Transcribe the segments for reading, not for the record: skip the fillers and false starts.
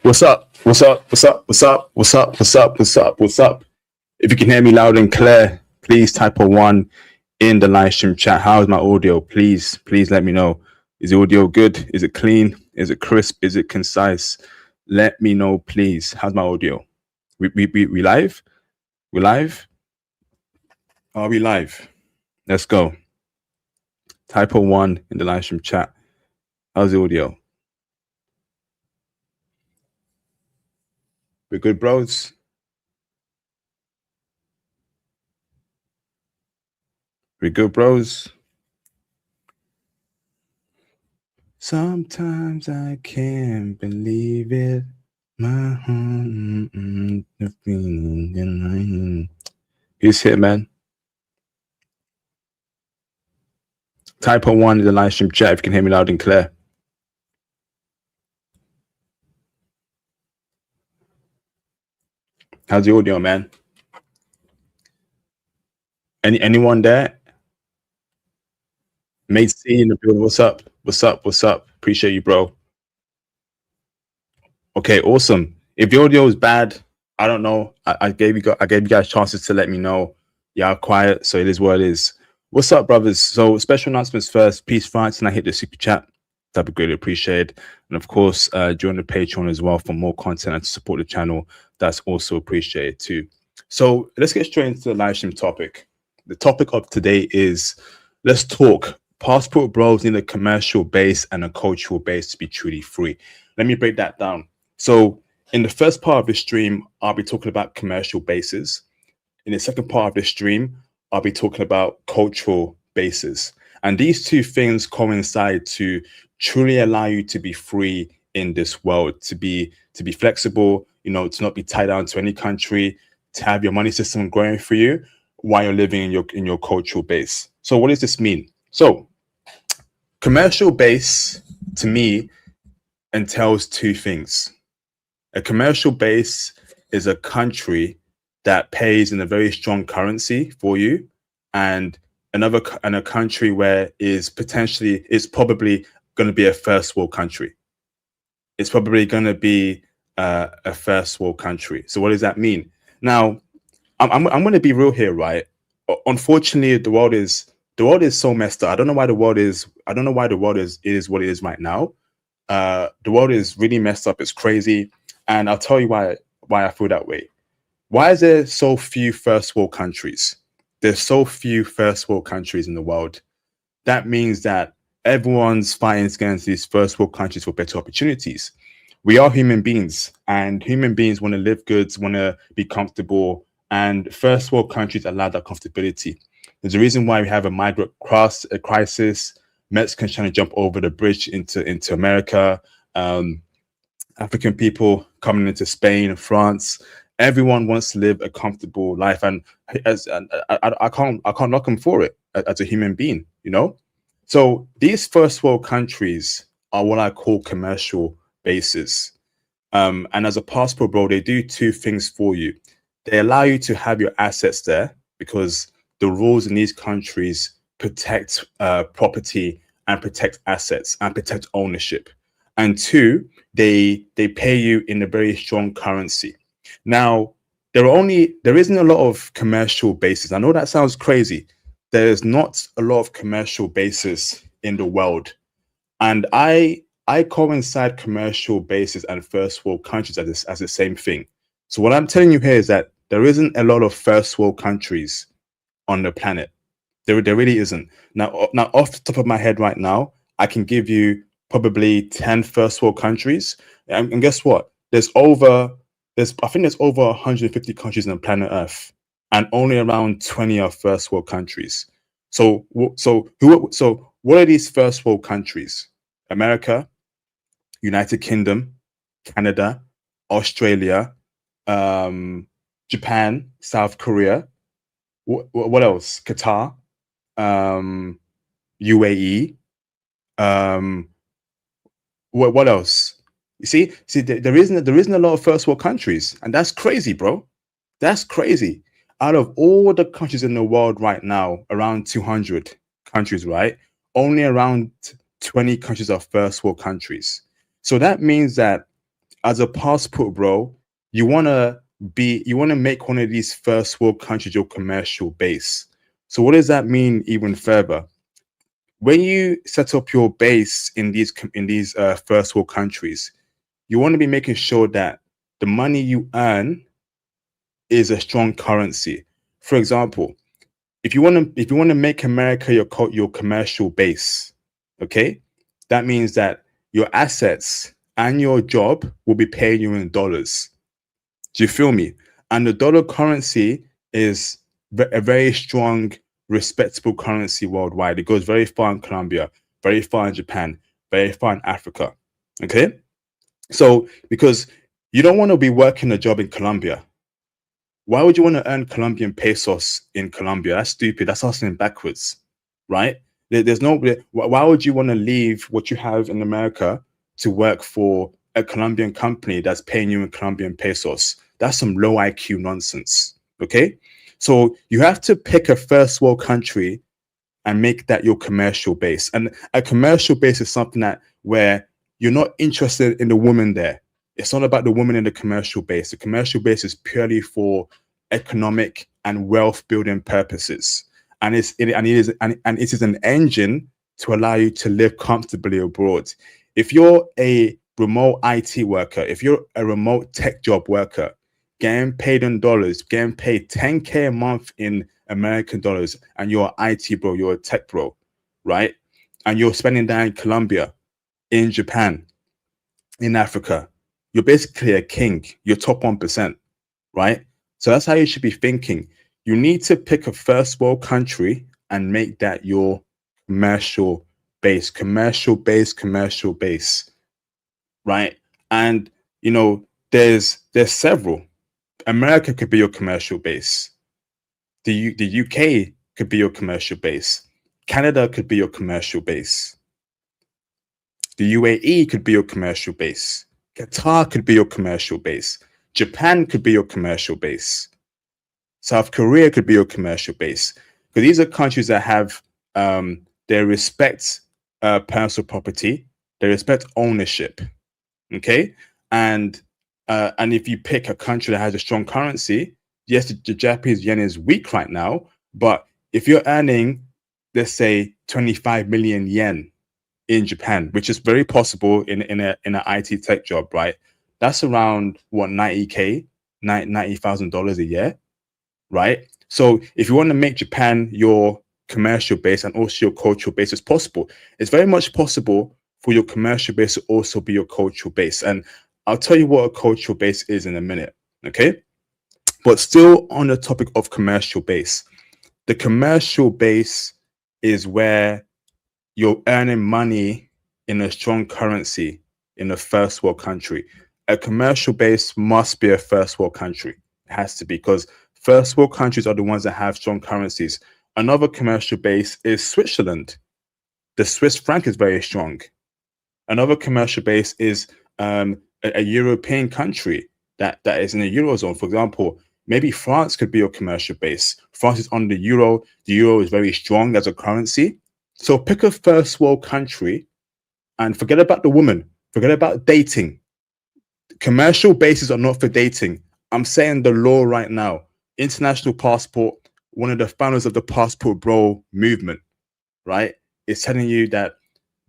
What's up? What's up? What's up? What's up? What's up? What's up? What's up? What's up? If you can hear me loud and clear, please type a one in the live stream chat. How is my audio? Please let me know. Is the audio good? Is it clean? Is it crisp? Is it concise? Let me know, please. How's my audio? We live? We live? Are we live? Let's go. Type a one in the live stream chat. How's the audio? We're good, bros. We good, bros. Sometimes I can't believe it. My the feeling. Who's here, man? Type on one in the live stream chat if you can hear me loud and clear. How's the audio, man? Anyone there? Mate C in the building. What's up? What's up? What's up? Appreciate you, bro. Okay, awesome. If the audio is bad, I don't know. I gave you guys chances to let me know. Yeah, quiet. So it is what it is. What's up, brothers? So special announcements first. Peace, fights, and I hit the super chat. That'd be greatly appreciated. And of course, join the Patreon as well for more content and to support the channel. That's also appreciated too. So let's get straight into the live stream topic. The topic of today is let's talk passport bros need a commercial base and a cultural base to be truly free. Let me break that down. So in the first part of the stream, I'll be talking about commercial bases. In the second part of the stream, I'll be talking about cultural bases. And these two things coincide to truly allow you to be free in this world, to be flexible, you know, to not be tied down to any country, to have your money system growing for you while you're living in your cultural base. So what does this mean? So commercial base to me entails two things. A commercial base is a country that pays in a very strong currency for you, and a country where is probably going to be a first world country. It's probably going to be a first world country. So what does that mean? Now, I'm going to be real here, right? Unfortunately, the world is so messed up. I don't know why the world is what it is right now. The world is really messed up. It's crazy. And I'll tell you why I feel that way. Why is there so few first world countries? There's so few first world countries in the world. That means that everyone's fighting against these first world countries for better opportunities. We are human beings, and human beings want to live good, want to be comfortable, and first world countries allow that comfortability. There's a reason why we have a migrant crisis, Mexicans trying to jump over the bridge into America, African people coming into Spain and France. Everyone wants to live a comfortable life, and I can't knock them for it as a human being, you know. So these first world countries are what I call commercial bases, and as a passport bro, they do two things for you. They allow you to have your assets there because the rules in these countries protect property and protect assets and protect ownership. And two, they pay you in a very strong currency. Now, there isn't a lot of commercial bases. I know that sounds crazy. There's not a lot of commercial bases in the world. And I coincide commercial bases and first world countries as the same thing. So what I'm telling you here is that there isn't a lot of first world countries on the planet. There really isn't. Now off the top of my head right now, I can give you probably 10 first world countries. And guess what? I think there's over 150 countries on the planet Earth, and only around 20 are first world countries. So what are these first world countries? America, United Kingdom, Canada, Australia, Japan, South Korea. What else? Qatar, UAE. What else? You see, there isn't a lot of first world countries, and that's crazy, bro. That's crazy. Out of all the countries in the world right now, around 200 countries, right? Only around 20 countries are first world countries. So that means that as a passport bro, you want to make one of these first world countries your commercial base. So what does that mean even further? When you set up your base in these first world countries, you want to be making sure that the money you earn is a strong currency. For example, if you want to make America your commercial base, okay, that means that your assets and your job will be paying you in dollars. Do you feel me? And the dollar currency is a very strong, respectable currency worldwide. It goes very far in Colombia, very far in Japan, very far in Africa. Okay, so because you don't want to be working a job in Colombia. Why would you want to earn Colombian pesos in Colombia? That's stupid. That's hustling backwards, right? There's no. Why would you want to leave what you have in America to work for a Colombian company that's paying you in Colombian pesos? That's some low IQ nonsense. Okay, so you have to pick a first world country and make that your commercial base. And a commercial base is something that where you're not interested in the woman there. It's not about the woman in the commercial base. The commercial base is purely for economic and wealth building purposes. And it is an engine to allow you to live comfortably abroad. If you're a remote IT worker, if you're a remote tech job worker, getting paid in dollars, getting paid 10K a month in American dollars, and you're an IT bro, you're a tech bro, right? And you're spending that in Colombia, in Japan, in Africa, you're basically a king. You're top 1%, right? So that's how you should be thinking. You need to pick a first world country and make that your commercial base, commercial base, right? And there's several. America could be your commercial base. The UK could be your commercial base. Canada could be your commercial base. The UAE could be your commercial base. Qatar could be your commercial base. Japan could be your commercial base. South Korea could be your commercial base. Because these are countries that have they respect personal property, they respect ownership. Okay, and if you pick a country that has a strong currency, yes, the Japanese yen is weak right now, but if you're earning, let's say, 25 million yen in Japan, which is very possible in an IT tech job, right? That's around what, 90K, $90,000 a year, right? So if you want to make Japan your commercial base and also your cultural base, it's possible. It's very much possible for your commercial base to also be your cultural base. And I'll tell you what a cultural base is in a minute, okay? But still on the topic of commercial base, the commercial base is where you're earning money in a strong currency in a first world country. A commercial base must be a first world country. It has to be, because first world countries are the ones that have strong currencies. Another commercial base is Switzerland. The Swiss franc is very strong. Another commercial base is a European country that is in the Eurozone. For example, maybe France could be your commercial base. France is on the Euro. The Euro is very strong as a currency. So pick a first world country and forget about the woman. Forget about dating. Commercial bases are not for dating. I'm saying the law right now. International passport, one of the founders of the passport bro movement, right, is telling you that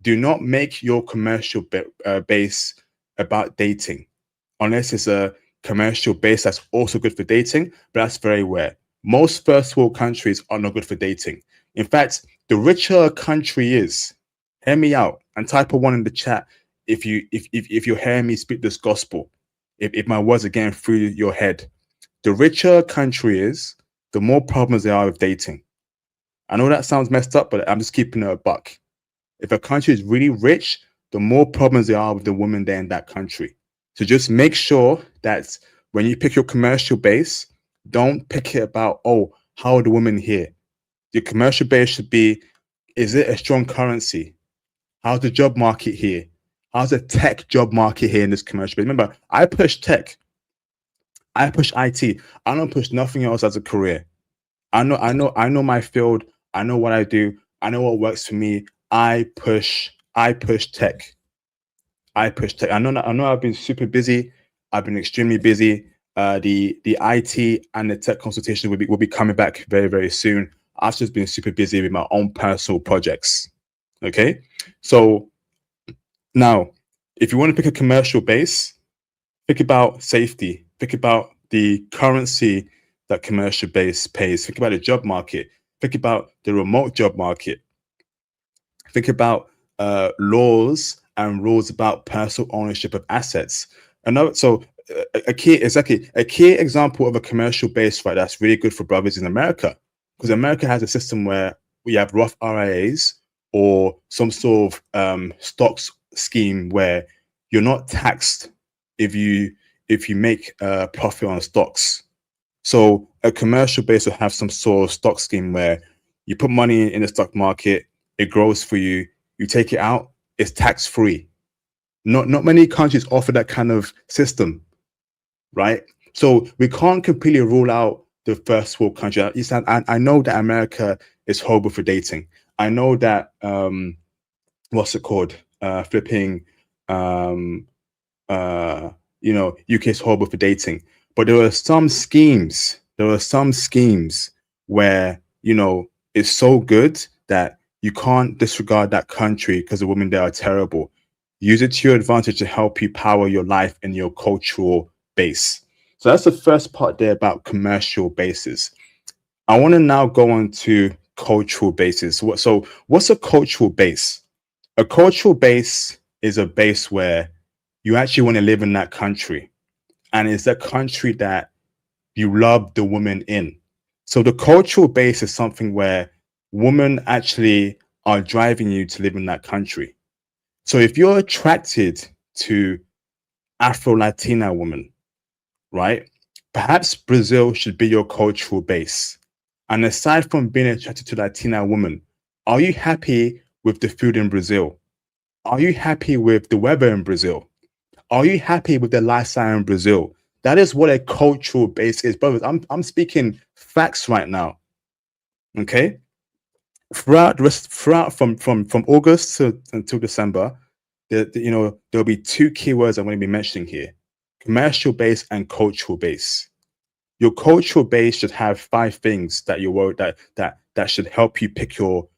do not make your commercial base about dating, unless it's a commercial base that's also good for dating, but that's very rare. Most first world countries are not good for dating. In fact, the richer a country is, hear me out and type a one in the chat if you're hearing me speak this gospel, if my words are getting through your head. The richer a country is, the more problems there are with dating. I know that sounds messed up, but I'm just keeping it a buck. If a country is really rich, the more problems there are with the women there in that country. So just make sure that when you pick your commercial base, don't pick it about, oh, how are the women here? Your commercial base should be, is it a strong currency? How's the job market here? How's the tech job market here in this commercial base? Remember, I push tech. I push IT. I don't push nothing else as a career. I know my field. I know what I do. I know what works for me. I push tech. I push tech. I know I've been super busy. I've been extremely busy. The IT and the tech consultation will be coming back very, very soon. I've just been super busy with my own personal projects. Okay. So now, if you want to pick a commercial base, think about safety. Think about the currency that commercial base pays. Think about the job market. Think about the remote job market. Think about laws and rules about personal ownership of assets. A key example of a commercial base, right? That's really good for brothers in America, because America has a system where we have Roth IRAs or some sort of stocks scheme where you're not taxed if you make a profit on stocks. So a commercial base will have some sort of stock scheme where you put money in the stock market, it grows for you, you take it out, it's tax free. Not many countries offer that kind of system, right? So we can't completely rule out the first world country. I know that America is horrible for dating. I know that what's it called? Flipping UK is horrible for dating. But there are some schemes. Where it's so good that you can't disregard that country because the women there are terrible. Use it to your advantage to help you power your life and your cultural base. So that's the first part there about commercial bases. I want to now go on to cultural bases. What's a cultural base? A cultural base is a base where you actually want to live in that country, and it's that country that you love the woman in. So the cultural base is something where women actually are driving you to live in that country. So if you're attracted to Afro-Latina women, right? Perhaps Brazil should be your cultural base. And aside from being attracted to Latina women, are you happy with the food in Brazil? Are you happy with the weather in Brazil? Are you happy with the lifestyle in Brazil? That is what a cultural base is, brothers. I'm speaking facts right now. Okay. Throughout from August until December, there'll be two keywords I'm going to be mentioning here: commercial base and cultural base. Your cultural base should have 5 things that that should help you pick your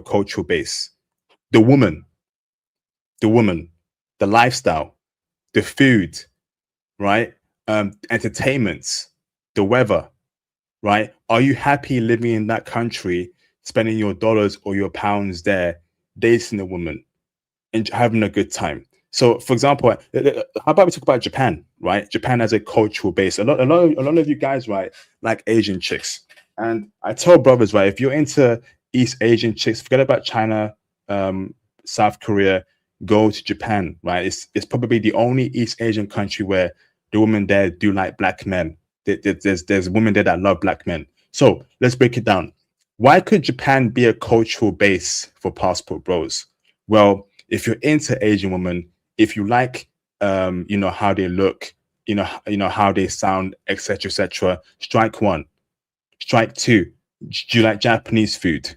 cultural base: the woman, the lifestyle, the food, right? Entertainments, the weather, right? Are you happy living in that country, spending your dollars or your pounds there, dating a woman and having a good time? So, for example, how about we talk about Japan, right? Japan has a cultural base. A lot of you guys, right, like Asian chicks. And I tell brothers, right, if you're into East Asian chicks, forget about China, South Korea, go to Japan, right? It's probably the only East Asian country where the women there do like black men. There's women there that love black men. So let's break it down. Why could Japan be a cultural base for passport bros? Well, if you're into Asian women, if you like, how they look, how they sound, etc., strike one. Strike two. Do you like Japanese food?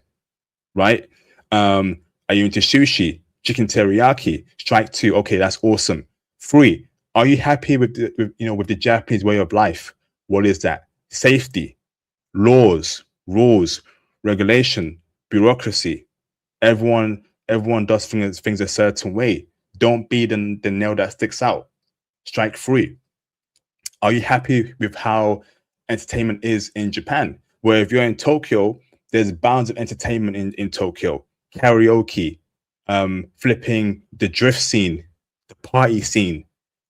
Right? Are you into sushi, chicken teriyaki? Strike two. Okay, that's awesome. 3, are you happy with with the Japanese way of life? What is that? Safety, laws, rules, regulation, bureaucracy. Everyone does things a certain way. Don't be the nail that sticks out. Strike 3. Are you happy with how entertainment is in Japan? Where if you're in Tokyo, there's bounds of entertainment in Tokyo. Karaoke, flipping the drift scene, the party scene,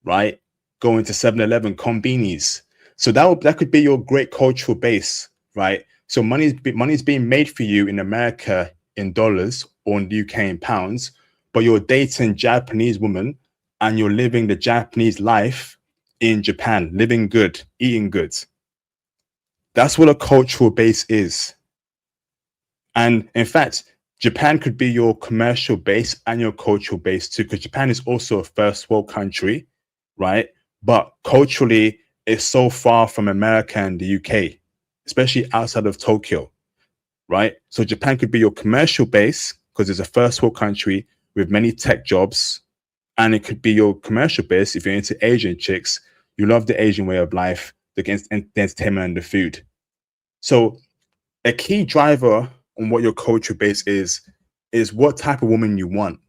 right? Going to 7-Eleven, conbinis. So that could be your great cultural base, right? So money's being made for you in America in dollars or in the UK in pounds, but you're dating Japanese women and you're living the Japanese life in Japan, living good, eating good. That's what a cultural base is. And in fact, Japan could be your commercial base and your cultural base too, because Japan is also a first world country, right? But culturally, it's so far from America and the UK, especially outside of Tokyo, right? So Japan could be your commercial base because it's a first world country with many tech jobs, And it could be your commercial base. If you're into Asian chicks, you love the Asian way of life, the entertainment and the food. So a key driver on what your cultural base is what type of woman you want.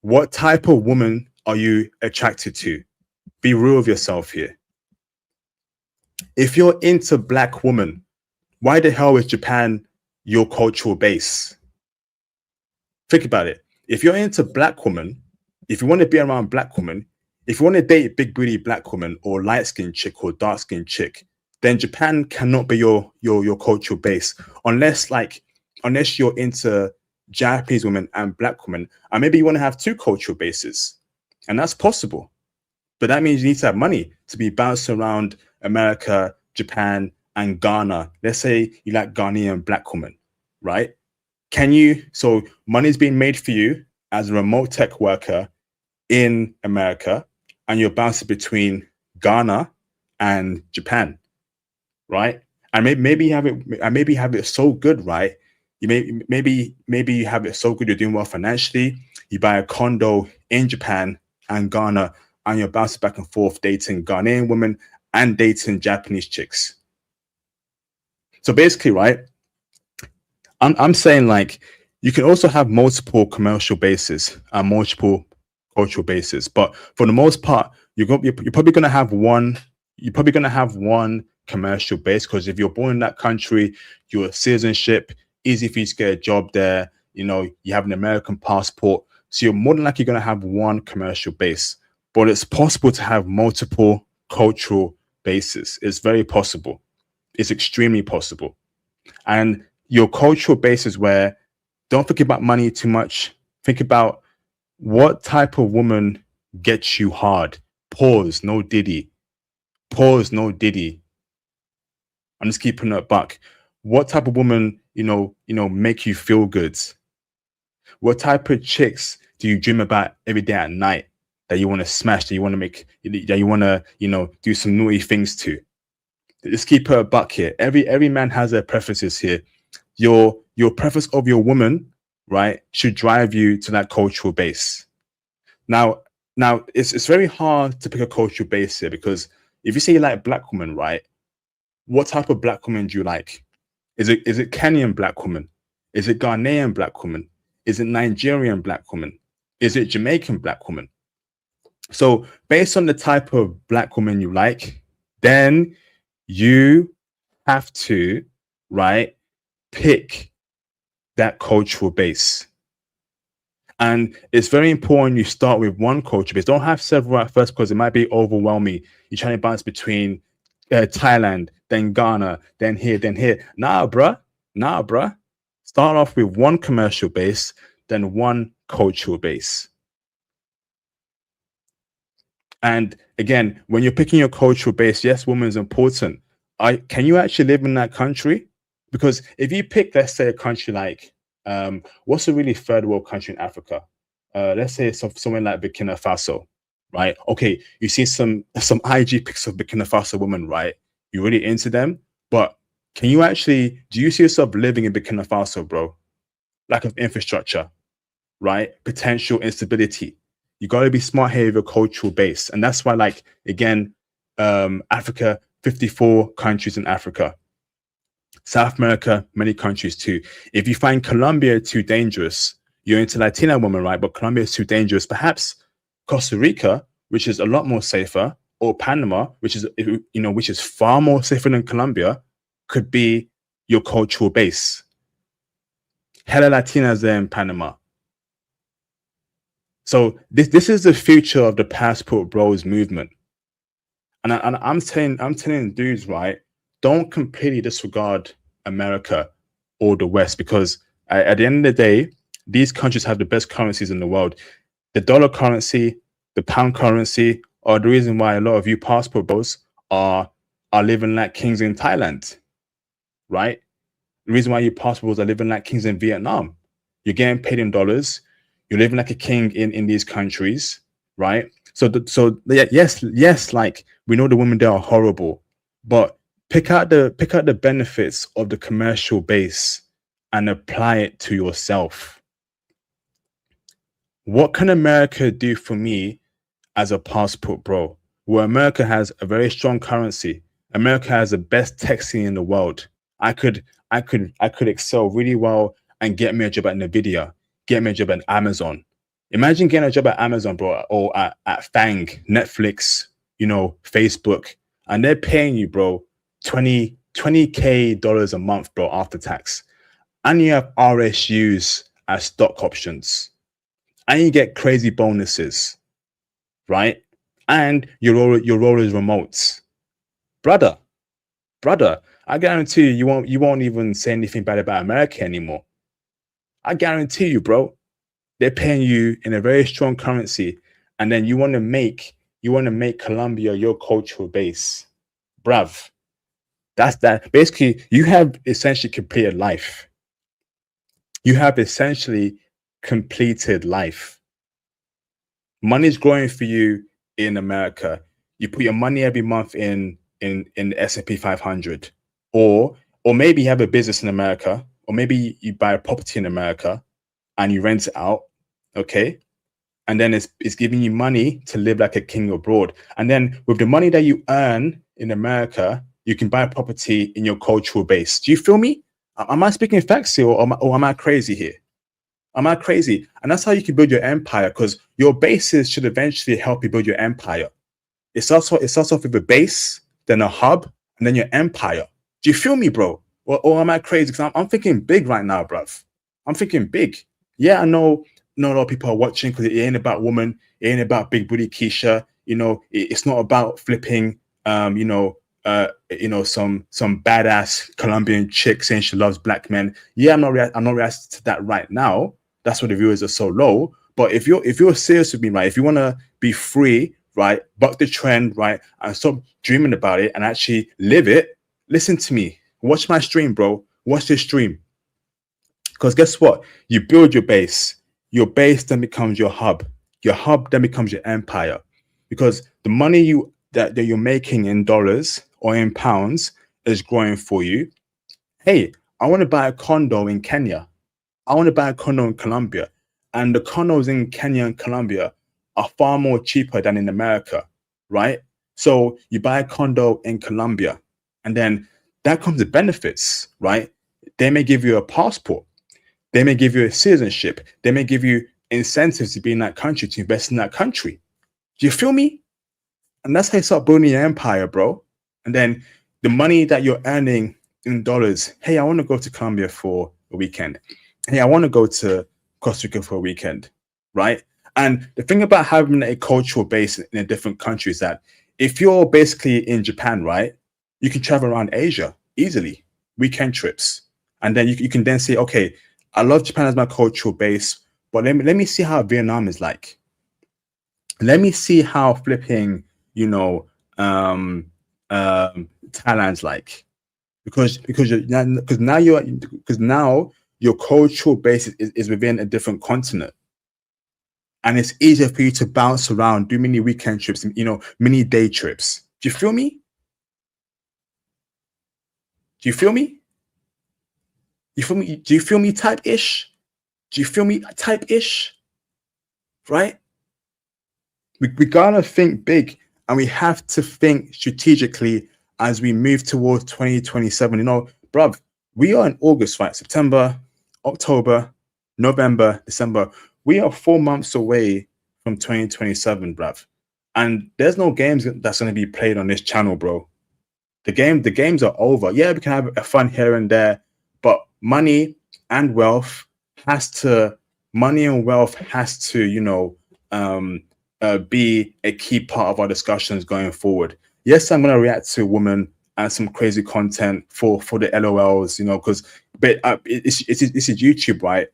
What type of woman are you attracted to? Be real with yourself here. If you're into black women, why the hell is Japan your cultural base? Think about it. If you're into black women, if you want to be around black women, if you want to date big booty black woman or light skinned chick or dark skinned chick, then Japan cannot be your cultural base unless you're into Japanese women and black women, and maybe you want to have two cultural bases, and that's possible. But that means you need to have money to be bounced around America, Japan, and Ghana. Let's say you like Ghanaian black women, right? So money's being made for you as a remote tech worker in America, and you're bouncing between Ghana and Japan, right? And maybe you have it so good, right? Maybe you have it so good, you're doing well financially. You buy a condo in Japan and Ghana, and you're bouncing back and forth dating Ghanaian women and dating Japanese chicks. So basically, right, I'm saying like you can also have multiple commercial bases and multiple cultural bases, but for the most part, you're probably going to have one. You're probably going to have one commercial base, because if you're born in that country, your citizenship, easy for you to get a job there. You know, you have an American passport, so you're more than likely going to have one commercial base. But it's possible to have multiple cultural bases. It's very possible. It's extremely possible. And your cultural base is where, don't think about money too much. Think about what type of woman gets you hard. Pause, no diddy. Pause, no diddy. I'm just keeping it a buck. What type of woman, make you feel good? What type of chicks do you dream about every day at night that you want to smash, that you want to do some naughty things to? Just keep it a buck here. Every man has their preferences here. Your preference of your woman, right, should drive you to that cultural base. Now it's very hard to pick a cultural base here, because if you say you like black women, right, what type of black woman do you like? Is it Kenyan black woman? Is it Ghanaian black woman? Is it Nigerian black woman? Is it Jamaican black woman? So based on the type of black woman you like, then you have to, right, pick that cultural base. And it's very important you start with one culture base. Don't have several at first, because it might be overwhelming. You're trying to bounce between Thailand, then Ghana, then here. Nah, bruh. Start off with one commercial base, then one cultural base. And again, when you're picking your cultural base, yes, woman is important. Can you actually live in that country? Because if you pick, let's say, a country like, what's a really third world country in Africa? Let's say it's somewhere like Burkina Faso, right? Okay, you see some IG pics of Burkina Faso women, right? You're really into them, but do you see yourself living in Burkina Faso, bro? Lack of infrastructure, right? Potential instability. You got to be smart here with your cultural base. And that's why, like, again, Africa, 54 countries in Africa. South America, many countries too. If you find Colombia too dangerous, you're into Latina women, right? But Colombia is too dangerous. Perhaps Costa Rica, which is a lot more safer, or Panama, which is far more safer than Colombia, could be your cultural base. Hella Latinas there in Panama. So this is the future of the passport bros movement. And I'm telling dudes, right, don't completely disregard America or the West, because at the end of the day, these countries have the best currencies in the world. The dollar currency, the pound currency, are the reason why a lot of you passport bros are living like kings in Thailand, right? The reason why you passport bros are living like kings in Vietnam. You're getting paid in dollars. You're living like a king in these countries, right? Yes, like, we know the women there are horrible, but pick out the benefits of the commercial base and apply it to yourself. What can America do for me as a passport, bro? Well, America has a very strong currency. America has the best tech scene in the world. I could excel really well and get me a job at Nvidia, get me a job at Amazon. Imagine getting a job at Amazon, bro, or at Fang, Netflix, Facebook, and they're paying you, bro, 20k dollars a month, bro, after tax. And you have RSUs as stock options. And you get crazy bonuses, right? And your role is remote. Brother, brother, I guarantee you won't even say anything bad about America anymore. I guarantee you, bro. They're paying you in a very strong currency, and then you want to make Colombia your cultural base. Bruv. That's that. Basically, you have essentially completed life. You have essentially completed life. Money's growing for you in America. You put your money every month in the S&P 500, or maybe you have a business in America, or maybe you buy a property in America and you rent it out, okay? And then it's giving you money to live like a king abroad. And then with the money that you earn in America, you can buy a property in your cultural base. Do you feel me? Am I speaking facts here, or am I crazy here? Am I crazy? And that's how you can build your empire, because your bases should eventually help you build your empire. It starts off with a base, then a hub, and then your empire. Do you feel me, bro? Or am I crazy? Because I'm thinking big right now, bruv. I'm thinking big. Yeah, I know not a lot of people are watching because it ain't about woman, it ain't about big booty Keisha. It's not about flipping some badass Colombian chick saying she loves black men. Yeah, I'm not reacting to that right now. That's why the viewers are so low. But if you're serious with me, right, if you want to be free, right, buck the trend, right, and stop dreaming about it and actually live it, listen to me. Watch my stream, bro. Watch this stream. Because guess what? You build your base. Your base then becomes your hub. Your hub then becomes your empire. Because the money that you're making in dollars or in pounds is growing for you. Hey, I want to buy a condo in Kenya. I want to buy a condo in Colombia. And the condos in Kenya and Colombia are far more cheaper than in America, right? So you buy a condo in Colombia, and then that comes with benefits, right? They may give you a passport. They may give you a citizenship. They may give you incentives to be in that country, to invest in that country. Do you feel me? And that's how you start building your empire, bro. And then the money that you're earning in dollars. Hey, I want to go to Colombia for a weekend. Hey, I want to go to Costa Rica for a weekend, right? And the thing about having a cultural base in a different country is that if you're basically in Japan, right, you can travel around Asia easily, weekend trips. And then you can then say, okay, I love Japan as my cultural base, but let me see how Vietnam is like. Let me see how flipping, Thailand's like. Because now your cultural base is within a different continent. And it's easier for you to bounce around, do mini weekend trips, mini day trips. Do you feel me? Do you feel me? You feel me? Do you feel me type-ish? Do you feel me type-ish? Right? We gotta think big, and we have to think strategically as we move towards 2027. Bruv, we are in August, right? September, October, November, December. We are 4 months away from 2027, bruv. And there's no games that's going to be played on this channel, bro. The games are over. Yeah, we can have a fun here and there, but money and wealth has to be a key part of our discussions going forward. Yes, I'm going to react to women and some crazy content for the LOLs, but it's YouTube, right?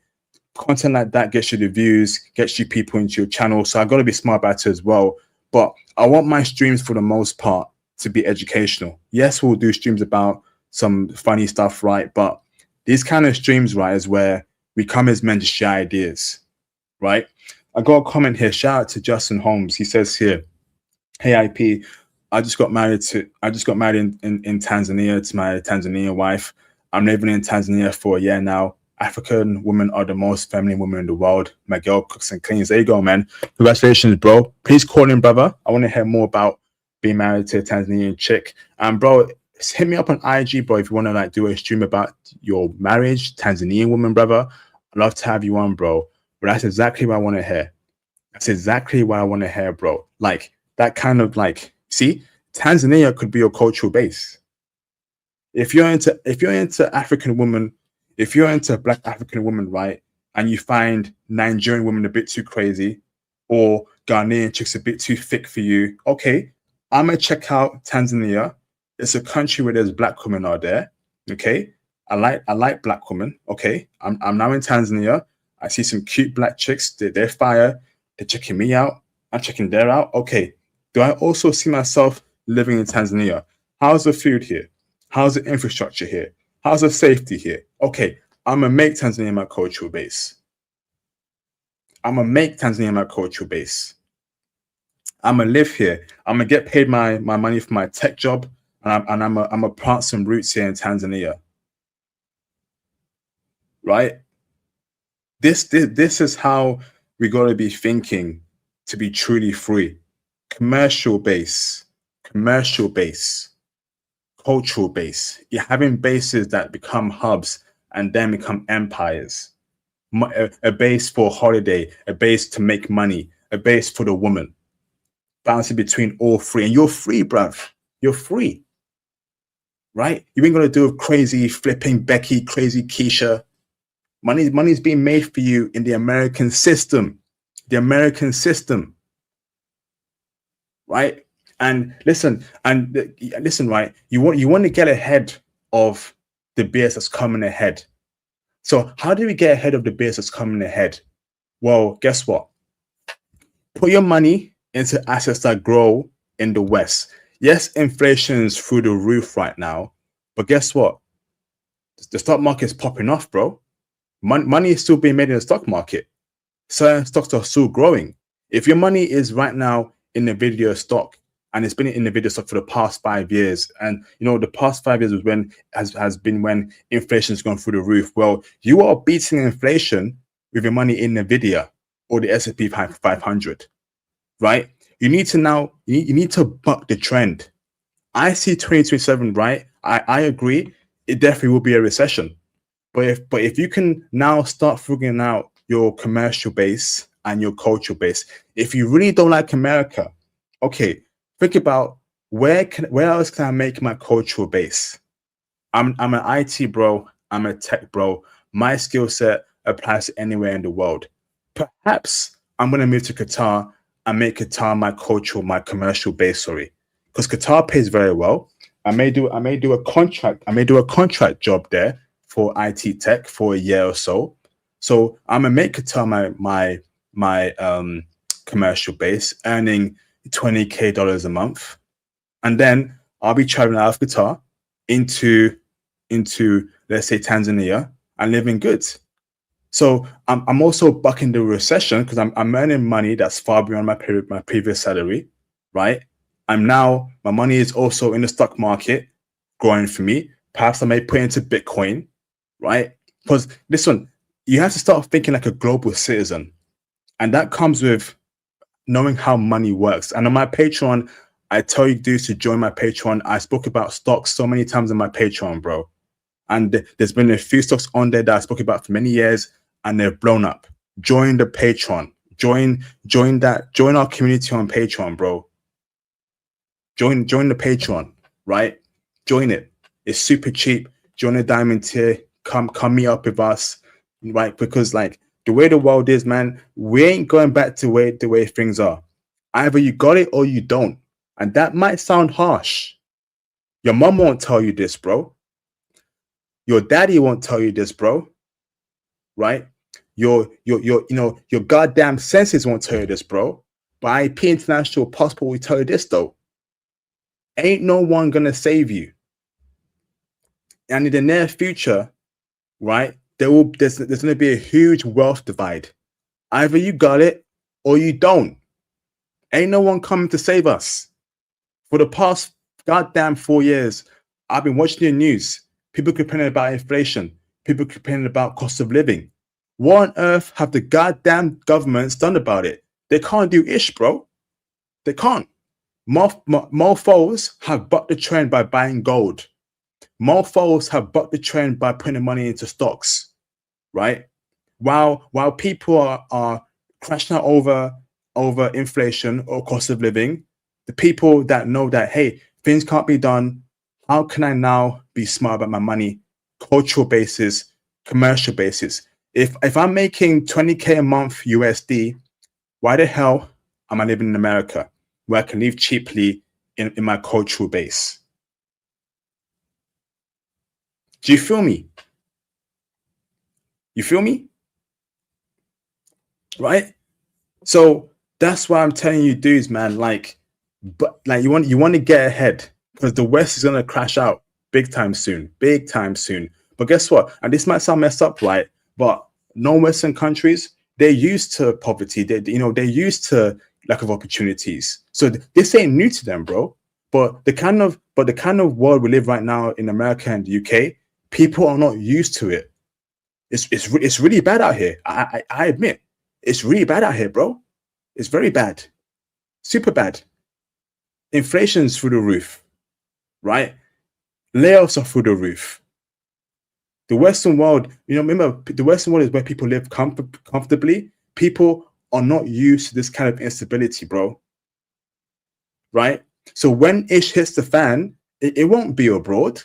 Content like that gets you the views, gets you people into your channel. So I've got to be smart about it as well. But I want my streams for the most part to be educational. Yes, we'll do streams about some funny stuff, right? But these kind of streams, right, is where we come as men to share ideas, right? I got a comment here. Shout out to Justin Holmes. He says here, "Hey IP, I just got married in Tanzania to my Tanzania wife. I'm living in Tanzania for a year now. African women are the most feminine women in the world. My girl cooks and cleans. There you go, man. Congratulations, bro. Please call in, brother. I want to hear more about being married to a Tanzanian chick. And bro, hit me up on IG, bro, if you want to like do a stream about your marriage, Tanzanian woman, brother. I'd love to have you on, bro. But that's exactly what I want to hear. That's exactly what I want to hear, bro. Like that kind of like, see, Tanzania could be your cultural base. If you're into African women, if you're into Black African women, right, and you find Nigerian women a bit too crazy, or Ghanaian chicks a bit too thick for you, okay, I'm gonna check out Tanzania. It's a country where there's Black women out there. Okay, I like Black women. Okay, I'm now in Tanzania. I see some cute Black chicks. They're fire. They're checking me out. I'm checking them out. Okay, do I also see myself living in Tanzania? How's the food here? How's the infrastructure here? How's the safety here? Okay, I'm gonna make Tanzania my cultural base. I'm gonna make Tanzania my cultural base. I'm gonna live here. I'm gonna get paid my money for my tech job, and I'm gonna plant some roots here in Tanzania. Right? This is how we gotta be thinking to be truly free. Commercial base, cultural base. You're having bases that become hubs and then become empires. A base for holiday, a base to make money, a base for the woman. Balancing between all three. And you're free, bruv. You're free. Right? You ain't gonna do a crazy flipping Becky, crazy Keisha. Money's being made for you in the American system. The American system. Right? And listen, right? You want to get ahead of the BS that's coming ahead. So how do we get ahead of the BS that's coming ahead? Well, guess what? Put your money into assets that grow in the West. Yes, inflation is through the roof right now, but guess what? The stock market is popping off, bro. Money is still being made in the stock market. Certain stocks are still growing. If your money is right now in Nvidia stock, and it's been in Nvidia stock for the past 5 years, and you know the past 5 years was when has been when inflation's gone through the roof. Well, you are beating inflation with your money in Nvidia or the S&P 500, right? You need to now you need to buck the trend. I see 2027, right? I agree. It definitely will be a recession. But if you can now start figuring out your commercial base and your cultural base, if you really don't like America, okay, think about where else can I make my cultural base? I'm an IT bro. I'm a tech bro. My skill set applies to anywhere in the world. Perhaps I'm gonna move to Qatar and make Qatar my commercial base. Sorry, because Qatar pays very well. I may do a contract job there for IT tech for a year or so. So I'm gonna make Qatar my commercial base, earning $20K a month, and then I'll be traveling out of Qatar into let's say Tanzania and living good. So I'm also bucking the recession because I'm earning money that's far beyond my previous salary, right? My money is also in the stock market growing for me. Perhaps I may put into Bitcoin, right? Because listen, you have to start thinking like a global citizen, and that comes with knowing how money works. And on my Patreon, I tell you dudes to join my Patreon. I spoke about stocks so many times on my Patreon, bro. And there's been a few stocks on there that I spoke about for many years, and they've blown up. Join the Patreon. Join our community on Patreon, bro. Join the Patreon, right? Join it. It's super cheap. Join the diamond tier. Come meet up with us, right? Because like the way the world is, man, we ain't going back to the way things are. Either you got it or you don't. And that might sound harsh. Your mom won't tell you this, bro. Your daddy won't tell you this, bro. Right? Your goddamn senses won't tell you this, bro. But IP International Passport will tell you this though. Ain't no one gonna save you. And in the near future, right, there's gonna be a huge wealth divide. Either you got it or you don't. Ain't no one coming to save us. For the past goddamn 4 years, I've been watching the news. People complaining about inflation. People complaining about cost of living. What on earth have the goddamn governments done about it? They can't do ish, bro. They can't. Mofos have bucked the trend by buying gold. Mofos have bucked the trend by putting money into stocks, right? While people are crashing out over inflation or cost of living, the people that know that, hey, things can't be done, how can I now be smart about my money? Cultural basis, commercial basis. If I'm making 20K a month USD, why the hell am I living in America where I can live cheaply in my cultural base? Do you feel me? You feel me? Right? So that's why I'm telling you, dudes, man, but you want to get ahead, because the West is gonna crash out big time soon. But guess what? And this might sound messed up, right? But non-Western countries, they're used to poverty. They're used to lack of opportunities. So this ain't new to them, bro. But the kind of world we live right now in America and the UK, people are not used to it. It's really bad out here. I admit, it's really bad out here, bro. It's very bad, super bad. Inflation's through the roof, right? Layoffs are through the roof. The Western world, remember, the Western world is where people live comfortably. People are not used to this kind of instability, bro. Right? So when ish hits the fan, it won't be abroad,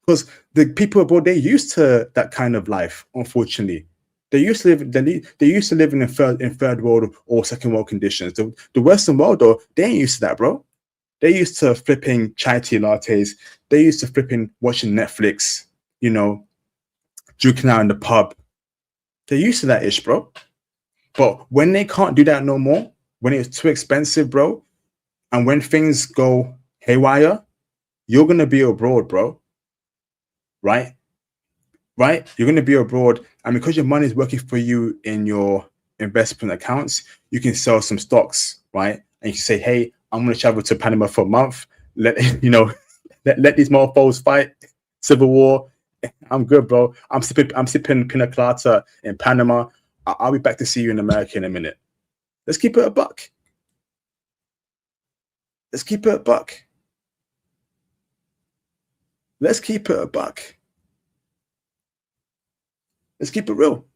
because the people abroad, they're used to that kind of life. Unfortunately, they used to live in third world or second world conditions. The Western world, though, they ain't used to that, bro. They're used to flipping chai tea lattes. They're used to flipping watching Netflix. Drinking out in the pub. They're used to that ish, bro. But when they can't do that no more, when it's too expensive, bro, and when things go haywire, you're gonna be abroad, bro. Right? You're gonna be abroad, and because your money is working for you in your investment accounts, you can sell some stocks, right? And you can say, hey, I'm gonna travel to Panama for a month. Let these mofos fight civil war. I'm good, bro. I'm sipping pina colada in Panama. I'll be back to see you in America in a minute. Let's keep it a buck. Let's keep it a buck. Let's keep it a buck. Let's keep it real.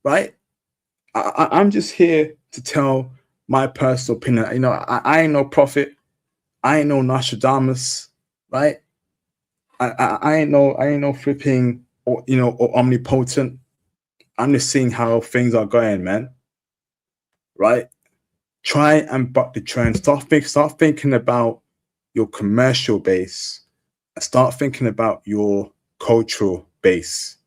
Right? I'm just here to tell my personal opinion. I ain't no prophet. I ain't no Nostradamus, right? I ain't no flipping or omnipotent. I'm just seeing how things are going, man. Right? Try and buck the trend. Start thinking about your commercial base, and start thinking about your cultural base.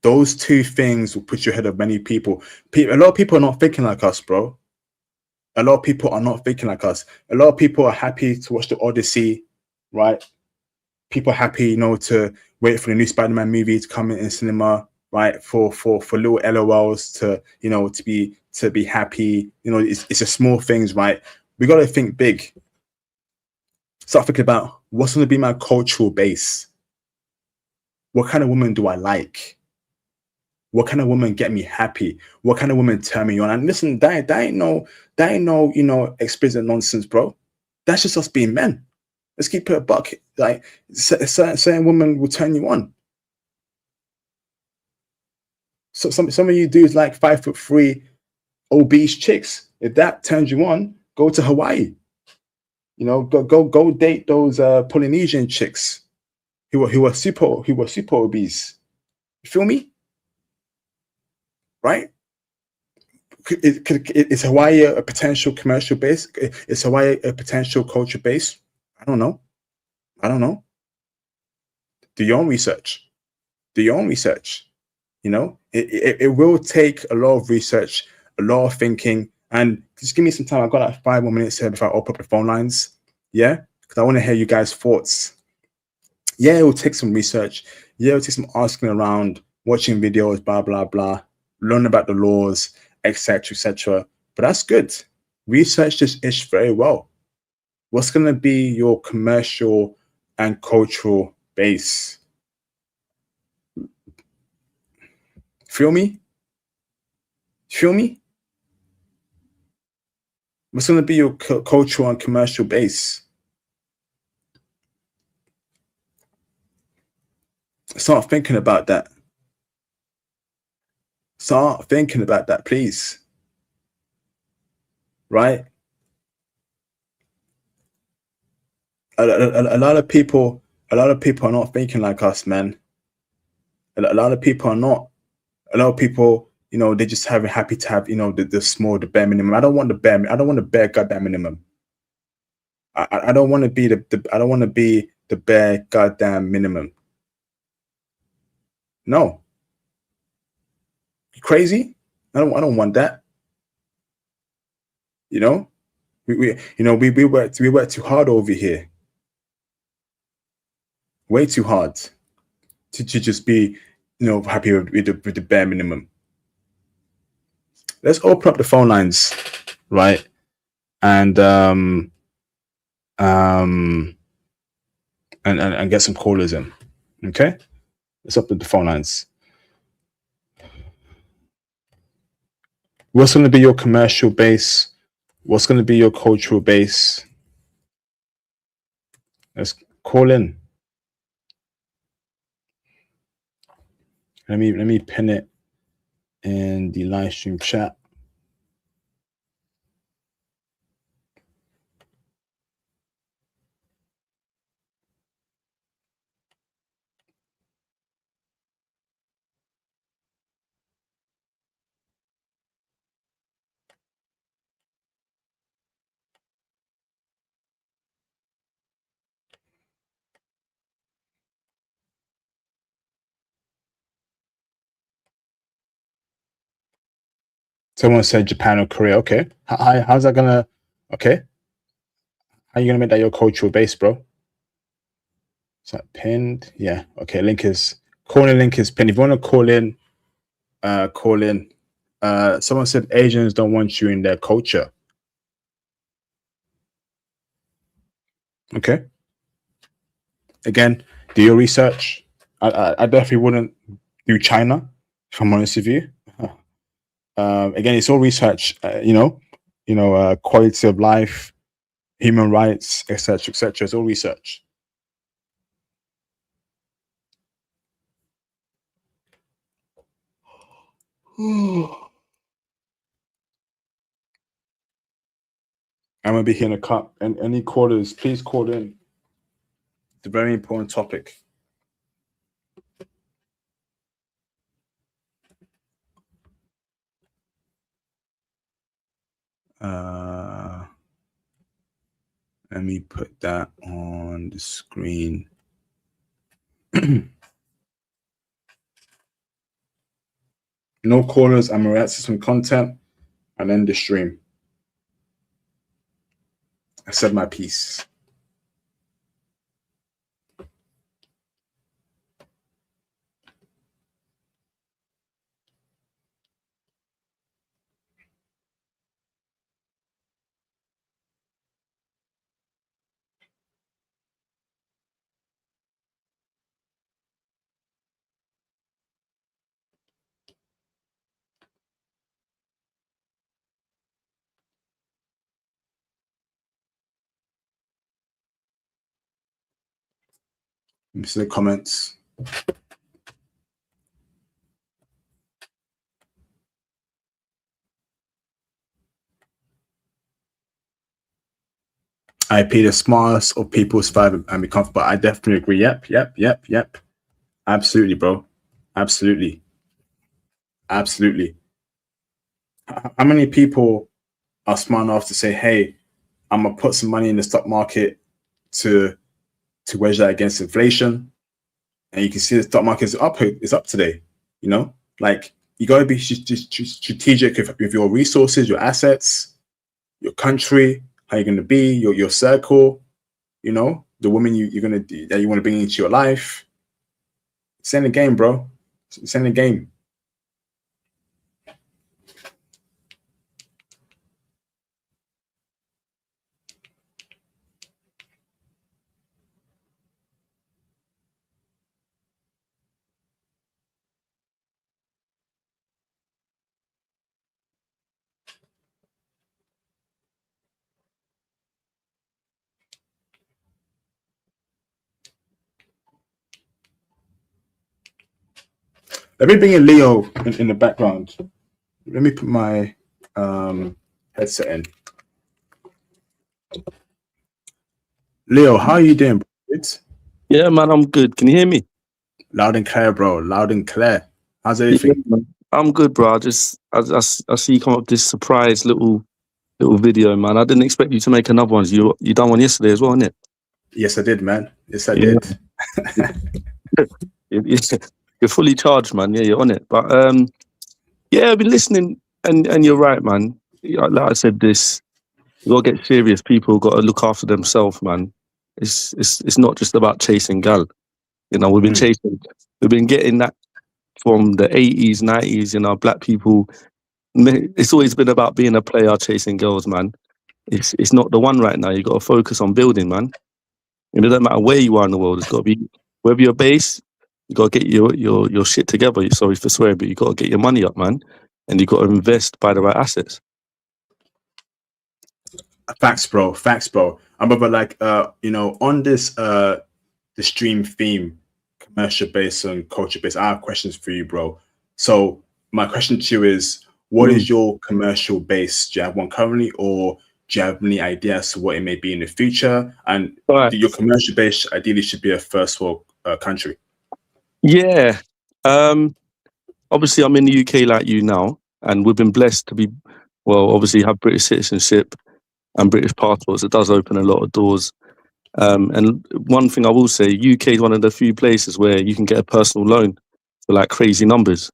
Those two things will put you ahead of many people. A lot of people are not thinking like us, bro. A lot of people are not thinking like us. A lot of people are happy to watch the Odyssey, right? People are happy, to wait for the new Spider-Man movie to come in cinema, right? For little LOLs to be happy. It's the small things, right? We got to think big. Start thinking about what's going to be my cultural base. What kind of woman do I like? What kind of women get me happy? What kind of women turn me on? And listen, that ain't no explicit nonsense, bro. That's just us being men. Let's keep it a buck. Like certain women will turn you on. So some of you dudes like 5'3" obese chicks. If that turns you on, go to Hawaii. Go date those Polynesian chicks who are super obese. You feel me? Right? Is Hawaii a potential commercial base? Is Hawaii a potential culture base? I don't know. Do your own research. It will take a lot of research, a lot of thinking, and just give me some time. I've got like 5 more minutes here before I open up the phone lines. Yeah, because I want to hear you guys' thoughts. Yeah, it will take some research. Yeah, it will take some asking around, watching videos, blah blah blah, learn about the laws, etc. But that's good. Research this ish very well. What's going to be your commercial and cultural base. Feel me? Feel me? What's going to be your cultural and commercial base? Start thinking about that. Start thinking about that, please. Right? A lot of people, a lot of people are not thinking like us, man. A lot of people are not. A lot of people, they just happy to have, the small, the bare minimum. I don't want the bare. I don't want the bare goddamn minimum. I don't want to be I don't want to be the bare goddamn minimum. No, you crazy? I don't want that. You know, we work too hard over here, way too hard to just be, happy with the bare minimum. Let's open up the phone lines, right? And and get some callers in. Okay, let's open the phone lines. What's going to be your commercial base? What's going to be your cultural base? Let's call in. Let me pin it in the live stream chat. Someone said Japan or Korea. Okay, how's that gonna? Okay, how you gonna make that your cultural base, bro? Is that pinned? Yeah. Okay. Link is pinned. If you want to call in, call in. Someone said Asians don't want you in their culture. Okay. Again, do your research. I definitely wouldn't do China, if I'm honest with you. Again, it's all research. Quality of life, human rights, etc., etc. It's all research. I'm gonna be here in a cup. And any callers, please call in. It's a very important topic. Let me put that on the screen. No callers. I'm gonna react to some content and end the stream. I said my piece. Let me see the comments. IP, the smartest of people survive and be comfortable. I definitely agree. Yep. Absolutely, bro. Absolutely. How many people are smart enough to say, "Hey, I'm gonna put some money in the stock market to wedge that against inflation," and you can see the stock market is up. It's up today. Like you got to be strategic with your resources, your assets, your country, how you're going to be, your circle. The woman you're gonna that you want to bring into your life. It's in the game, bro. It's in the game. Let me bring in Leo in the background. Let me put my headset in. Leo, how are you doing, bro? Yeah, man, I'm good. Can you hear me? Loud and clear, bro. Loud and clear. How's everything? Yeah, I'm good, bro. I see you come up with this surprise little video, man. I didn't expect you to make another one. You done one yesterday as well, innit? Yes, I did, man. Yes, I Yeah. did. You're fully charged, man. Yeah, you're on it. But yeah, I've been listening, and you're right, man. Like I said, you gotta get serious. People got to look after themselves, man. It's not just about chasing gal. You know, we've been getting that from the 80s, 90s. You know, black people. It's always been about being a player, chasing girls, man. It's not the one right now. You got to focus on building, man. And it doesn't matter where you are in the world. It's got to be wherever you're based. You got to get your shit together. Sorry for swearing, but you got to get your money up, man. And you got to invest, buy the right assets. Facts, bro. Facts, bro. I'm about like on this the stream theme, commercial based and culture based. I have questions for you, bro. So my question to you is, what is your commercial base? Do you have one currently, or do you have any ideas to what it may be in the future? And your commercial base ideally should be a first world country. Yeah. Obviously, I'm in the UK like you now, and we've been blessed to be, well, obviously have British citizenship and British passports. It does open a lot of doors. And one thing I will say, UK is one of the few places where you can get a personal loan for like crazy numbers.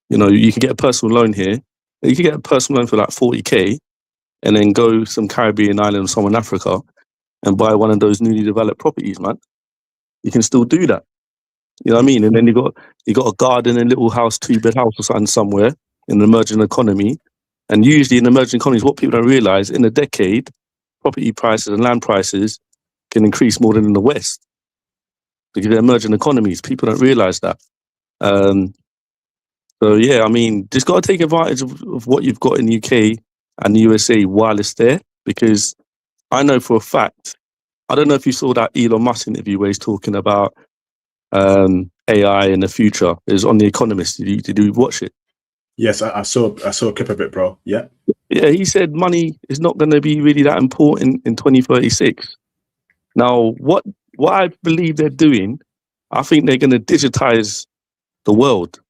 You know, you can get a personal loan here. You can get a personal loan for like 40k, and then go some Caribbean island or somewhere in Africa and buy one of those newly developed properties, man. You can still do that. You know what I mean? And then you got a garden and little house, 2-bed house or something somewhere in an emerging economy. And usually in emerging economies, what people don't realize, in a decade, property prices and land prices can increase more than in the West because they're emerging economies. People don't realize that. So yeah, I mean, just got to take advantage of what you've got in the UK and the USA while it's there, because I know for a fact, I don't know if you saw that Elon Musk interview where he's talking about AI in the future. It was on The Economist. Did you watch it? Yes, I saw a clip of it, bro. Yeah. Yeah, he said money is not going to be really that important in 2036. Now, what I believe they're doing, I think they're going to digitize the world.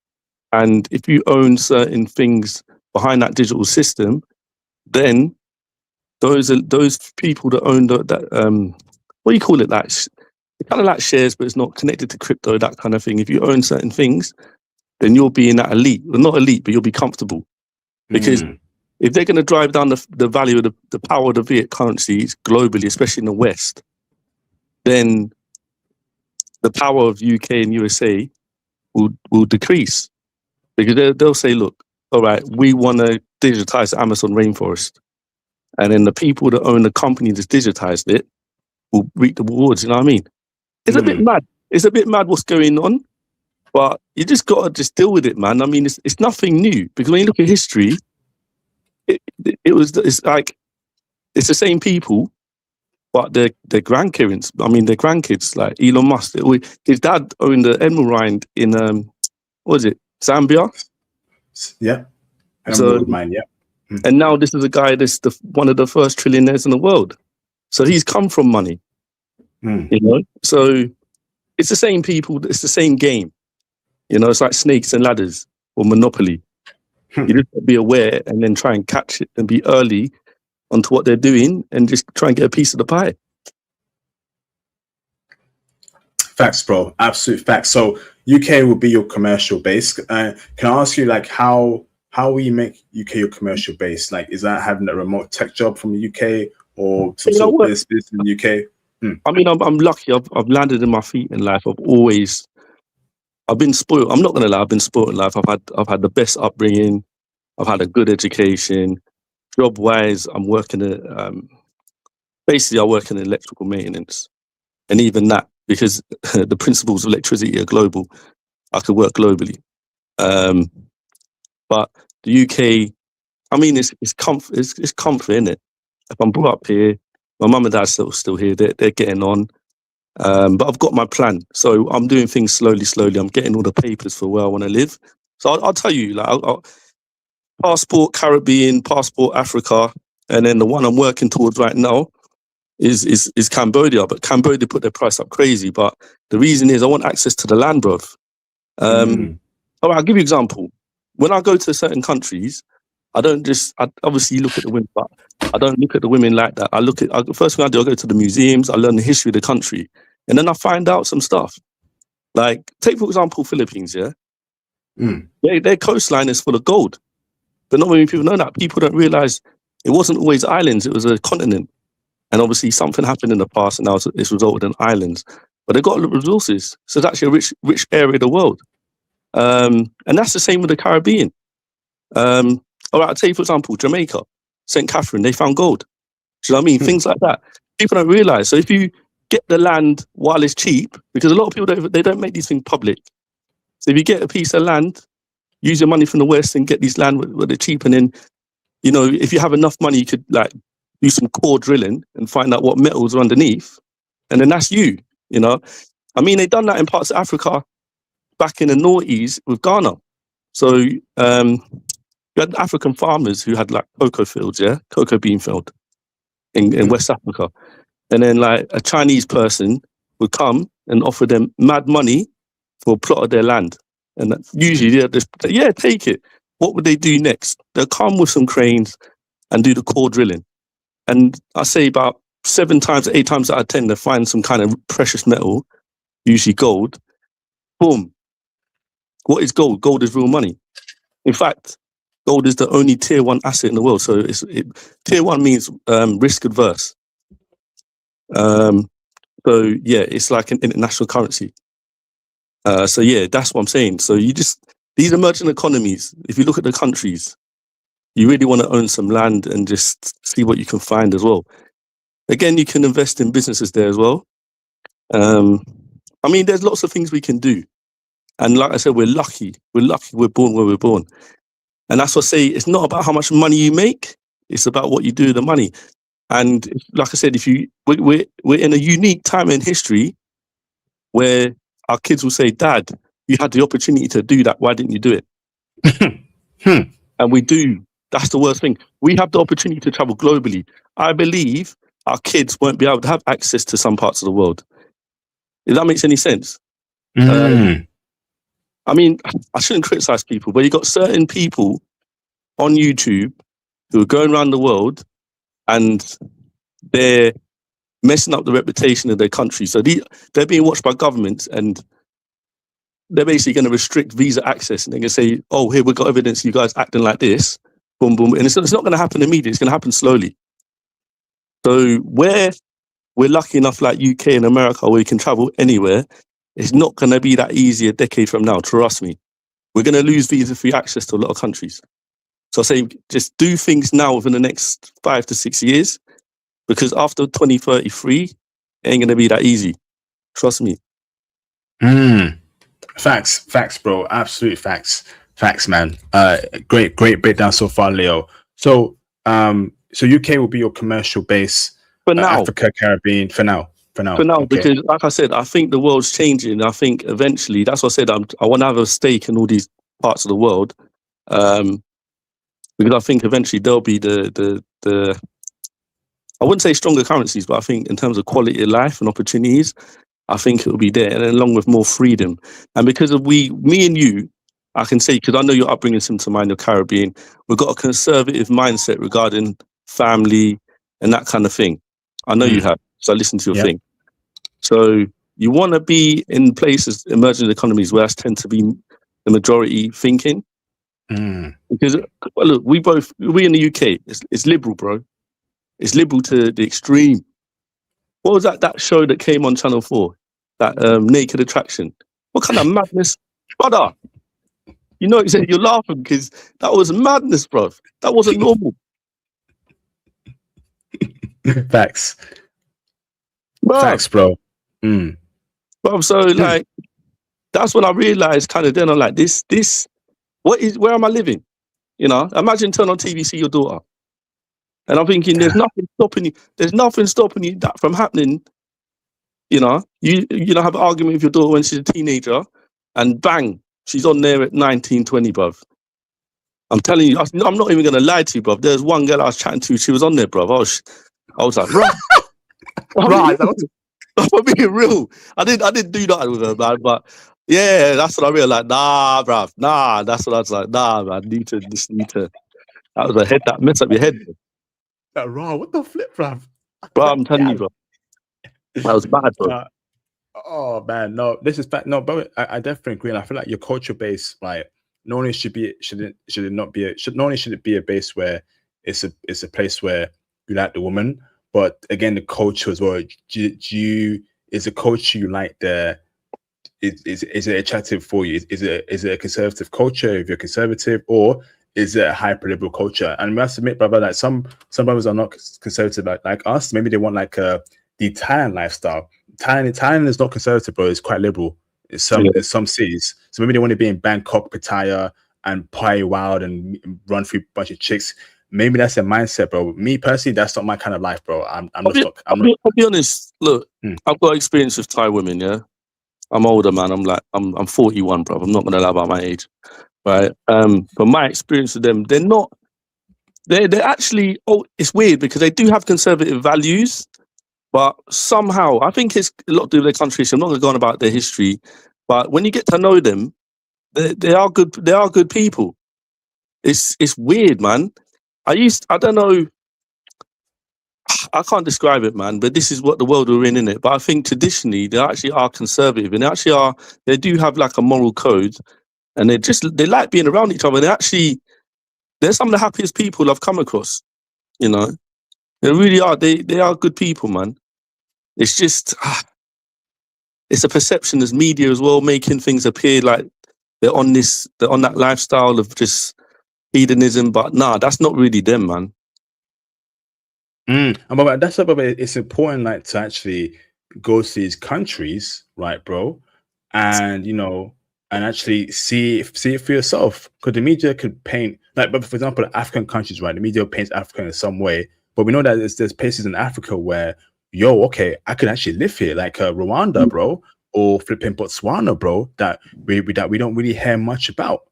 And if you own certain things behind that digital system, then those people that own that what do you call it? That it's kind of like shares, but it's not connected to crypto, that kind of thing. If you own certain things, then you'll be in that elite. Well, not elite, but you'll be comfortable. Because if they're going to drive down the value of the power of the fiat currencies globally, especially in the West, then the power of UK and USA will decrease. Because they'll say, look, all right, we want to digitize the Amazon rainforest. And then the people that own the company that's digitized it will reap the rewards, you know what I mean? It's a bit mad. It's a bit mad what's going on, but you just got to just deal with it, man. I mean, it's nothing new, because when you look at history, it's like, it's the same people, but their grandparents, their grandkids, like Elon Musk, his dad owned the emerald mine in, what is it, Zambia? Yeah. Emerald mine, yeah. And now this is a guy that's one of the first trillionaires in the world. So he's come from money, you know? So it's the same people, it's the same game. You know, it's like snakes and ladders or Monopoly. You just got to be aware and then try and catch it and be early onto what they're doing and just try and get a piece of the pie. Facts, bro. Absolute facts. So UK will be your commercial base. Can I ask you, like, how will you make UK your commercial base? Like, is that having a remote tech job from the UK or some sort of business in the UK? I mean, I'm lucky. I've landed in my feet in life. I've been spoiled. I'm not gonna lie. I've been spoiled in life. I've had the best upbringing. I've had a good education. Job wise, I'm working at basically I work in electrical maintenance, and even that, because the principles of electricity are global, I could work globally. But the UK, I mean, it's comfort, isn't it? If I'm brought up here, my mum and dad still here. They're getting on. But I've got my plan. So I'm doing things slowly. I'm getting all the papers for where I want to live. So I'll tell you, like, I'll passport Caribbean, passport Africa, and then the one I'm working towards right now is Cambodia. But Cambodia put their price up crazy. But the reason is I want access to the land, bruv. All right, I'll give you an example. When I go to certain countries, I obviously look at the women, but I don't look at the women like that. First thing I do, I go to the museums, I learn the history of the country, and then I find out some stuff. Like, take for example, Philippines, yeah? Their coastline is full of gold. But not many people know that. People don't realize it wasn't always islands, it was a continent. And obviously something happened in the past and now it's resulted in islands. But they've got a lot of resources. So it's actually a rich area of the world. And that's the same with the Caribbean. All right, I'll tell you, for example, Jamaica, St. Catherine, they found gold. Do you know what I mean? Things like that. People don't realize. So if you get the land while it's cheap, because a lot of people don't make these things public. So if you get a piece of land, use your money from the West and get these land where they're cheap. And then, you know, if you have enough money, you could like do some core drilling and find out what metals are underneath. And then that's you know. I mean, they've done that in parts of Africa back in the noughties with Ghana. So you had African farmers who had like cocoa fields, cocoa bean field in West Africa. And then like a Chinese person would come and offer them mad money for a plot of their land. And usually they're just, take it. What would they do next? They'll come with some cranes and do the core drilling. And I say about 7 times, 8 times out of 10, they find some kind of precious metal, usually gold. Boom. What is gold? Gold is real money. In fact, gold is the only tier 1 asset in the world. So tier 1 means risk adverse. So yeah, it's like an international currency. So yeah, that's what I'm saying. So these emerging economies, if you look at the countries, you really want to own some land and just see what you can find as well. Again, you can invest in businesses there as well. I mean, there's lots of things we can do. And like I said, we're lucky. We're born where we're born. And that's what I say, it's not about how much money you make, it's about what you do with the money. And like I said, we're in a unique time in history where our kids will say, Dad, you had the opportunity to do that. Why didn't you do it? And we do. That's the worst thing. We have the opportunity to travel globally. I believe our kids won't be able to have access to some parts of the world. If that makes any sense. I mean, I shouldn't criticize people, but you got certain people on YouTube who are going around the world and they're messing up the reputation of their country. So they're being watched by governments and they're basically going to restrict visa access. And they're going to say, oh, here, we've got evidence you guys acting like this. Boom, boom. And it's not going to happen immediately. It's going to happen slowly. So where we're lucky enough, like UK and America, where we can travel anywhere, it's not going to be that easy a decade from now. Trust me. We're going to lose visa-free access to a lot of countries. So I say, just do things now within the next 5 to 6 years, because after 2033, it ain't going to be that easy. Trust me. Facts, bro. Absolute facts, man. Great breakdown so far, Leo. So, so UK will be your commercial base for now. Africa, Caribbean, for now. Okay. Because like I said, I think the world's changing. I think eventually, that's what I said. I want to have a stake in all these parts of the world, because I think eventually there'll be the I wouldn't say stronger currencies, but I think in terms of quality of life and opportunities, I think it will be there, and along with more freedom. And because of me and you, I can say, because I know your upbringing seems to mind your Caribbean, we've got a conservative mindset regarding family and that kind of thing. I know you have, so I listened to your thing. So you want to be in places, emerging economies, where that tends to be the majority thinking. Because look, we in the UK, it's liberal, bro. It's liberal to the extreme. What was that show that came on Channel 4? That Naked Attraction. What kind of madness? Brother, you know, you're laughing because that was madness, bro. That wasn't normal. Facts. Bruv. Facts, bro. Bro, so like, that's when I realized kind of then I'm like, where am I living? You know, imagine turn on TV, see your daughter. And I'm thinking, there's nothing stopping you that from happening You know, you know, have an argument with your daughter when she's a teenager, and bang, she's on there at 19, 20, bruv. I'm telling you, I'm not even gonna lie to you, bruv. There's one girl I was chatting to, she was on there, bruv. I was like, right, Right. I'm being real. I didn't do that with her, man. But yeah, that's what I realized. Nah, bruv, nah. That's what I was like. Nah, man. Need to. That was a head that mess up your head, Raw. What the flip, bruv? bro. I'm telling you, bro. That was bad, bro. Oh man, no, this is fact. No, but I definitely agree. And I feel like your culture base, like, not only should it not be not only should it be a base where it's a place where you like the woman, but again the culture as well. Is the culture you like there? Is it attractive for you? Is it a conservative culture if you're conservative, or is it a hyper liberal culture? And we have to admit, brother, that some brothers are not conservative like us. Maybe they want like the Italian lifestyle. Thailand is not conservative, bro. It's quite liberal. In some cities. So maybe they want to be in Bangkok, Pattaya, and party wild and run through a bunch of chicks. Maybe that's their mindset, bro. Me personally, that's not my kind of life, bro. I'll be honest. Look, I've got experience with Thai women. Yeah, I'm older, man. I'm 41, bro. I'm not gonna lie about my age, right? But my experience with them, they're actually. Oh, it's weird because they do have conservative values. But somehow, I think it's a lot to do with their country. So I'm not going to go on about their history. But when you get to know them, they are good. They are good people. It's weird, man. I don't know. I can't describe it, man. But this is what the world we're in it. But I think traditionally they actually are conservative, and they do have like a moral code, and they like being around each other. They're some of the happiest people I've come across. You know, they really are. They are good people, man. It's just, it's a perception as media as well, making things appear like they're on that lifestyle of just hedonism. But nah, that's not really them, man. But that's about it. It's important, like, to actually go to these countries, right, bro, and and actually see it for yourself. Because the media could paint, like, but for example, African countries, right? The media paints Africa in some way, but we know that there's places in Africa where, okay, I could actually live here, like Rwanda, bro, or flipping Botswana, bro, that we don't really hear much about,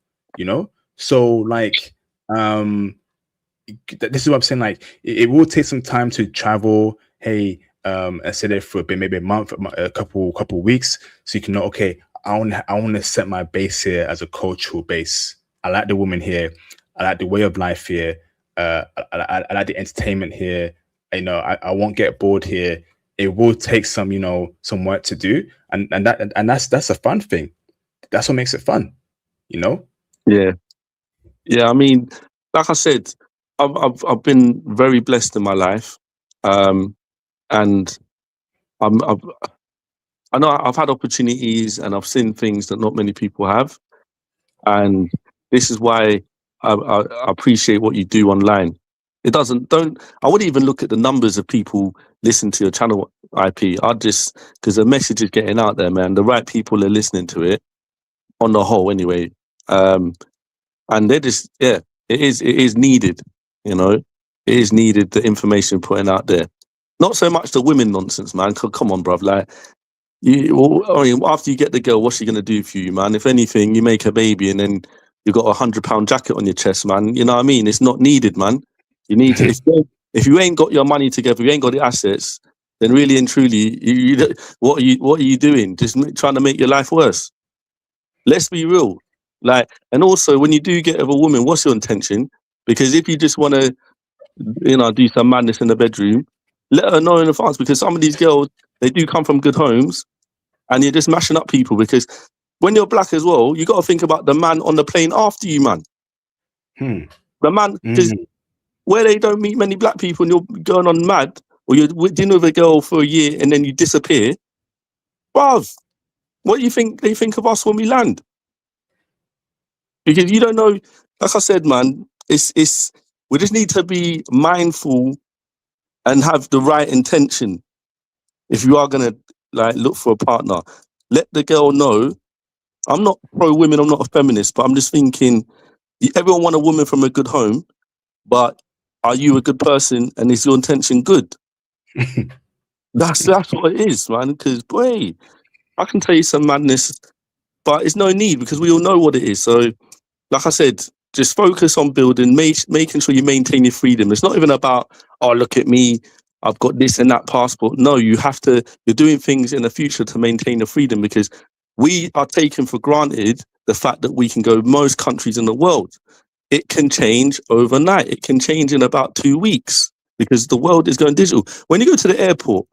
So like, this is what I'm saying. Like, it will take some time to travel. Hey, I said it for maybe a month, a couple weeks, so you can know. Okay, I want to set my base here as a cultural base. I like the woman here. I like the way of life here. I like the entertainment here. I won't get bored here. It will take some work to do, and that's a fun thing. That's what makes it fun, Yeah. I mean, like I said, I've been very blessed in my life, and I know I've had opportunities and I've seen things that not many people have, and this is why I appreciate what you do online. I wouldn't even look at the numbers of people listen to your channel IP. Because the message is getting out there, man. The right people are listening to it, on the whole, anyway. And they're just, it is needed, It is needed, the information putting out there. Not so much the women nonsense, man. Come on, bruv. Like, after you get the girl, what's she gonna do for you, man? If anything, you make a baby and then you got £100 jacket on your chest, man. You know what I mean? It's not needed, man. You need to. If you ain't got your money together, you ain't got the assets, then really and truly, what are you doing? Just trying to make your life worse. Let's be real. Like, and also when you do get with a woman, what's your intention? Because if you just want to, do some madness in the bedroom, let her know in advance. Because some of these girls, they do come from good homes, and you're just mashing up people. Because when you're black as well, you got to think about the man on the plane after you, man. The man, because where they don't meet many black people, and you're going on mad, or you're dealing with a girl for a year and then you disappear, bruv, what do you think they think of us when we land? Because you don't know, like I said, man, we just need to be mindful and have the right intention. If you are gonna look for a partner, let the girl know. I'm not pro women, I'm not a feminist, but I'm just thinking everyone want a woman from a good home, but are you a good person and is your intention good? That's what it is, man. Because boy, I can tell you some madness, but it's no need because we all know what it is. So, like I said, just focus on building, making sure you maintain your freedom. It's not even about, oh, look at me, I've got this and that passport. No, you have to. You're doing things in the future to maintain the freedom because we are taking for granted the fact that we can go most countries in the world. It can change overnight. It can change in about 2 weeks because the world is going digital. When you go to the airport,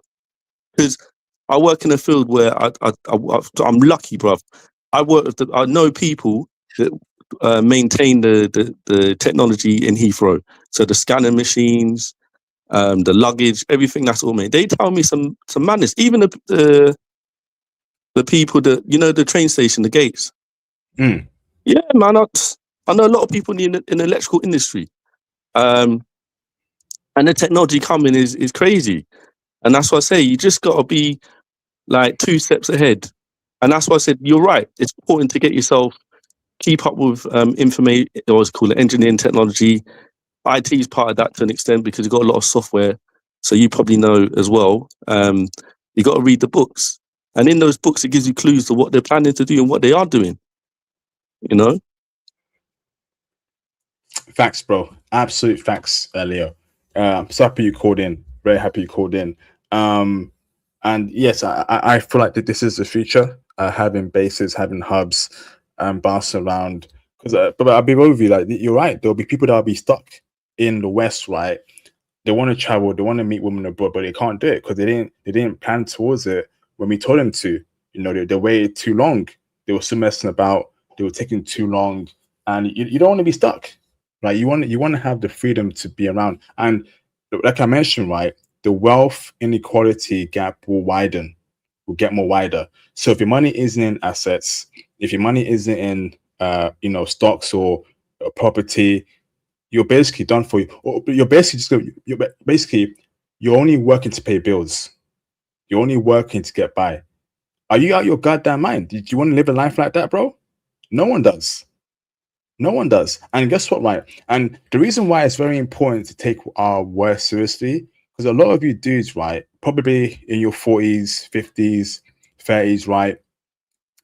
because I work in a field where I'm lucky, bruv. I know people that maintain the technology in Heathrow. So the scanning machines, the luggage, everything that's all made. They tell me some madness. Even the people that, you know, the train station, the gates. Mm. Yeah, man. I know a lot of people in the electrical industry. And the technology coming is crazy. And that's why I say you just got to be like 2 steps ahead. And that's why I said, you're right. It's important to get yourself, keep up with information, or what's called engineering technology. IT is part of that to an extent because you've got a lot of software. So you probably know as well. You got to read the books. And in those books, it gives you clues to what they're planning to do and what they are doing. You know? Facts, bro. Absolute facts, Leo. So happy you called in. Very happy you called in. And yes, I feel like that this is the future. Having bases, having hubs, bouncing around. Because, but I'll be real with you. Like you're right. There'll be people that'll be stuck in the West, right? They want to travel, they want to meet women abroad, but they can't do it because they didn't plan towards it when we told them to. You know, they waited too long. They were still messing about. They were taking too long, and you don't want to be stuck. Right, you want to have the freedom to be around, and like I mentioned, right, the wealth inequality gap will widen, will get more wider. So if your money isn't in assets, if your money isn't in stocks or property, you're basically done for. You're basically you're only working to pay bills. You're only working to get by. Are you out your goddamn mind? Do you want to live a life like that, bro? No one does. No one does. And guess what, right? And the reason why it's very important to take our work seriously, because a lot of you dudes, right, probably in your 40s, 50s, 30s, right,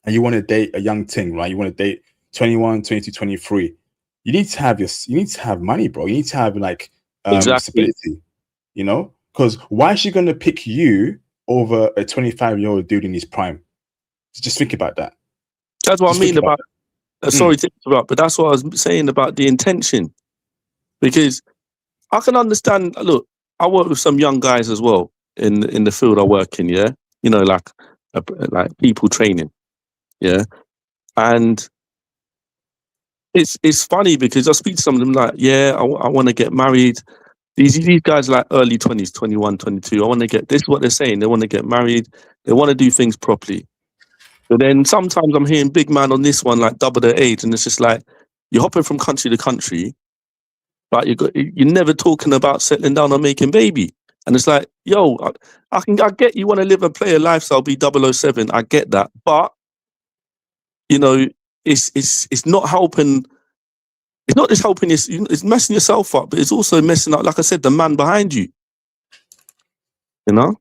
and you want to date a young thing, right? You want to date 21, 22, 23. You need to have money, bro. You need to have like Exactly. stability, you know? Because why is she gonna pick you over a 25-year-old dude in his prime? Just think about that. That's what Just I mean think about about, sorry to interrupt, but that's what I was saying about the intention. Because I can understand, look, I work with some young guys as well in the field I work in, yeah? You know, like people training, yeah? And it's funny because I speak to some of them like, yeah, I want to get married. These guys are like early 20s, 21, 22. I want to get, this is what they're saying. They want to get married. They want to do things properly. But then sometimes I'm hearing big man on this one, like double their age. And it's just like, you're hopping from country to country, but you're never talking about settling down or making baby. And it's like, yo, I get you want to live and play a lifestyle, be 007. I get that. But, you know, it's not helping. It's not just helping you, it's messing yourself up, but it's also messing up, like I said, the man behind you. You know?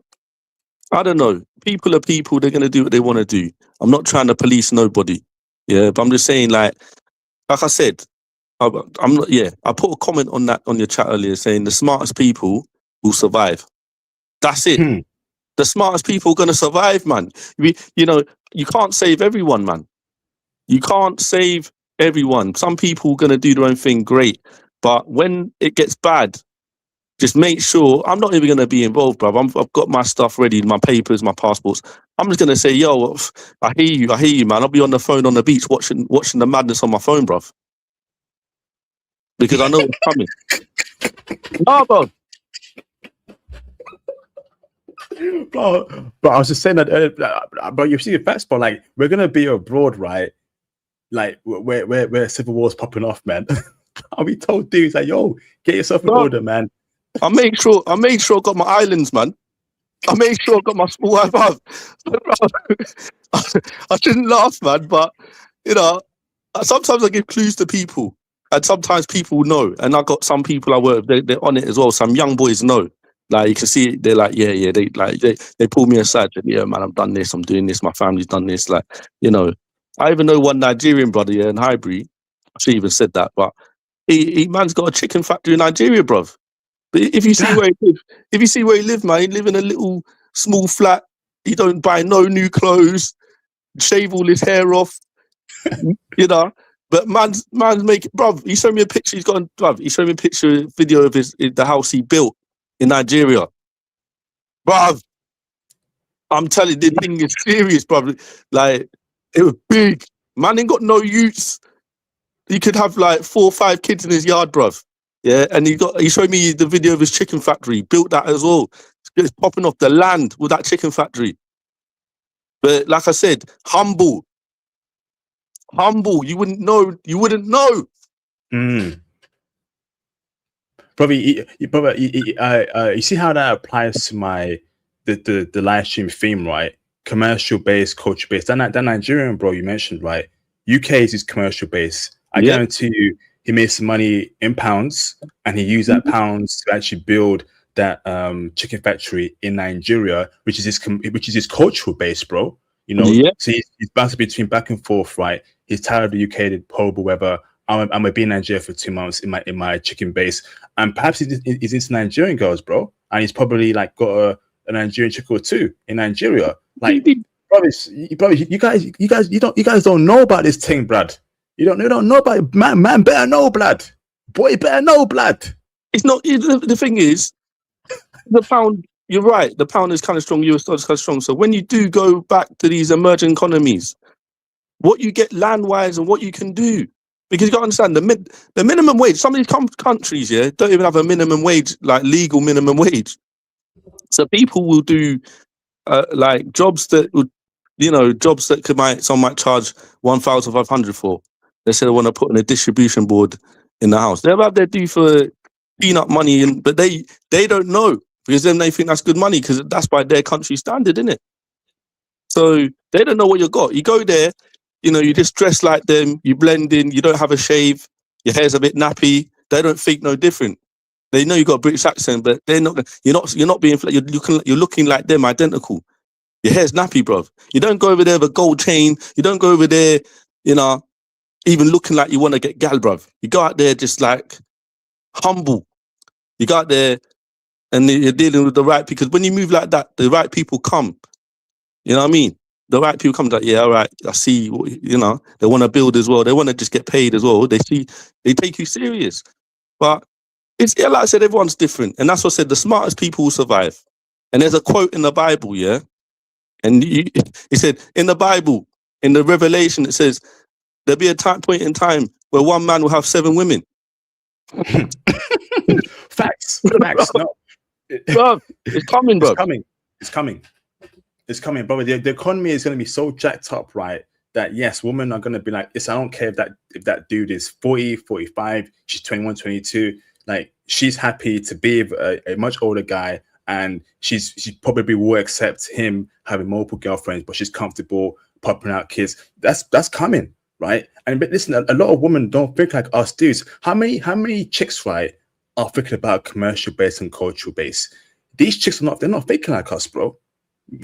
I don't know. People are people, they're going to do what they want to do. I'm not trying to police nobody. Yeah, but I'm just saying, like I said, I'm not, yeah, I put a comment on that on your chat earlier saying the smartest people will survive. That's it. The smartest people are going to survive, man. You know, you can't save everyone, man. You can't save everyone. Some people are going to do their own thing, great. But when it gets bad, just make sure, I'm not even going to be involved, bruv. I've got my stuff ready, my papers, my passports. I'm just going to say, yo, I hear you, man. I'll be on the phone on the beach watching the madness on my phone, bruv. Because I know what's coming. No, bro. But I was just saying that earlier, but you see the facts, but like we're gonna be abroad, right? Like where civil wars popping off, man. Are we told dudes like, yo, get yourself in order, man? I made sure I got my islands, man. I made sure I got my small above. I shouldn't laugh, man, but you know, sometimes I give clues to people, and sometimes people know. And I got some people I work with, they're on it as well. Some young boys know. Like you can see, they're like, yeah. They pull me aside. Yeah, man, I've done this. I'm doing this. My family's done this. Like, you know, I even know one Nigerian brother in Highbury. She even said that, but he man's got a chicken factory in Nigeria, bruv. But if you see where he live, man, he live in a little small flat. He don't buy no new clothes. Shave all his hair off. You know. But man's making, bruv. He showed me a picture. He showed me a picture, video of the house he built in Nigeria, bruv. I'm telling you, the thing is serious, bruv. Like, it was big. Man ain't got no use. He could have like 4 or 5 kids in his yard, bruv. Yeah, and he showed me the video of his chicken factory. He built that as well. It's popping off the land with that chicken factory. But like I said, humble. You wouldn't know. Probably, you see how that applies to the live stream theme, right? Commercial based, culture based. That Nigerian bro you mentioned, right? UK is his commercial base. I guarantee you, he made some money in pounds, and he used that pounds to actually build that chicken factory in Nigeria, which is his cultural base, bro. You know, so he's bouncing between back and forth, right? He's tired of the UK, the horrible weather. I'm gonna be in Nigeria for 2 months in my chicken base, and perhaps he's into Nigerian girls, bro, and he's probably like got a Nigerian chick or 2 in Nigeria. Like, you guys don't know about this thing, Brad. You don't know about it. Man better know, blood. Boy better know, blood. It's not. The thing is, the pound. You're right. The pound is kind of strong. US dollar is kind of strong. So when you do go back to these emerging economies, what you get land-wise and what you can do, because you got to understand the minimum wage. Some of these countries, don't even have a minimum wage, like legal minimum wage. So people will do like jobs that would, jobs that someone might charge 1,500 for. They say they want to put in a distribution board in the house. They're about their due for peanut money, but they don't know, because then they think that's good money because that's by their country standard, isn't it? So they don't know what you got. You go there, you just dress like them, you blend in, you don't have a shave, your hair's a bit nappy. They don't think no different. They know you got a British accent, but they're not. You're not being. You're looking like them, identical. Your hair's nappy, bruv. You don't go over there with a gold chain. You don't go over there, even looking like you want to get gal, bruv. You go out there just like humble. You go out there and you're dealing with the right, because when you move like that, the right people come. You know what I mean? The right people come like, yeah, all right, I see, they want to build as well. They want to just get paid as well. They take you serious. But it's, like I said, everyone's different. And that's what I said, the smartest people will survive. And there's a quote in the Bible, and he said, in the Bible, in the Revelation, it says, there'll be a point in time where one man will have 7 women. Facts. No. Bro, it's coming, bro. It's coming, bro. The economy is going to be so jacked up, right, that yes, women are going to be like, I don't care if that dude is 40, 45, she's 21, 22. Like, she's happy to be with a much older guy, and she probably will accept him having multiple girlfriends, but she's comfortable popping out kids. That's coming, right? But listen, a lot of women don't think like us dudes. How many chicks, right, are thinking about commercial base and cultural base? These chicks they're not thinking like us, bro.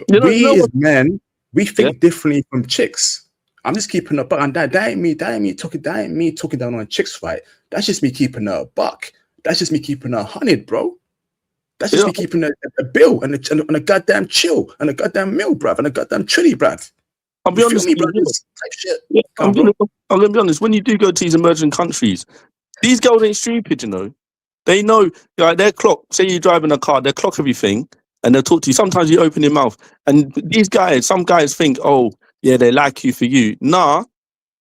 We as men, we think differently from chicks. I'm just keeping a buck, and that ain't me talking down on chicks, right? That's just me keeping a buck. That's just me keeping 100, bro. That's just me keeping a bill and a goddamn chill and a goddamn meal, bruv, and a goddamn chili, bruv. I'll be honest. I'm gonna be honest. When you do go to these emerging countries, these girls ain't stupid, They know, like, their clock. Say you're driving a car, they clock everything, and they'll talk to you. Sometimes you open your mouth, and some guys think, oh yeah, they like you for you. Nah,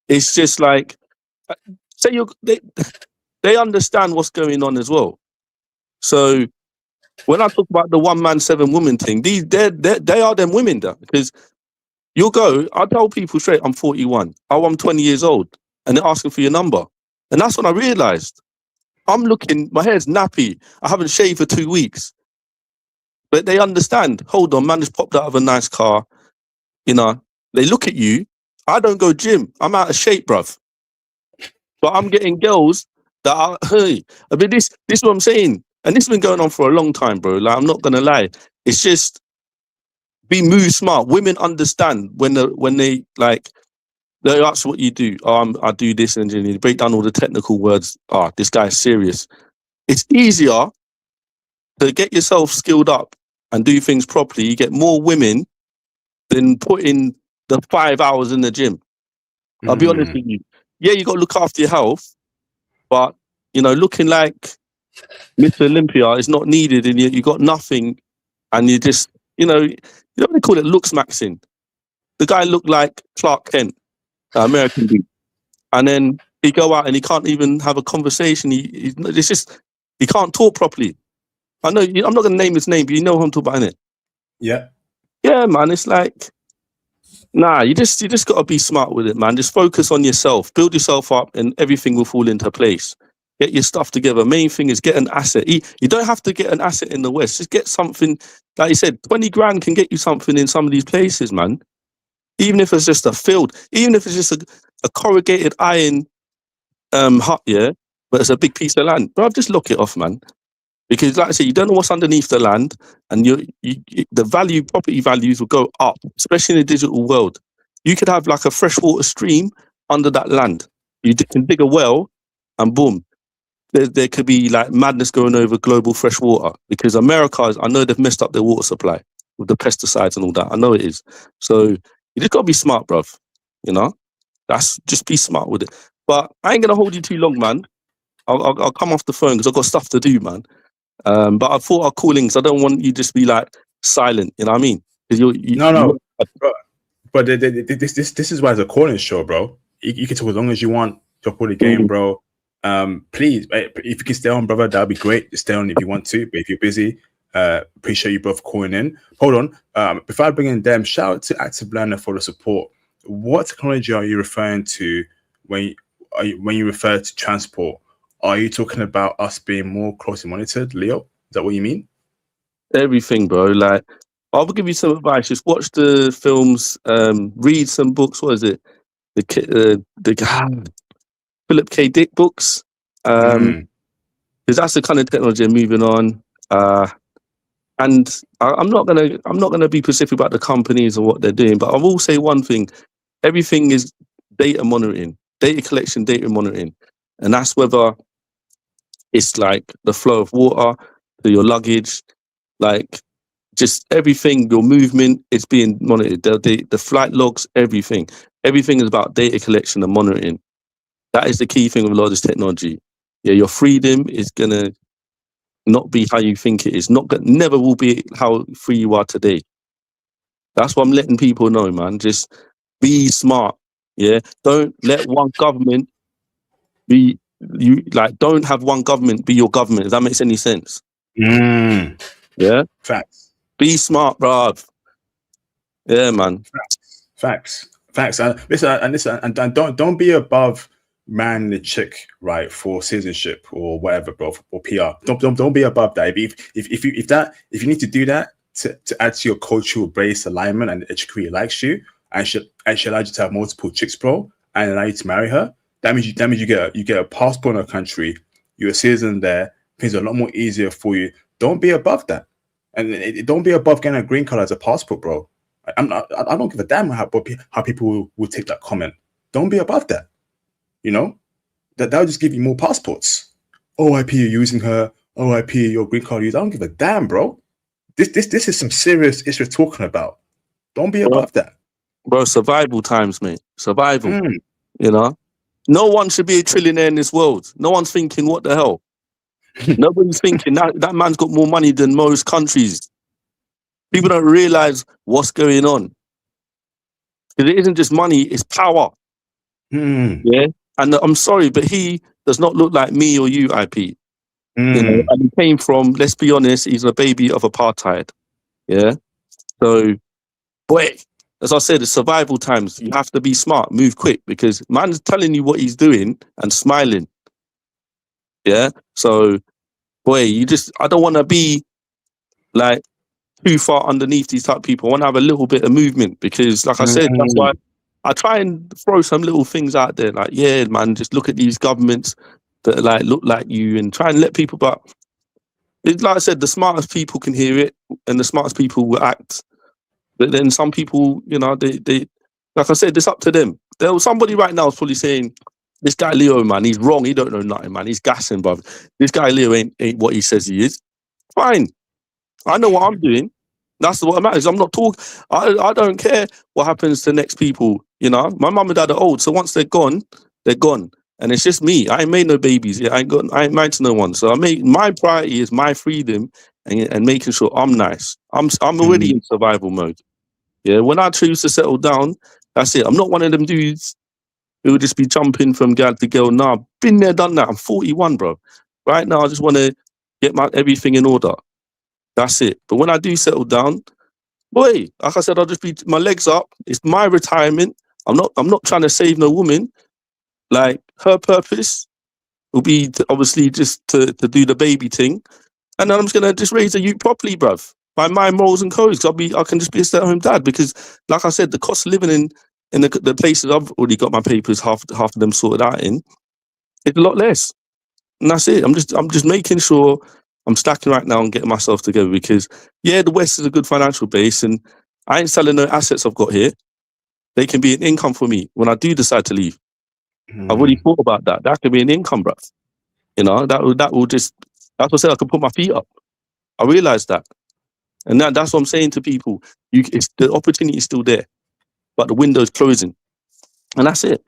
it's just like, say they understand what's going on as well. So when I talk about the 1 man 7 woman thing, they are them women, though, because you'll go. I tell people straight, I'm 41. Oh, I'm 20 years old, and they're asking for your number, and that's when I realised. I'm looking, my hair's nappy. I haven't shaved for 2 weeks. But they understand. Hold on, man just popped out of a nice car. They look at you. I don't go gym. I'm out of shape, bruv. But I'm getting girls that are, hey, I mean, this is what I'm saying. and this has been going on for a long time, bro. Like, I'm not gonna lie. It's just be move smart. Women understand when they like they ask what you do. I do this, and then you break down all the technical words. This guy's serious. It's easier to get yourself skilled up and do things properly. You get more women than putting the 5 hours in the gym. I'll be honest with you. Yeah, you got to look after your health, but looking like Mr. Olympia is not needed, and you got nothing, and you just you know what they call it, looks maxing. The guy looked like Clark Kent, American dude, and then he go out and he can't even have a conversation. It's just he can't talk properly. I know I'm not going to name his name, but you know who I'm talking about, innit? Yeah. Yeah, man. It's like, nah, you just got to be smart with it, man. Just focus on yourself, build yourself up, and everything will fall into place. Get your stuff together. Main thing is get an asset. You don't have to get an asset in the West. Just get something. Like you said, 20 grand can get you something in some of these places, man. Even if it's just a field, even if it's just a corrugated iron hut, yeah, but it's a big piece of land, bro. Just lock it off, man. Because, like I said, you don't know what's underneath the land, and the property values will go up, especially in the digital world. You could have like a freshwater stream under that land. You can dig a well, and boom, there could be like madness going over global fresh water. Because America, I know they've messed up their water supply with the pesticides and all that. I know it is. So you just got to be smart, bruv. Just be smart with it. But I ain't gonna hold you too long, man. I'll come off the phone because I've got stuff to do, man. But I thought I'd call in because I don't want you to just be like silent. You know what I mean? No. But this is why it's a calling show, bro. You can talk as long as you want. Talk all the game, bro. Please, if you can stay on, brother, that'd be great. Just stay on if you want to. But if you're busy, appreciate you both calling in. Hold on. Before I bring in them, shout out to Active Learner for the support. What technology are you referring to when you refer to transport? Are you talking about us being more closely monitored, Leo? Is that what you mean? Everything, bro. Like, I'll give you some advice. Just watch the films, read some books. What is it? The Philip K. Dick books. Because that's the kind of technology I'm moving on. And I'm not gonna be specific about the companies and what they're doing, but I will say one thing: everything is data monitoring, data collection, data monitoring, and that's whether it's like the flow of water to your luggage, like just everything, your movement, it's being monitored. The flight logs, everything is about data collection and monitoring. That is the key thing with a lot of this technology. Yeah, your freedom is gonna not be how you think it is. Never will be how free you are today. That's what I'm letting people know, man. Just be smart. Yeah, don't let one government be you. Like, don't have one government be your government. If that makes any sense. Yeah. Facts. Be smart, bruv. Yeah, man. Facts. Listen, and don't be above man the chick, right, for citizenship or whatever, bro, or PR. Don't be above that. If you need to do that to add to your cultural base alignment and the educator likes you and she allow you to have multiple chicks, bro, and allow you to marry her, that means you get a passport in a country, you're a citizen there, things are a lot more easier for you. Don't be above that. And don't be above getting a green card as a passport, bro. I don't give a damn how people will take that comment. Don't be above that. That'll just give you more passports. OIP, you're using her. OIP, your green card use. I don't give a damn, bro. This is some serious issue we're talking about. Don't be above that. Bro, survival times, mate. Survival. No one should be a trillionaire in this world. No one's thinking, what the hell? Nobody's thinking that man's got more money than most countries. People don't realize what's going on. Because it isn't just money, it's power. Yeah. And I'm sorry, but he does not look like me or you, IP. And he came from, let's be honest, he's a baby of apartheid. Yeah. So, boy, as I said, it's survival times. You have to be smart, move quick, because man's telling you what he's doing and smiling. Yeah. So, boy, I don't want to be like too far underneath these type of people. I want to have a little bit of movement because, like I said, that's why I try and throw some little things out there. Like, yeah, man, just look at these governments that like look like you and try and let people. But It's like I said, the smartest people can hear it, and the smartest people will act. But then some people, you know, they like I said, it's up to them. There was somebody right now is probably saying, "This guy Leo, man, he's wrong. He don't know nothing, man. He's gassing, bruv. This guy Leo ain't what he says he is." Fine, I know what I'm doing. That's what matters. I'm not talking. I don't care what happens to next people. You know, my mum and dad are old, so once they're gone, and it's just me. I ain't made no babies. I ain't married to no one. So my priority is my freedom and making sure I'm nice. I'm already in survival mode. Yeah, when I choose to settle down, that's it. I'm not one of them dudes who would just be jumping from girl to girl. Nah, been there, done that. I'm 41, bro. Right now, I just want to get my everything in order. That's it. But when I do settle down, boy, like I said, I'll just be my legs up. It's my retirement. I'm not trying to save no woman. Like, her purpose will be obviously just to do the baby thing, and then I'm just gonna just raise the youth properly, bruv, by my morals and codes. I can just be a stay-at-home dad because, like I said, the cost of living in the places I've already got my papers half of them sorted out in, it's a lot less, and that's it. I'm just making sure I'm stacking right now and getting myself together because, yeah, the West is a good financial base, and I ain't selling no assets I've got here. They can be an income for me when I do decide to leave. I've already thought about that. That could be an income, bruv. You know, that will just, that's what I said, I can put my feet up. I realize that. And that's what I'm saying to people. The opportunity is still there, but the window's closing. And that's it.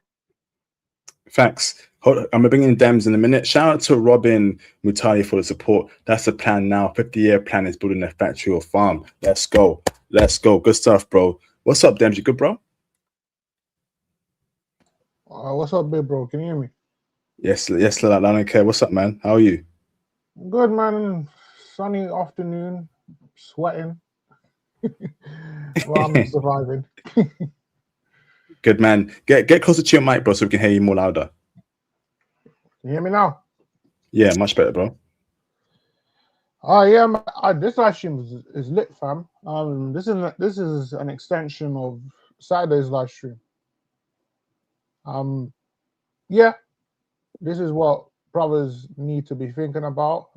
Facts. I'm gonna bring in Dems in a minute. Shout out to Robin Mutali for the support. That's the plan now. 50-year plan is building a factory or farm. Let's go. Good stuff, bro. What's up, Dems? You good, bro? What's up, big bro? Can you hear me? Yes, I don't care. What's up, man? How are you? Good, man. Sunny afternoon, sweating. Well, I'm surviving. Good, man. Get closer to your mic, bro, so we can hear you more louder. Can you hear me now? Yeah, much better, bro. Yeah, man, this live stream is lit, fam. This is an extension of Saturday's live stream. Yeah, this is what brothers need to be thinking about.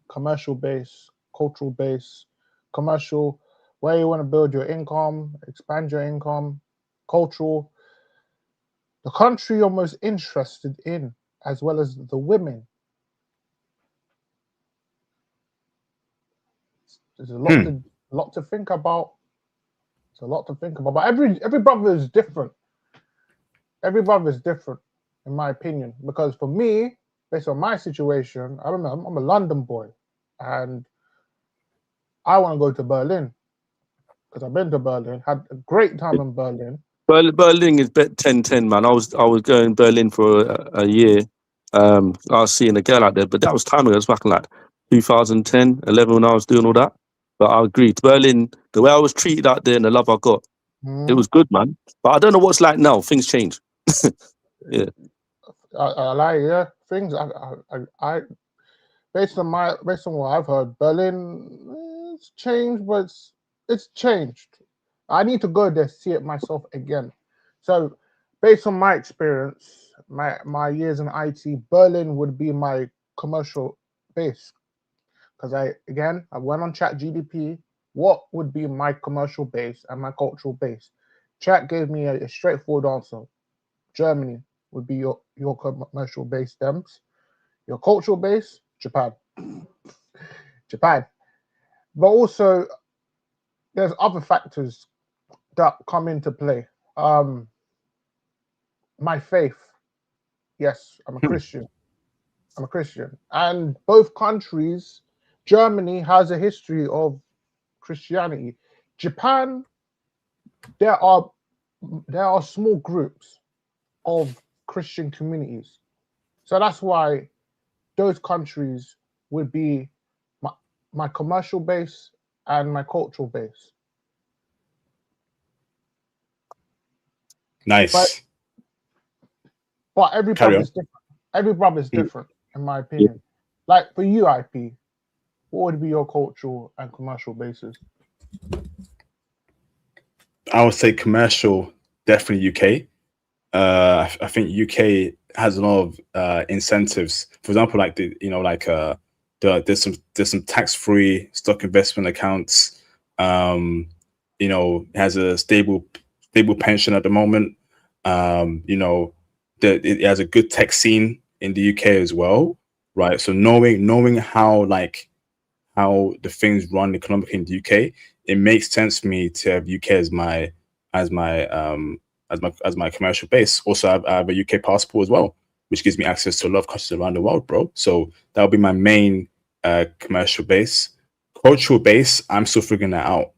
Commercial base, cultural base, commercial, where you want to build your income, expand your income, cultural, the country you're most interested in, as well as the women. There's a lot to think about. It's a lot to think about. But every brother is different. Every brother is different, in my opinion. Because for me, based on my situation, I'm a London boy, and I want to go to Berlin because I've been to Berlin, had a great time in Berlin. Berlin is bet 10-10, man. I was going Berlin for a year. I was seeing a girl out there, but that was time ago. It was back in like 2010, 11 when I was doing all that. But I agree. Berlin, the way I was treated out there and the love I got, it was good, man. But I don't know what's like now. Things change. Yeah. I like, yeah, things. I based on what I've heard, Berlin, it's changed, but it's changed. I need to go there, see it myself again. So, based on my experience, my years in IT, Berlin would be my commercial base. Because I went on Chat GDP. What would be my commercial base and my cultural base? Chat gave me a straightforward answer. Germany would be your commercial base, Dems. Your cultural base, Japan. Japan. But also, there's other factors that come into play. My faith. Yes, I'm a Christian. And both countries, Germany has a history of Christianity. Japan, there are small groups of Christian communities. So that's why those countries would be my commercial base and my cultural base. Nice. But every brother's different. Every brother's different, in my opinion. Like for you, IP, what would be your cultural and commercial bases? I would say commercial, definitely UK. I think UK has a lot of incentives. For example, like the There's some tax-free stock investment accounts. You know, has a stable pension at the moment. You know, it has a good tech scene in the UK as well, right? So knowing how the things run economically in the UK, it makes sense for me to have UK as my commercial base. Also, I have a UK passport as well, which gives me access to a lot of countries around the world, bro. So that'll be my main commercial base. Cultural base, I'm still figuring that out.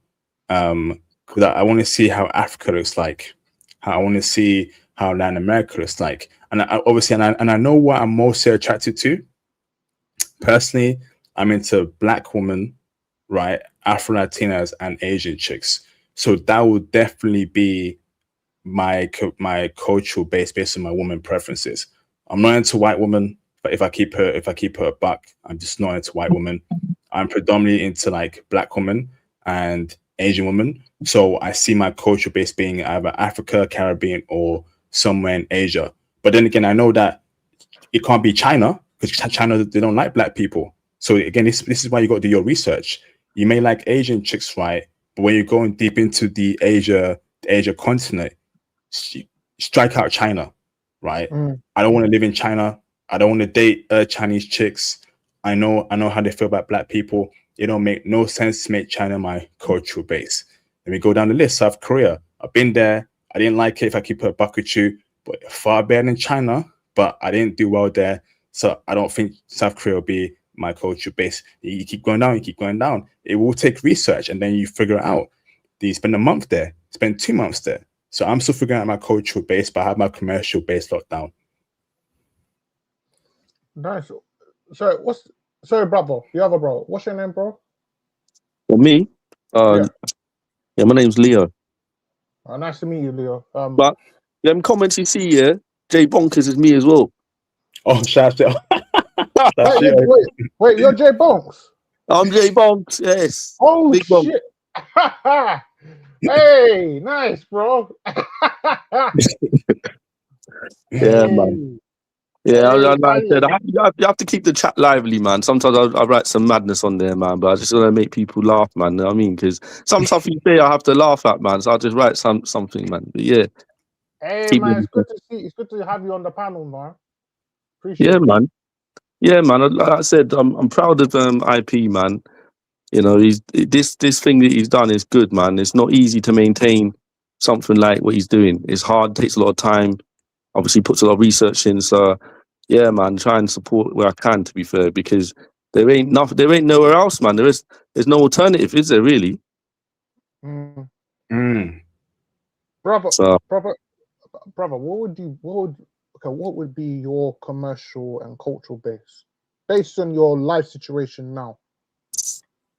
Because I want to see how Africa looks like. I want to see how Latin America looks like. And I know what I'm most attracted to. Personally, I'm into Black women, right? Afro Latinas and Asian chicks. So that would definitely be my cultural base based on my woman preferences. I'm not into white women, but if I keep her a buck, I'm just not into white women. I'm predominantly into like Black women and Asian women. So I see my cultural base being either Africa, Caribbean, or somewhere in Asia. But then again, I know that it can't be China because China, they don't like Black people. So again, this is why you got to do your research. You may like Asian chicks, right? But when you're going deep into the Asia continent, strike out China, right? I don't want to live in China. I don't want to date Chinese chicks. I know how they feel about Black people. It don't make no sense to make China my cultural base. Let me go down the list. South Korea. I've been there. I didn't like it, if I keep it a buck with you, but far better than China. But I didn't do well there. So I don't think South Korea will be my cultural base. You keep going down, you keep going down. It will take research, and then you figure it out. Do you spend a month there? Spend 2 months there? So I'm still figuring out my cultural base, but I have my commercial base locked down. Nice. So sorry, brother, the other bro. What's your name, bro? For me, yeah, my name's Leo. Nice to meet you, Leo. But them comments you see, yeah, Jay Bonkers is me as well. Oh, shout out. Wait, you're Jay Bonks? I'm Jay Bonks, yes. Oh, Big shit. Hey, nice, bro. Yeah, man. Yeah, like I said, you have to keep the chat lively, man. Sometimes I write some madness on there, man, but I just want to make people laugh, man. You know what I mean? Because some stuff you say I have to laugh at, man. So I'll just write something, man. But yeah. Hey, man, it's good to see. It's good to have you on the panel, man. Appreciate it. it. Man. Yeah, man. Like I said, I'm proud of IP, man. You know, this thing that he's done is good, man. It's not easy to maintain something like what he's doing. It's hard, takes a lot of time. Obviously, puts a lot of research in. So, yeah, man, try and support where I can. To be fair, because there ain't nowhere else, man. There's no alternative, is there really? Brother, what would be your commercial and cultural base based on your life situation now?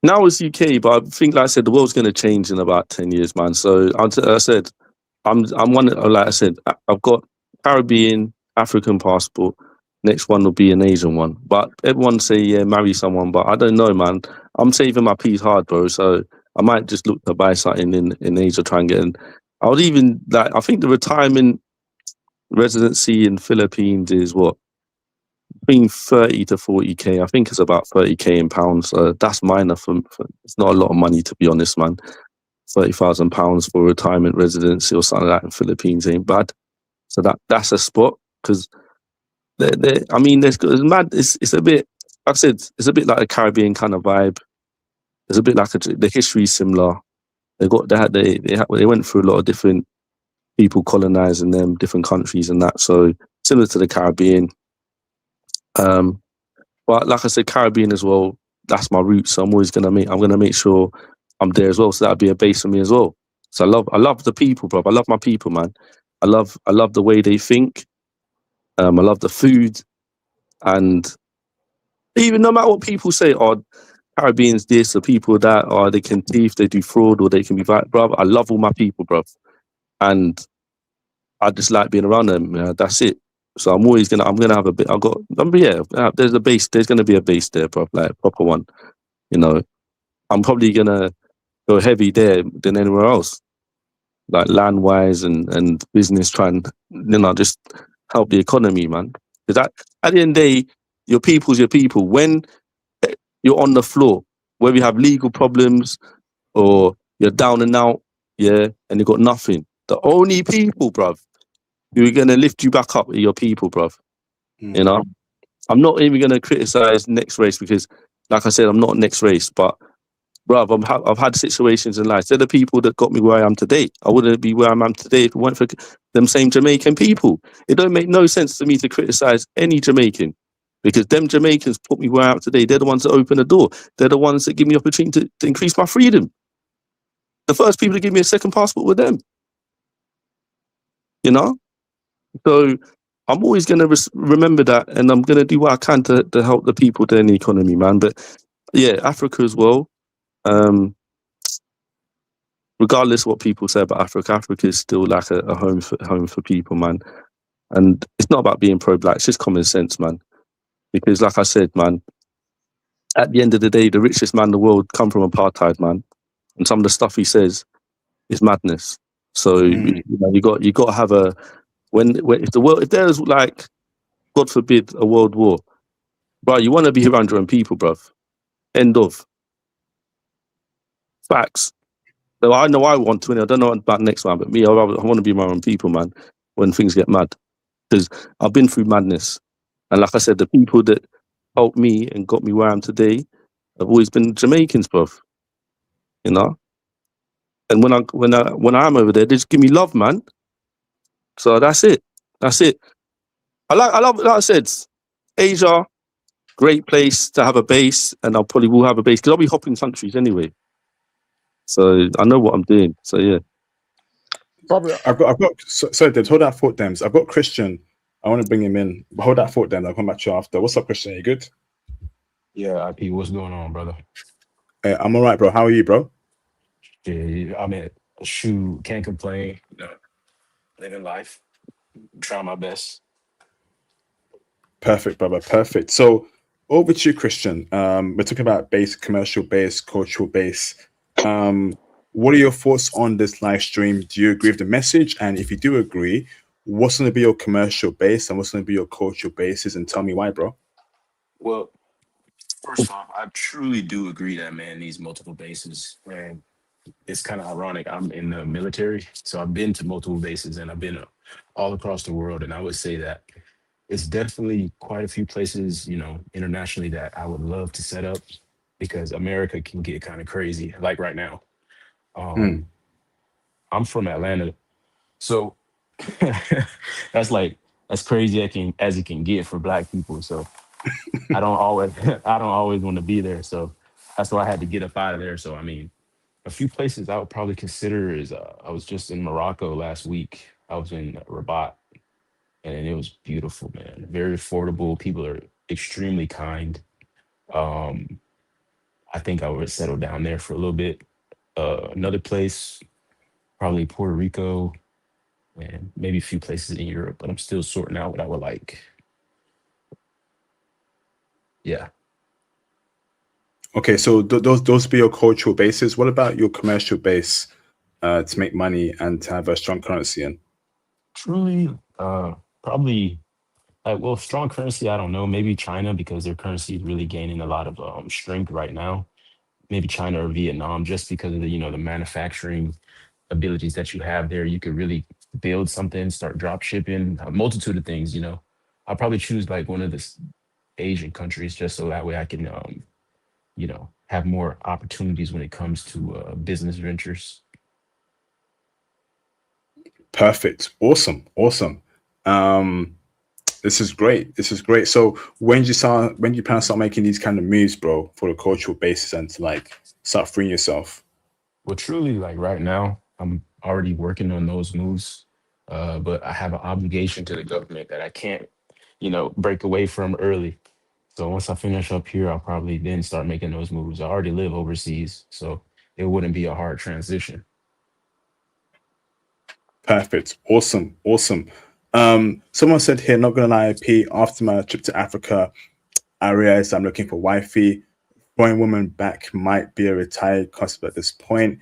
Now it's UK, but I think, like I said, the world's going to change in about 10 years, man. So I said, I'm one. Like I said, I've got Caribbean, African passport. Next one will be an Asian one. But everyone say, yeah, marry someone. But I don't know, man. I'm saving my peas hard, bro. So I might just look to buy something in Asia, try and get in. I would even, I think the retirement residency in Philippines is what? Between 30 to 40k. I think it's about 30k in pounds. That's minor for it's not a lot of money, to be honest, man. £30,000 for retirement residency or something like that in Philippines ain't bad. So that's a spot, because I mean, it's mad. It's a bit, like I said, it's a bit like a Caribbean kind of vibe. It's a bit like the history is similar. They went through a lot of different people colonizing them, different countries and that. So similar to the Caribbean. But like I said, Caribbean as well, that's my roots. So I'm gonna make sure I'm there as well. So that'll be a base for me as well. So I love the people, bro. I love my people, man. I love the way they think. I love the food, and even no matter what people say, Caribbeans this, or people that, or they can thief, they do fraud, or they can be bro. I love all my people, bro, and I just like being around them. That's it. So I'm gonna have a bit. There's a base. There's gonna be a base there, bro, like a proper one. You know, I'm probably gonna go heavy there than anywhere else, like land wise and business. Trying, just help the economy, man. Because at the end of the day, your people's your people. When you're on the floor, whether you have legal problems or you're down and out, yeah, and you got nothing. The only people, bruv, who are gonna lift you back up are your people, bruv. You know, I'm not even gonna criticize next race because, like I said, I'm not next race, but bruv, I've had situations in life. They're the people that got me where I am today. I wouldn't be where I am today if it weren't for them same Jamaican people. It don't make no sense to me to criticize any Jamaican because them Jamaicans put me where I am today. They're the ones that open the door. They're the ones that give me opportunity to increase my freedom. The first people to give me a second passport were them. You know? So I'm always going to remember that, and I'm going to do what I can to help the people in the economy, man. But yeah, Africa as well. Regardless of what people say about Africa, Africa is still like a home for people, man. And it's not about being pro-black; it's just common sense, man. Because, like I said, man, at the end of the day, the richest man in the world come from apartheid, man. And some of the stuff he says is madness. So you got to have a if there's like, God forbid, a world war, bro, you want to be around your own people, bruv. End of. Facts. So I know I want to, and I don't know about next one, but me, I want to be my own people, man, when things get mad. Because I've been through madness. And like I said, the people that helped me and got me where I am today have always been Jamaicans, bruv. You know? And when I'm over there, they just give me love, man. So that's it. That's it. I love, like I said, Asia, great place to have a base, and I probably will have a base because I'll be hopping countries anyway. So I know what I'm doing. So yeah. I've got. Sorry, Debs, hold that thought, Dems. I've got Christian. I want to bring him in. Hold that thought, Dems. I'll come back to you after. What's up, Christian? Are you good? Yeah, IP, what's going on, brother? Hey, I'm all right, bro. How are you, bro? Yeah, I mean, shoot, can't complain. You know, living life, trying my best. Perfect, brother. Perfect. So over to you, Christian. We're talking about base, commercial base, cultural base. What are your thoughts on this live stream? Do you agree with the message? And if you do agree, what's going to be your commercial base and what's going to be your cultural bases? And tell me why, bro. Well, first off, I truly do agree that man needs multiple bases. And it's kind of ironic. I'm in the military, so I've been to multiple bases and I've been all across the world. And I would say that it's definitely quite a few places, you know, internationally that I would love to set up because America can get kind of crazy, like right now. I'm from Atlanta, so that's crazy as it can get for Black people. So I don't always I don't always want to be there. So that's why I had to get up out of there. So I mean, a few places I would probably consider is I was just in Morocco last week. I was in Rabat, and it was beautiful, man. Very affordable. People are extremely kind. Um, I think I would settle down there for a little bit. Another place, probably Puerto Rico, and maybe a few places in Europe, but I'm still sorting out what I would like. Yeah. Okay, so those be your cultural bases. What about your commercial base to make money and to have a strong currency in? Truly, probably like, well, strong currency, I don't know. Maybe China because their currency is really gaining a lot of strength right now. Maybe China or Vietnam, just because of the, you know, the manufacturing abilities that you have there. You could really build something, start drop shipping, a multitude of things, you know. I'll probably choose like one of the Asian countries just so that way I can, you know, have more opportunities when it comes to business ventures. Perfect. Awesome. This is great. So when do you plan to start making these kind of moves, bro, for the cultural basis and to like start freeing yourself? Well, truly, like right now, I'm already working on those moves, but I have an obligation to the government that I can't, you know, break away from early. So once I finish up here, I'll probably then start making those moves. I already live overseas, so it wouldn't be a hard transition. Perfect. Awesome. Someone said here, not gonna lie, P, after my trip to Africa, I realized I'm looking for wifey. Foreign woman back might be a retired concept at this point.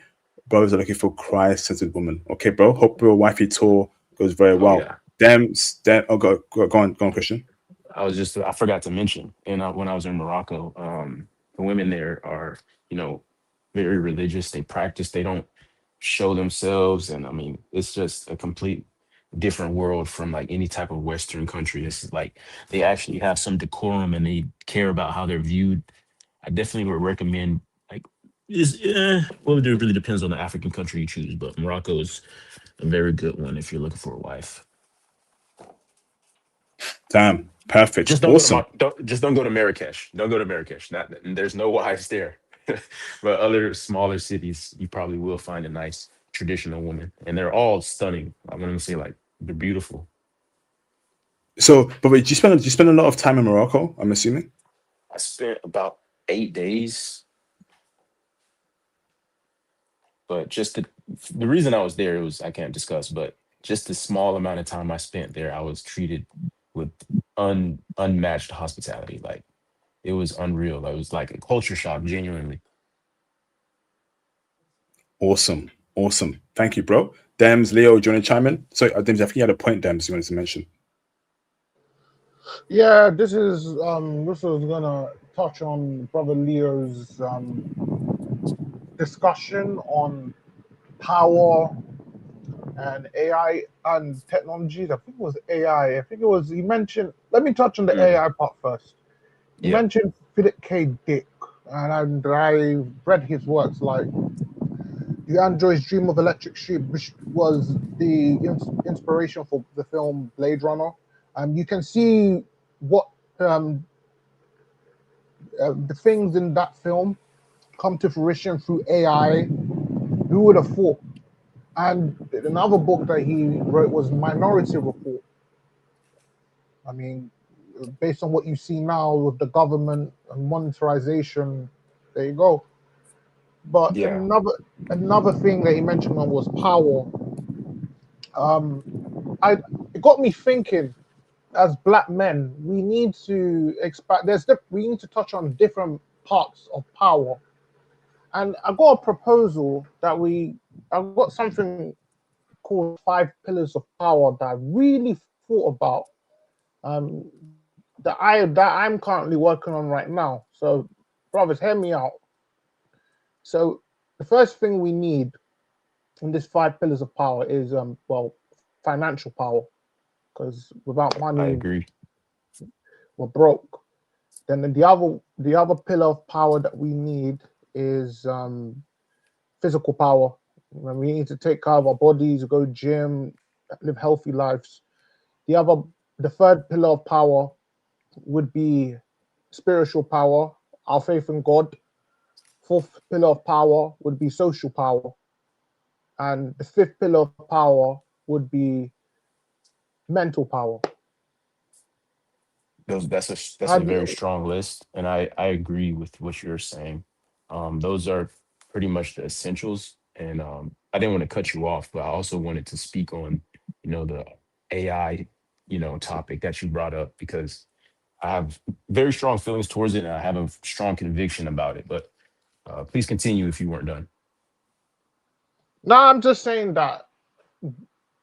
Brothers are looking for Christ-centered woman. Okay, bro. Hope your wifey tour goes very well. Yeah. Go on, Christian. I forgot to mention, and when I was in Morocco, The women there are, you know, very religious. They practice. They don't show themselves, and I mean, it's just a complete different world from like any type of Western country. It's like they actually have some decorum and they care about how they're viewed. I definitely would recommend like well, it really depends on the African country you choose, but Morocco is a very good one if you're looking for a wife. Damn, perfect, Just don't go to awesome. just don't go to Marrakesh. Don't go to Marrakesh. Not there's no wives there. But other smaller cities, you probably will find a nice traditional woman, and they're all stunning. I want to say like they're beautiful. So, but wait, do you spend a lot of time in Morocco? I'm assuming. I spent about 8 days, but just the reason I was there was I can't discuss, but just the small amount of time I spent there, I was treated with unmatched hospitality. Like it was unreal. It was like a culture shock, genuinely. Awesome, awesome. Thank you, bro. Dems, Leo, do you want to chime in? So, Dems, I think you had a point, Dems, you wanted to mention. Yeah, this is gonna touch on Brother Leo's discussion on power and AI and technologies. I think it was AI. I think it was he mentioned. Let me touch on the Mhm. AI part first. He Yeah. mentioned Philip K. Dick, and I read his works like The Android's Dream of Electric Sheep, which was the inspiration for the film Blade Runner. You can see what um, the things in that film come to fruition through AI. Who would have thought? And another book that he wrote was Minority Report. I mean, based on what you see now with the government and monetarization, there you go. But Yeah. another thing that he mentioned on was power. Um, I It got me thinking. As black men, we need to expand. We need to touch on different parts of power. And I got a proposal that I got something called 5 pillars of power that I really thought about. That I'm currently working on right now. So, brothers, hear me out. So, the first thing we need in this 5 pillars of power is financial power, because without I money agree. we're broke. Then the other pillar of power that we need is physical power. When we need to take care of our bodies, go gym, live healthy lives. The other, the third pillar of power would be spiritual power, our faith in God. Fourth pillar of power would be social power, and the fifth pillar of power would be mental power. That's How a do very you, strong list, and I agree with what you're saying. Those are pretty much the essentials, and I didn't want to cut you off, but I also wanted to speak on, the AI, topic that you brought up because I have very strong feelings towards it, and I have a strong conviction about it. But please continue if you weren't done. no, I'm just saying that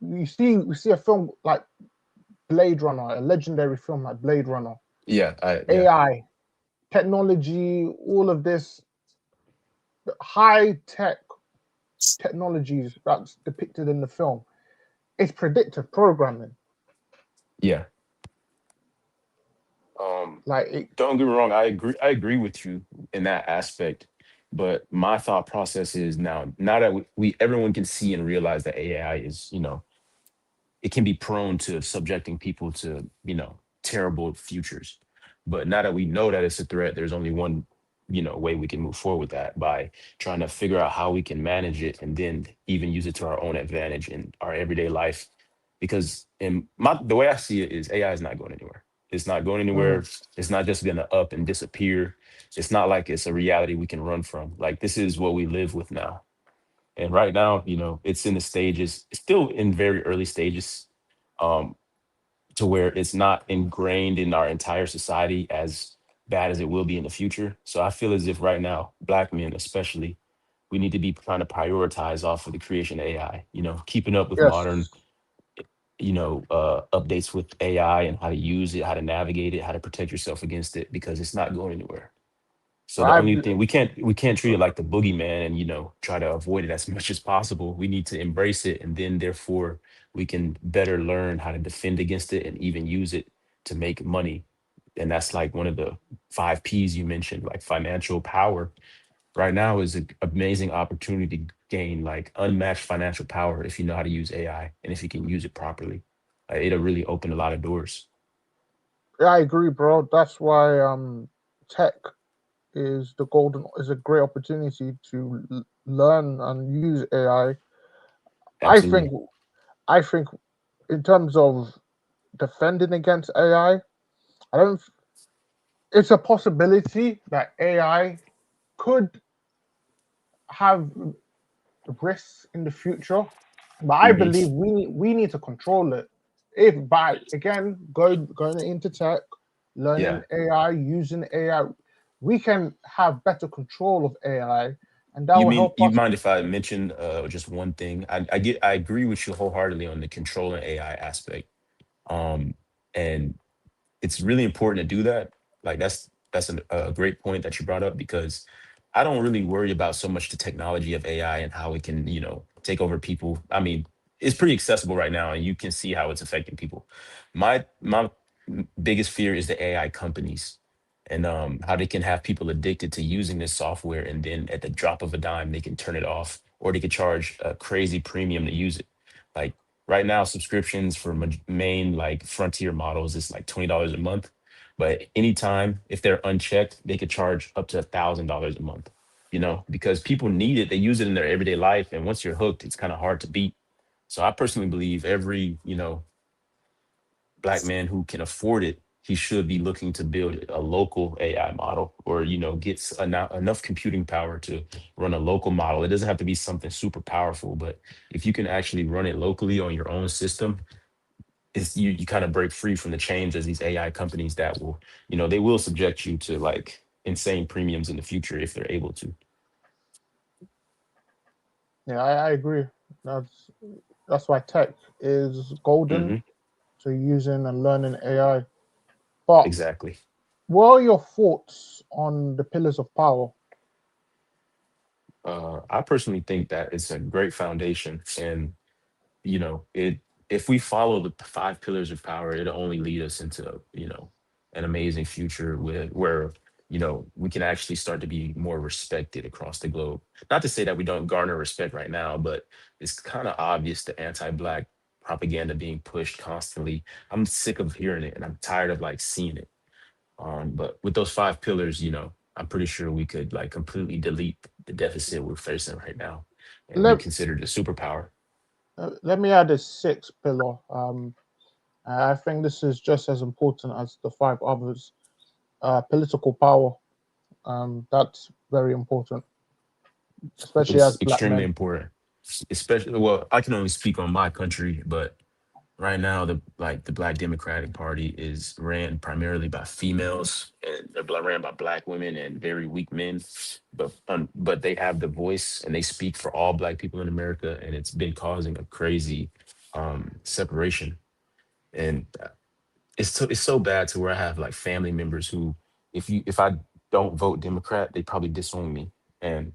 we see a film like Blade Runner, a legendary film like Blade Runner, Yeah, AI, technology, all of this high tech technologies that's depicted in the film. It's predictive programming. yeah. Um, Like it, don't get me wrong. I agree with you in that aspect. But my thought process is now that we everyone can see and realize that AI is, it can be prone to subjecting people to, terrible futures. But now that we know that it's a threat, there's only one, way we can move forward with that by trying to figure out how we can manage it and then even use it to our own advantage in our everyday life. Because the way I see it is AI is not going anywhere. It's not going mm, anywhere. It's not just gonna up and disappear. It's not like it's a reality we can run from. Like this is what we live with now. And right now, it's in the stages, it's still in very early stages, um, to where it's not ingrained in our entire society as bad as it will be in the future. So I feel as if right now, Black men especially, we need to be trying to prioritize off of the creation of AI, keeping up with modern, yes, updates with AI and how to use it, how to navigate it, how to protect yourself against it, because it's not going anywhere. So the I only thing we can't treat it like the boogeyman and try to avoid it as much as possible. We need to embrace it, and then therefore we can better learn how to defend against it and even use it to make money. And that's like one of the 5 P's you mentioned, like financial power. Right now is an amazing opportunity to gain like unmatched financial power if you know how to use AI and if you can use it properly. It'll really open a lot of doors. I agree, bro. That's why tech is a great opportunity to learn and use AI. I think Absolutely. I think in terms of defending against AI, I don't. It's a possibility that AI could have risks in the future, but I Hmm. believe we need to control it. If by again going into tech, learning Yeah. AI, using AI, we can have better control of AI, and that You will mean help you us. mind if I mention just one thing? I agree with you wholeheartedly on the controlling AI aspect. Um, and it's really important to do that. Like a great point that you brought up because I don't really worry about so much the technology of AI and how it can, take over people. I mean, it's pretty accessible right now, and you can see how it's affecting people. My biggest fear is the AI companies and how they can have people addicted to using this software, and then at the drop of a dime, they can turn it off, or they could charge a crazy premium to use it. Like right now, subscriptions for main like frontier models is like $20 a month. But anytime, if they're unchecked, they could charge up to $1,000 a month, because people need it. They use it in their everyday life. And once you're hooked, it's kind of hard to beat. So I personally believe every, black man who can afford it, he should be looking to build a local AI model or, gets enough computing power to run a local model. It doesn't have to be something super powerful, but if you can actually run it locally on your own system, you kind of break free from the chains as these AI companies that will, they will subject you to like insane premiums in the future if they're able to. Yeah, I agree. That's that's why tech is golden Hmm. to using and learning AI. But Exactly. what are your thoughts on the pillars of power? I personally think that it's a great foundation, and it if we follow the 5 pillars of power, it'll only lead us into an amazing future with where we can actually start to be more respected across the globe. Not to say that we don't garner respect right now, but it's kind of obvious the anti-black propaganda being pushed constantly. I'm sick of hearing it, and I'm tired of like seeing it. But with those 5 pillars, I'm pretty sure we could like completely delete the deficit we're facing right now and be Let considered a superpower. Let me add a sixth pillar. I think this is just as important as the five others. Political power. That's very important, especially It's as black extremely men. important, especially. Well, I can only speak on my country, but right now, the Black Democratic Party is ran primarily by females, and they're ran by Black women and very weak men. But they have the voice, and they speak for all Black people in America, and it's been causing a crazy separation. And it's so bad to where I have like family members who, if I don't vote Democrat, they probably disown me, and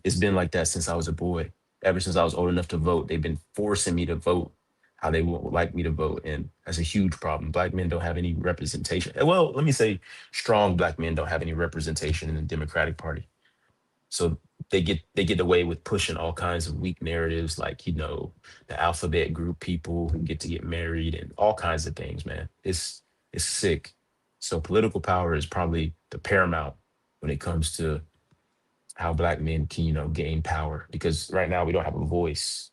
it's been like that since I was a boy. Ever since I was old enough to vote, they've been forcing me to vote how they would like me to vote. And that's a huge problem. Black men don't have any representation. Well, let me say strong Black men don't have any representation in the Democratic Party. So they get away with pushing all kinds of weak narratives like, the alphabet group people who get to get married and all kinds of things, man. It's sick. So political power is probably the paramount when it comes to how black men can, gain power because right now we don't have a voice.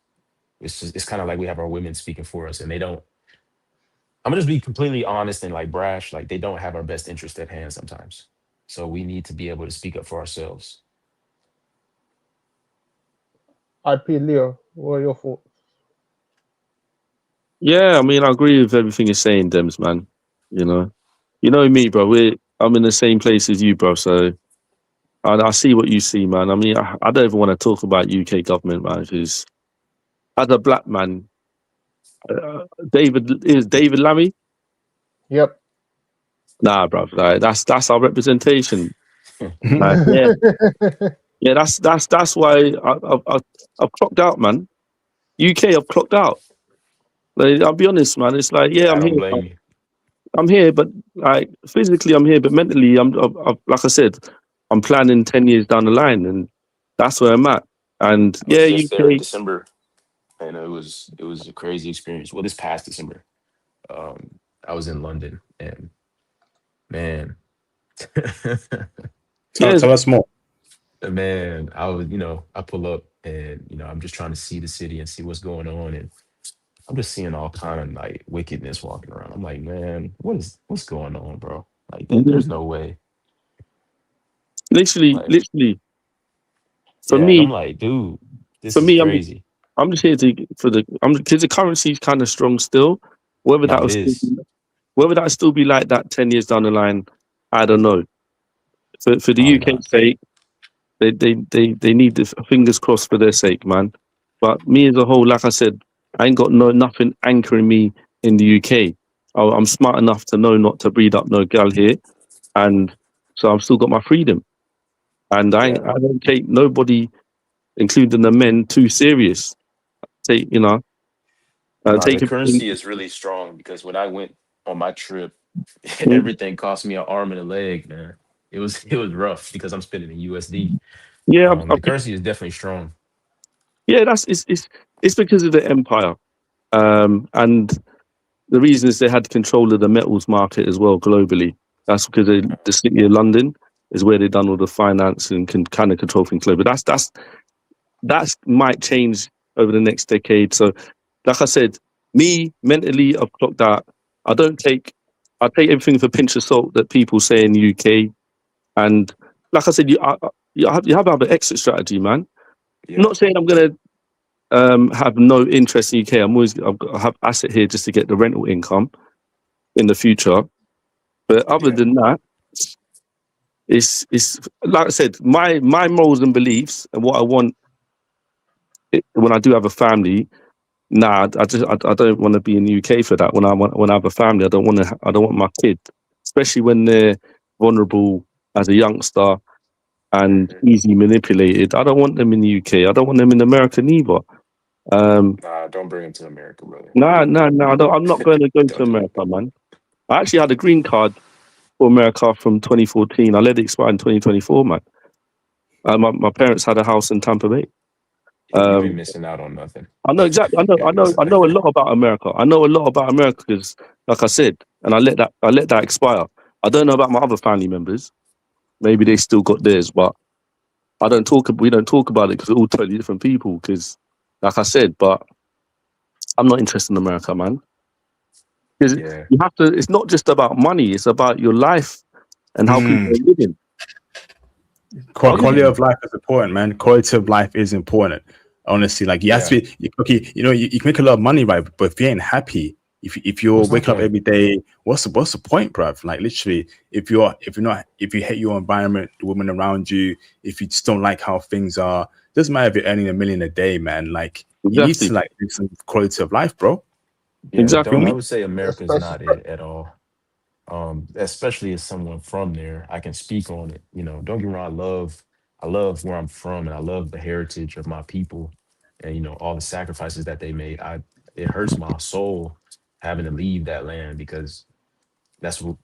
It's kind of like we have our women speaking for us and they don't. I'm gonna just be completely honest and like brash, like they don't have our best interest at hand sometimes. So we need to be able to speak up for ourselves. IP Leo, what are your thoughts? Yeah, I mean, I agree with everything you're saying, Dems, man. You know, you know me, bro. I'm in the same place as you, bro. So I see what you see, man. I mean, I don't even want to talk about UK government, man, because as a black man, David Lammy. Yep. Nah, bro. Like, that's our representation. Like, yeah, yeah. That's why I've clocked out, man. UK, I've clocked out. Like, I'll be honest, man. It's like, yeah, Yeah, I I'm don't here. blame you. I'm here, but like physically, I'm here, but mentally, like I said, I'm planning 10 years down the line, and that's where I'm at. And I yeah, was just there in UK, December, and it was a crazy experience. Well, this past December, I was in London, and man, Tell, yeah, tell us more. man, I was, I pull up, and I'm just trying to see the city and see what's going on, and I'm just seeing all kind of like wickedness walking around. I'm like, man, what's going on, bro? Like, mhm. there's no way. literally, Like, literally, for yeah, and I'm me, like, dude, this for is me, crazy. I'm just here to for the I'm because the currency's kind of strong still. Whether No, that it will still is. be, whether that still be like that 10 years down the line, I don't know. For the Probably UK's not. sake, they need the fingers crossed for their sake, man. But me as a whole, like I said, I ain't got nothing anchoring me in the UK. I'm smart enough to know not to breed up no gal here, and so I've still got my freedom. And Yeah. I don't take nobody, including the men, too serious. Take Nah, the take everything. currency is really strong because when I went on my trip, Mm, everything cost me an arm and a leg, man. It was rough because I'm spending in USD. yeah, The currency is definitely strong. yeah. It's because of the empire, and the reason is they had control of the metals market as well globally. That's because the city of London is where they've done all the finance and can kind of control things globally. That's might change over the next decade. So, like I said, me mentally, I've clocked out. I don't take, I take everything with a pinch of salt that people say in the UK. And like I said, you have to have an exit strategy, man. I'm Yeah. not saying I'm gonna have no interest in UK. I have asset here just to get the rental income in the future. But other Yeah. than that, it's like I said, my morals and beliefs and what I want when I do have a family. Nah, I don't want to be in the UK for that. When I have a family, I don't want my kid, especially when they're vulnerable as a youngster and Hmm. easily manipulated. I don't want them in the UK. I don't want them in America neither. Um, Nah, don't bring him to America, brother. nah. I'm not going to go to Don't do it. America, man. I actually had a green card for America from 2014. I let it expire in 2024, man. My parents had a house in Tampa Bay. You ain't Um, missing out on nothing. I know exactly. You ain't missing. I know a lot about America. I know a lot about America because, like I said, and I let that expire. I don't know about my other family members. Maybe they still got theirs, but I don't talk. We don't talk about it because we're all totally different people. Because, like I said, but I'm not interested in America, man. Because Yeah. you have to. It's not just about money. It's about your life and how people Mm. are living. Quality Honestly, of life is important, man. Quality of life is important. Honestly, like you have Yeah. to be okay. You can make a lot of money, right? But if you ain't happy, if you're What's the waking up point? every day, what's the point, bruv? Like literally, if you hate your environment, the women around you, if you just don't like how things are, doesn't matter if you're earning 1 million a day, man. Like you need exactly, to like do some quality of life, bro. Yeah, Feel exactly. don't. I me? would say America's especially not it at all. Especially as someone from there, I can speak on it. Don't get me wrong, I love where I'm from, and I love the heritage of my people, and all the sacrifices that they made. It hurts my soul having to leave that land because that's what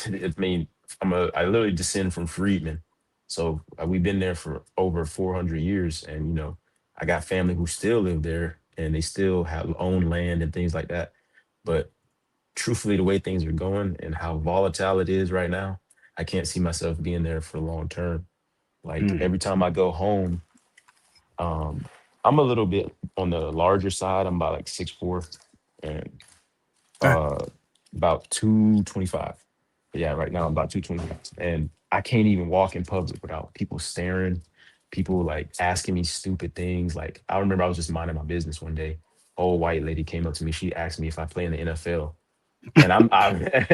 it mean. I literally descend from freedmen, so we've been there for over 400 years, and I got family who still live there, and they still have own land and things like that. But truthfully, the way things are going and how volatile it is right now, I can't see myself being there for the long term. Like Mm. every time I go home, um, I'm a little bit on the larger side. I'm about like 6'4" and Damn. uh about 225. Yeah, right now I'm about 225. And I can't even walk in public without people staring, people like asking me stupid things. Like I remember I was just minding my business one day. Old white lady came up to me. She asked me if I play in the NFL. And I'm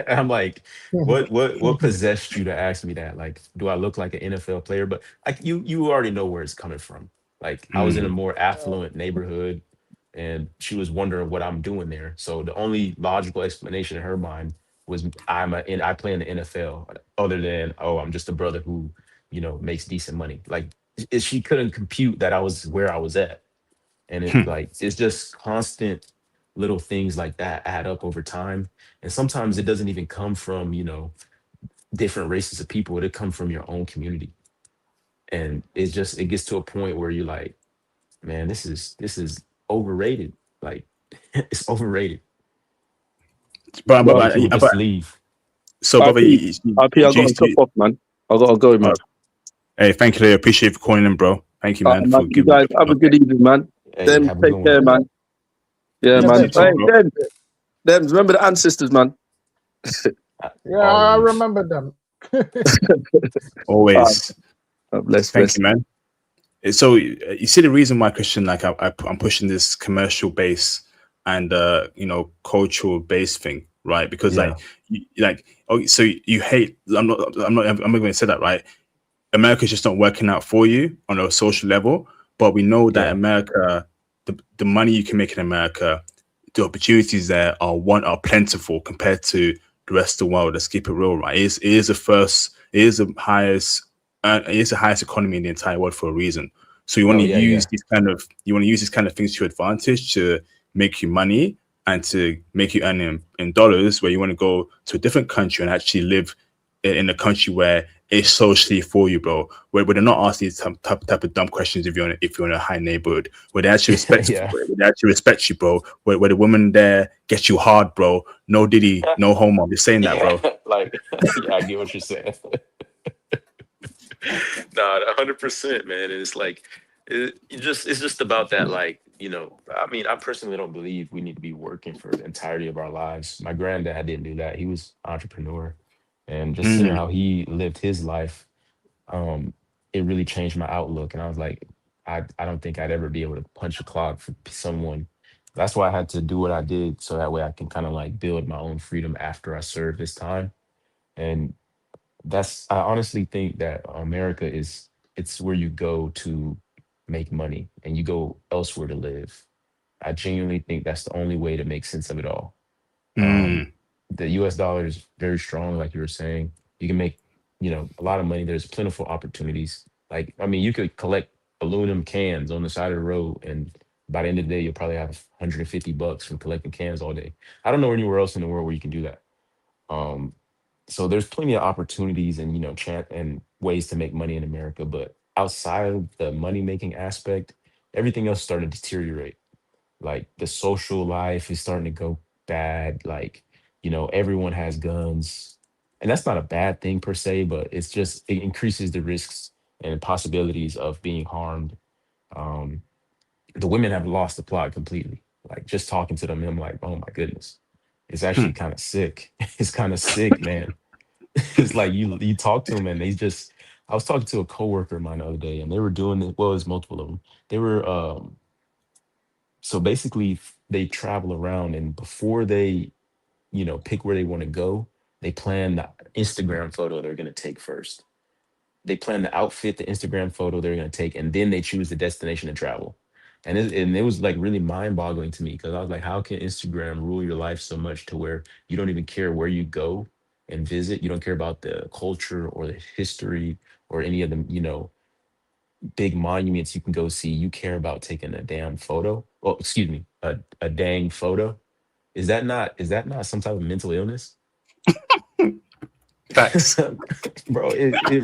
I'm like, what possessed you to ask me that? Like, do I look like an NFL player? But like you already know where it's coming from. Like I was in a Mm. more affluent neighborhood, and she was wondering what I'm doing there. So the only logical explanation in her mind was I play in the NFL, other than, oh, I'm just a brother who makes decent money. Like she couldn't compute that I was where I was at. And Hmm. it's just constant little things like that add up over time. And sometimes it doesn't even come from, different races of people. It come from your own community. And it gets to a point where you're like, man, this is overrated. Like it's overrated. But, People would just leave. so, brother, IP, IP, I got to top off, man. I got to go, man. hey, thank you. I appreciate you for calling in, bro. Thank you, man, Man, for you giving. guys have a good evening, man. Hey, Them, have a good take care, one. man. Yeah, Yeah, man. thanks, Hey, bro. them, remember the ancestors, man. Yeah, I Always. remember them. Always. Bless, Thank bless. you, man. So you see the reason why, Christian, like I'm pushing this commercial base and cultural base thing, right? Because Yeah. so you hate. I'm not going to say that, right? America's just not working out for you on a social level, but we know that Yeah. America, the money you can make in America, the opportunities there are plentiful compared to the rest of the world. Let's keep it real, right? It is the highest economy in the entire world for a reason. So you want No, to yeah, use yeah. these kind of things to your advantage to make you money and to make you earn in dollars, where you want to go to a different country and actually live in a country where it's socially for you, bro. Where they're not asking these type of dumb questions if you're in a high neighborhood, where they actually Yeah. respect you, bro. Where the woman there gets you hard, bro. No diddy, no homo. I'm just saying that, bro. Like, yeah, I get what you're saying. Nah, 100%, man. And it's like it's just about that, like, I mean, I personally don't believe we need to be working for the entirety of our lives. My granddad didn't do that. He was entrepreneur. And just seeing Mm, how he lived his life, um, it really changed my outlook. And I was like, I don't think I'd ever be able to punch a clock for someone. That's why I had to do what I did, so that way I can kind of like build my own freedom after I serve this time. And I honestly think that America it's where you go to make money and you go elsewhere to live. I genuinely think that's the only way to make sense of it all. Um, mm, the US dollar is very strong, like you were saying. You can make, a lot of money. There's plentiful opportunities. Like, I mean, you could collect aluminum cans on the side of the road, and by the end of the day, you'll probably have $150 from collecting cans all day. I don't know anywhere else in the world where you can do that. Um, so there's plenty of opportunities and and ways to make money in America, but outside of the money making aspect, everything else is starting to deteriorate. Like the social life is starting to go bad. Like, everyone has guns. And that's not a bad thing per se, but it increases the risks and possibilities of being harmed. Um, the women have lost the plot completely. Like just talking to them, I'm like, oh my goodness. It's actually hmm. kind of sick. It's kind of sick, man. It's like you talk to them and they just. I was talking to a coworker of mine the other day, and they were doing it. Well, there's multiple of them. They were so basically they travel around, and before they pick where they want to go, they plan the Instagram photo they're gonna take first. They plan the outfit, the Instagram photo they're gonna take, and then they choose the destination to travel. And it was like really mind boggling to me because I was like, how can Instagram rule your life so much to where you don't even care where you go and visit? You don't care about the culture or the history or any of the, big monuments you can go see. You care about taking a damn photo. Oh, excuse me, a dang photo. Is that not some type of mental illness? Facts. Bro, it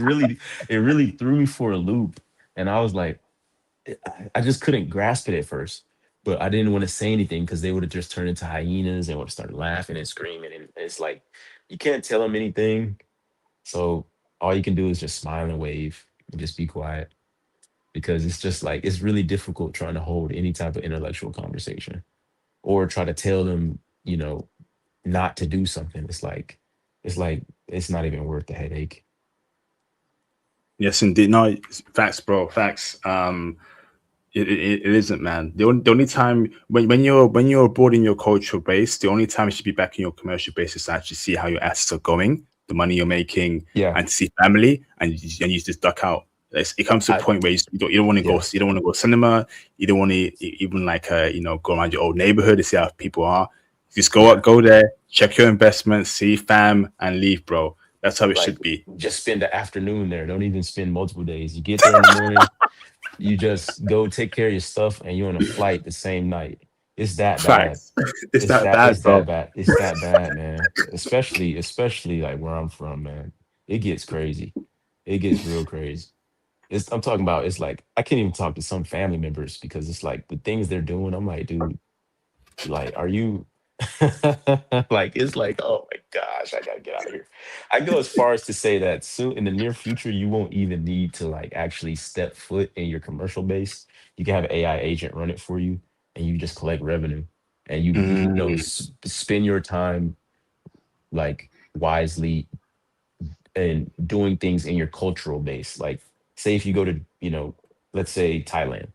really threw me for a loop. And I was like, I just couldn't grasp it at first. But I didn't want to say anything because they would have just turned into hyenas and would have started laughing and screaming. And it's like you can't tell them anything. So all you can do is just smile and wave and just be quiet. Because it's just like it's really difficult trying to hold any type of intellectual conversation or try to tell them, not to do something. It's like it's not even worth the headache. Yes, indeed. No, facts, bro. Facts. It isn't, man. The only time when you're abroad in your cultural base, the only time you should be back in your commercial base is to actually see how your assets are going, the money you're making, Yeah. and to see family, and you just duck out. It comes to a I point where you don't want to go. Yeah. You don't want to go cinema. You don't want to even like go around your old neighborhood to see how people are. Just go Yeah. up, go there, check your investments, see fam, and leave, bro. That's how it Like, should be. just spend the afternoon there. Don't even spend multiple days. You get there in the morning, you just go take care of your stuff, and you're on a flight the same night. It's that bad. Facts. It's that bad, It's that bro. bad. It's that bad, man. Especially like where I'm from, man. It gets crazy. It gets real crazy. I'm talking about, it's like I can't even talk to some family members because it's like the things they're doing. I'm like, dude, like, are you like, it's like, oh my gosh, I gotta get out of here. I go as far as to say that soon in the near future, you won't even need to like actually step foot in your commercial base. You can have an AI agent run it for you, and you just collect revenue, and you know, Mm, spend your time like wisely and doing things in your cultural base. Like, say if you go to, let's say Thailand,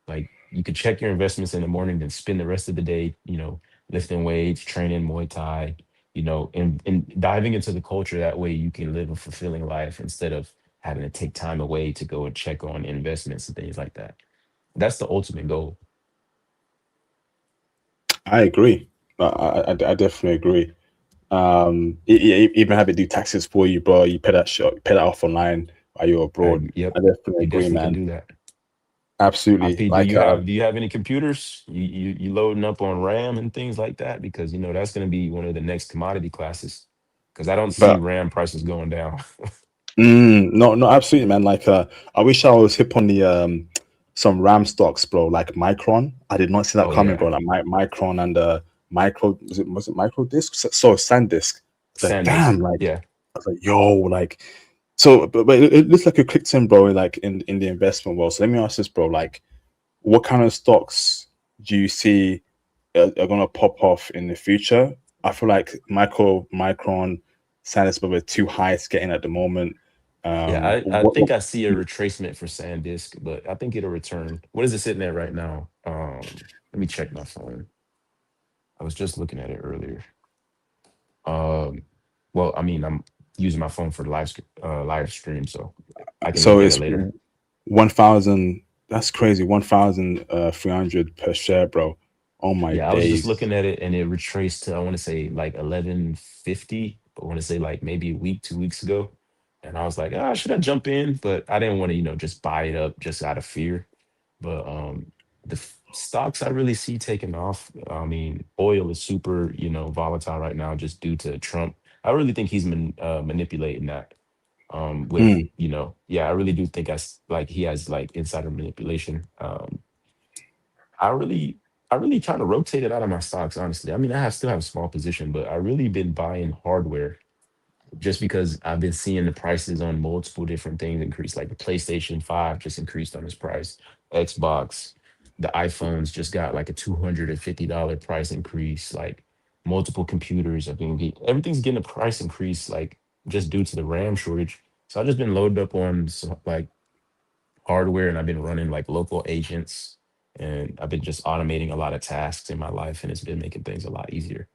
like you could check your investments in the morning, then spend the rest of the day, lifting weights, training Muay Thai, and diving into the culture. That way you can live a fulfilling life instead of having to take time away to go and check on investments and things like that. That's the ultimate goal. I agree. I definitely agree. Even have it do taxes for you, bro. You pay that shit, pay that off online while you're abroad. Yep, I definitely you agree, definitely can man. do that. Absolutely. IP, Like, do you have any computers? You loading up on RAM and things like that? Because that's going to be one of the next commodity classes. Because I don't see but RAM prices going down. no, no, absolutely, man. Like, I wish I was hip on the some RAM stocks, bro. Like Micron. I did not see that Oh coming, bro. yeah, Like Micron and micro was it micro disc? So SanDisk. It's like, damn, SanDisk. like Yeah, I was like, yo, like, so, but it looks like you clicked in, bro, like in the investment world. So let me ask this, bro, like, what kind of stocks do you see are gonna pop off in the future? I feel like Micron, SanDisk, but we're too high it's getting at the moment. yeah. I What think I see a retracement for SanDisk, but I think it'll return. What is it sitting at right now? Let me check my phone. I was just looking at it earlier. Um, well, I mean, I'm using my phone for the live stream, so I can so look at it it's later. 1,000. That's crazy. 1,300 per share, bro. Oh my Yeah, I was just days. looking at it and it retraced to, I want to say like 1150. I want to say like maybe a week, 2 weeks ago. And I was like, ah, should I jump in? But I didn't want to, just buy it up just out of fear. But stocks I really see taking off. I mean, oil is super, volatile right now just due to Trump. I really think he's manipulating that. With, Mm. yeah, I really do think like he has like insider manipulation. I really, I really try to rotate it out of my stocks, honestly. I mean, still have a small position, but I really been buying hardware just because I've been seeing the prices on multiple different things increase. Like the PlayStation 5 just increased on its price. Xbox, the iPhones just got like a $250 price increase. Like multiple computers have been everything's getting a price increase, like just due to the RAM shortage. So I've just been loaded up on like hardware, and I've been running like local agents, and I've been just automating a lot of tasks in my life, and it's been making things a lot easier.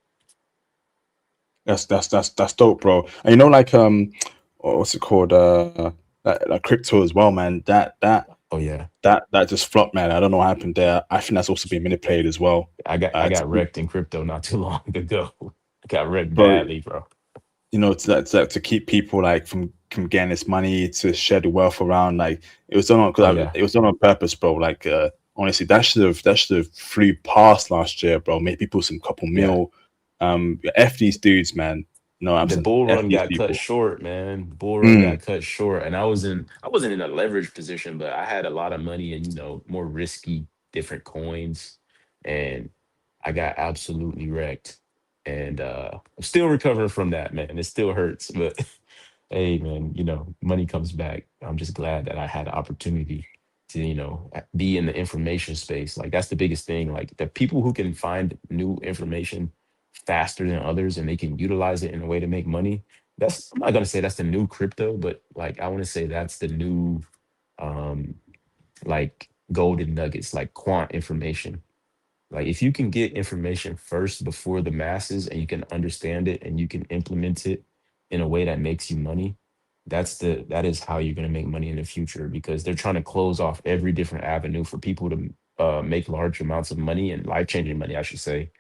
That's dope, bro. And like what's it called? Like crypto as well, man. Oh yeah, That just flopped, man. I don't know what happened there. I think that's also being manipulated as well. I To got wrecked in crypto not too long ago. I got wrecked bro, badly, bro. to keep people like from getting this money to share the wealth around. Like it was done on Oh yeah, it was done on purpose, bro. Like honestly, that should have flew past last year, bro. Made people some couple yeah. mil. F these dudes, man. No, I'm The saying bull F run these got cut people. short, man. The bull run got Mm, cut short, and I wasn't in a leverage position, but I had a lot of money in, more risky different coins, and I got absolutely wrecked. And I'm still recovering from that, man. It still hurts, but hey, man, money comes back. I'm just glad that I had the opportunity to, be in the information space. Like that's the biggest thing. Like the people who can find new information faster than others and they can utilize it in a way to make money. I'm not gonna say that's the new crypto, but like I want to say that's the new um like golden nuggets, like quant information. Like if you can get information first before the masses and you can understand it and you can implement it in a way that makes you money, that is how you're going to make money in the future, because they're trying to close off every different avenue for people to make large amounts of money and life-changing money, I should say,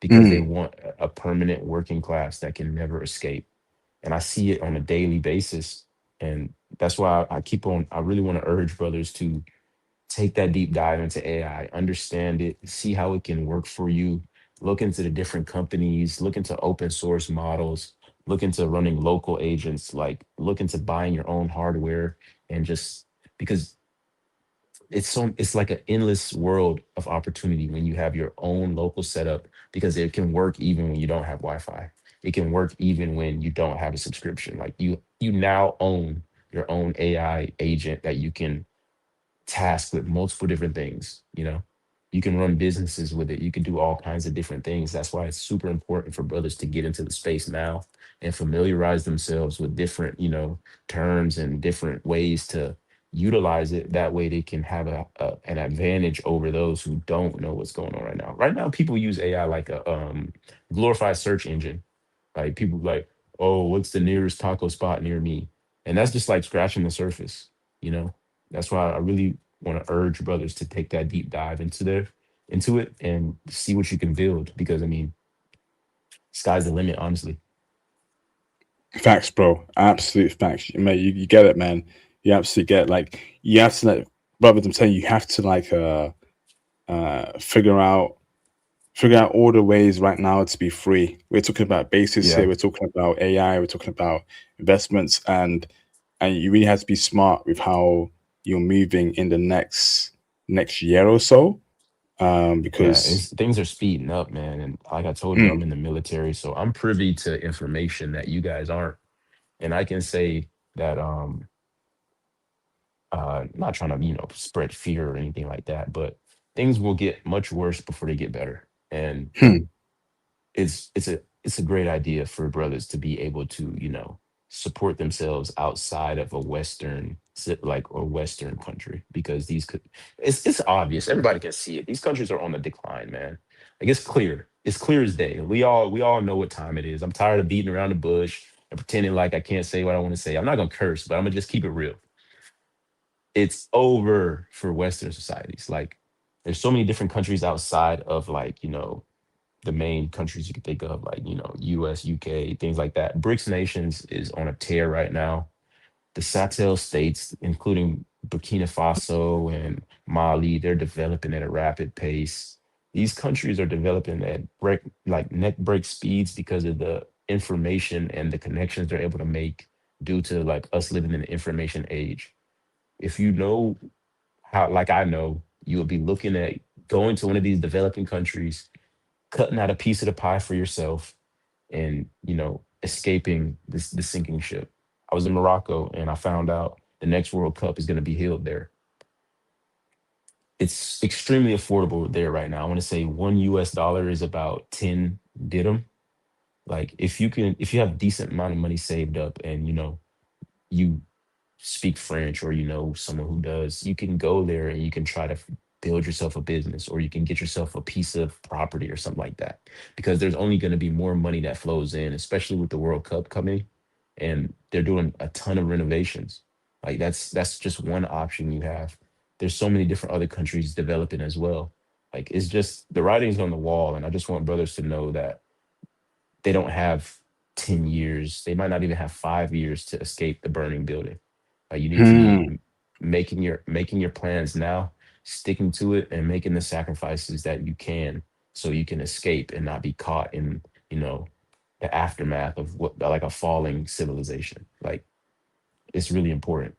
because they mm. want a permanent working class that can never escape. and I see it on a daily basis. And that's why I keep on. I really want to urge brothers to take that deep dive into AI, understand it, see how it can work for you, look into the different companies, look into open source models, look into running local agents, like look into buying your own hardware, and just because it's like an endless world of opportunity when you have your own local setup, because it can work even when you don't have Wi-Fi. It can work even when you don't have a subscription. Like you now own your own AI agent that you can tasked with multiple different things. You can run businesses with it. You can do all kinds of different things. That's why it's super important for brothers to get into the space now and familiarize themselves with different, terms and different ways to utilize it. That way they can have an advantage over those who don't know what's going on right now. Right now, people use AI like a glorified search engine. Like people like, oh, what's the nearest taco spot near me? And that's just like scratching the surface, you know? That's why I really want to urge brothers to take that deep dive into it and see what you can build. Because I mean, sky's the limit, honestly. Facts, bro. Absolute facts. Mate, you get it, man. You absolutely get it. Like you have to like brothers, I'm saying you have to like figure out all the ways right now to be free. We're talking about basis Yeah. here, we're talking about AI, we're talking about investments, and you really have to be smart with how you're moving in the next year or so. Yeah, Because it's things are speeding up, man. And like I told you, mm, I'm in the military, so I'm privy to information that you guys aren't. And I can say that not trying to, spread fear or anything like that, but things will get much worse before they get better. And hmm, it's a great idea for brothers to be able to support themselves outside of a like or Western country, because it's obvious, everybody can see it, these countries are on the decline, man. Like it's clear as day. We all know what time it is. I'm tired of beating around the bush and pretending like I can't say what I want to say. I'm not gonna curse, but I'm gonna just keep it real. It's over for Western societies. Like there's so many different countries outside of, like, the main countries you can think of, like, US, UK, things like that. BRICS nations is on a tear right now. The Satel states, including Burkina Faso and Mali, they're developing at a rapid pace. These countries are developing at neck break speeds because of the information and the connections they're able to make due to, like, us living in the information age. If you know how, like I know, you will be looking at going to one of these developing countries, cutting out a piece of the pie for yourself, and escaping the sinking ship. I was in Morocco and I found out the next World Cup is going to be held there. It's extremely affordable there right now. I want to say $1 is about 10 dirham. Like if you have decent amount of money saved up, and you speak French, or someone who does, you can go there and you can try to build yourself a business, or you can get yourself a piece of property or something like that. Because there's only going to be more money that flows in, especially with the World Cup coming, and they're doing a ton of renovations. Like that's just one option you have. There's so many different other countries developing as well. Like it's just the writing's on the wall, and I just want brothers to know that they don't have 10 years. They might not even have 5 years to escape the burning building. You need to be hmm. making your plans now, sticking to it, and making the sacrifices that you can, so you can escape and not be caught in, you know, the aftermath of what, like, a falling civilization. Like it's really important.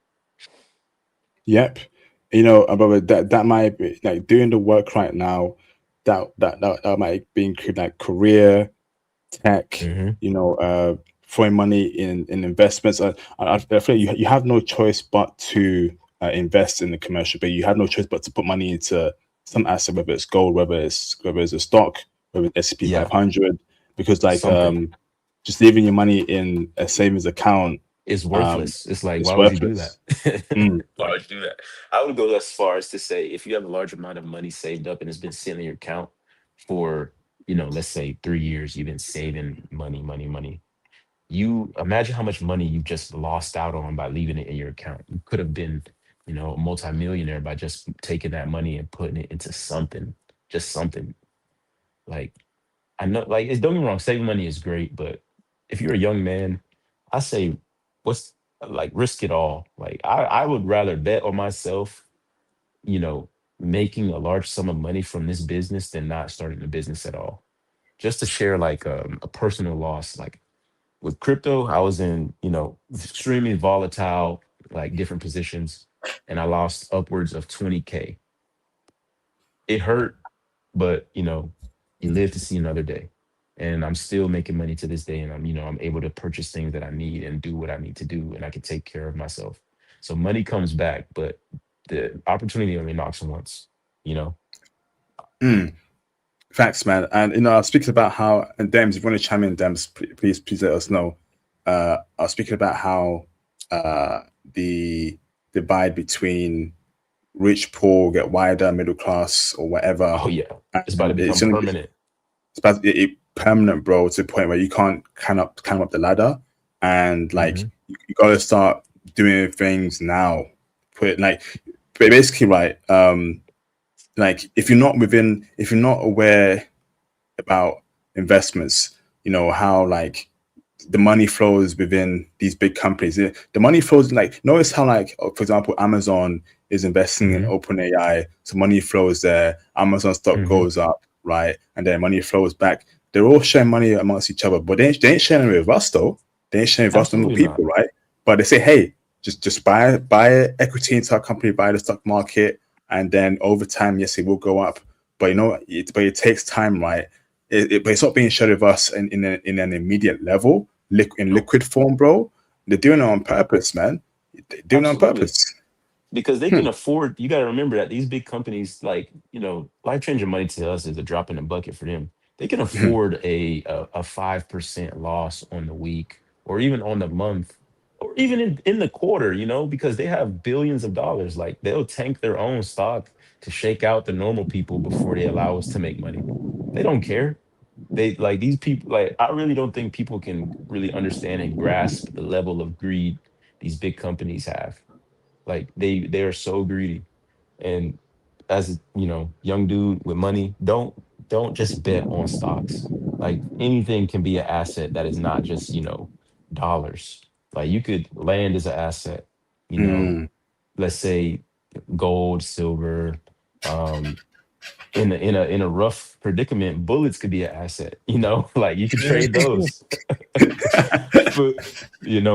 Yep. But that might be like doing the work right now. That might be include like career, tech, Hmm. throwing money in investments. I feel you have no choice but to invest in the commercial, but you have no choice but to put money into some asset, whether it's gold, whether it's a stock, whether it's S&P Yeah, 500, because like something just leaving your money in a savings account is um worthless. It's like, is why would you do that? worthless. Mm, Why would you do that? I would go as far as to say, if you have a large amount of money saved up and it's been sitting in your account for, let's say 3 years, you've been saving money, money, money. You imagine how much money you just lost out on by leaving it in your account. You could have been, a multimillionaire by just taking that money and putting it into something, just something. Like, I know, like, don't get me wrong, saving money is great, but if you're a young man, I say, what's like risk it all. Like I would rather bet on myself, you know, making a large sum of money from this business than not starting a business at all. Just to share like a personal loss. Like with crypto, I was in, extremely volatile, like different positions, and I lost upwards of 20K. It hurt, but you live to see another day. And I'm still making money to this day, and I'm able to purchase things that I need and do what I need to do, and I can take care of myself. So money comes back, but the opportunity only knocks once, you know. Mm, facts, man. And I was speaking about how, and Dems, if you want to chime in, Dems, please let us know. I was speaking about how the divide between rich, poor, get wider, middle class, or whatever, Oh yeah, it's about to and become permanent. it's about permanent, bro, to the point where you can't climb up the ladder, and like Hmm. you gotta start doing things now. Put like, basically, right? Like if you're not aware about investments, how like the money flows within these big companies. The money flows, like, notice how, like, for example, Amazon is investing in Hmm. OpenAI, so money flows there. Amazon stock Hmm. goes up, right, and then money flows back. They're all sharing money amongst each other, but they ain't sharing it with us though. They ain't sharing with us normal Absolutely not. people, right? But they say, hey, just buy equity into our company, buy the stock market, and then over time, yes, it will go up. But it takes time, right? But it's not being shared with us in an immediate level, in No, liquid form, bro. They're doing it on purpose, man. They're doing it on absolutely. purpose. Because they Hmm. can afford, you got to remember that these big companies, like, life changing money to us is a drop in the bucket for them. They can Hmm. afford a 5% loss on the week or even on the month or even in the quarter, because they have billions of dollars. Like they'll tank their own stock to shake out the normal people before they allow us to make money. They don't care. They like these people, like, I really don't think people can really understand and grasp the level of greed these big companies have. Like they are so greedy. And as a, young dude with money, don't just bet on stocks. Like anything can be an asset that is not just, dollars. Like you could land as an asset, you know, Mm. let's say gold, silver, um, in a rough predicament, bullets could be an asset, like you could trade those. Food,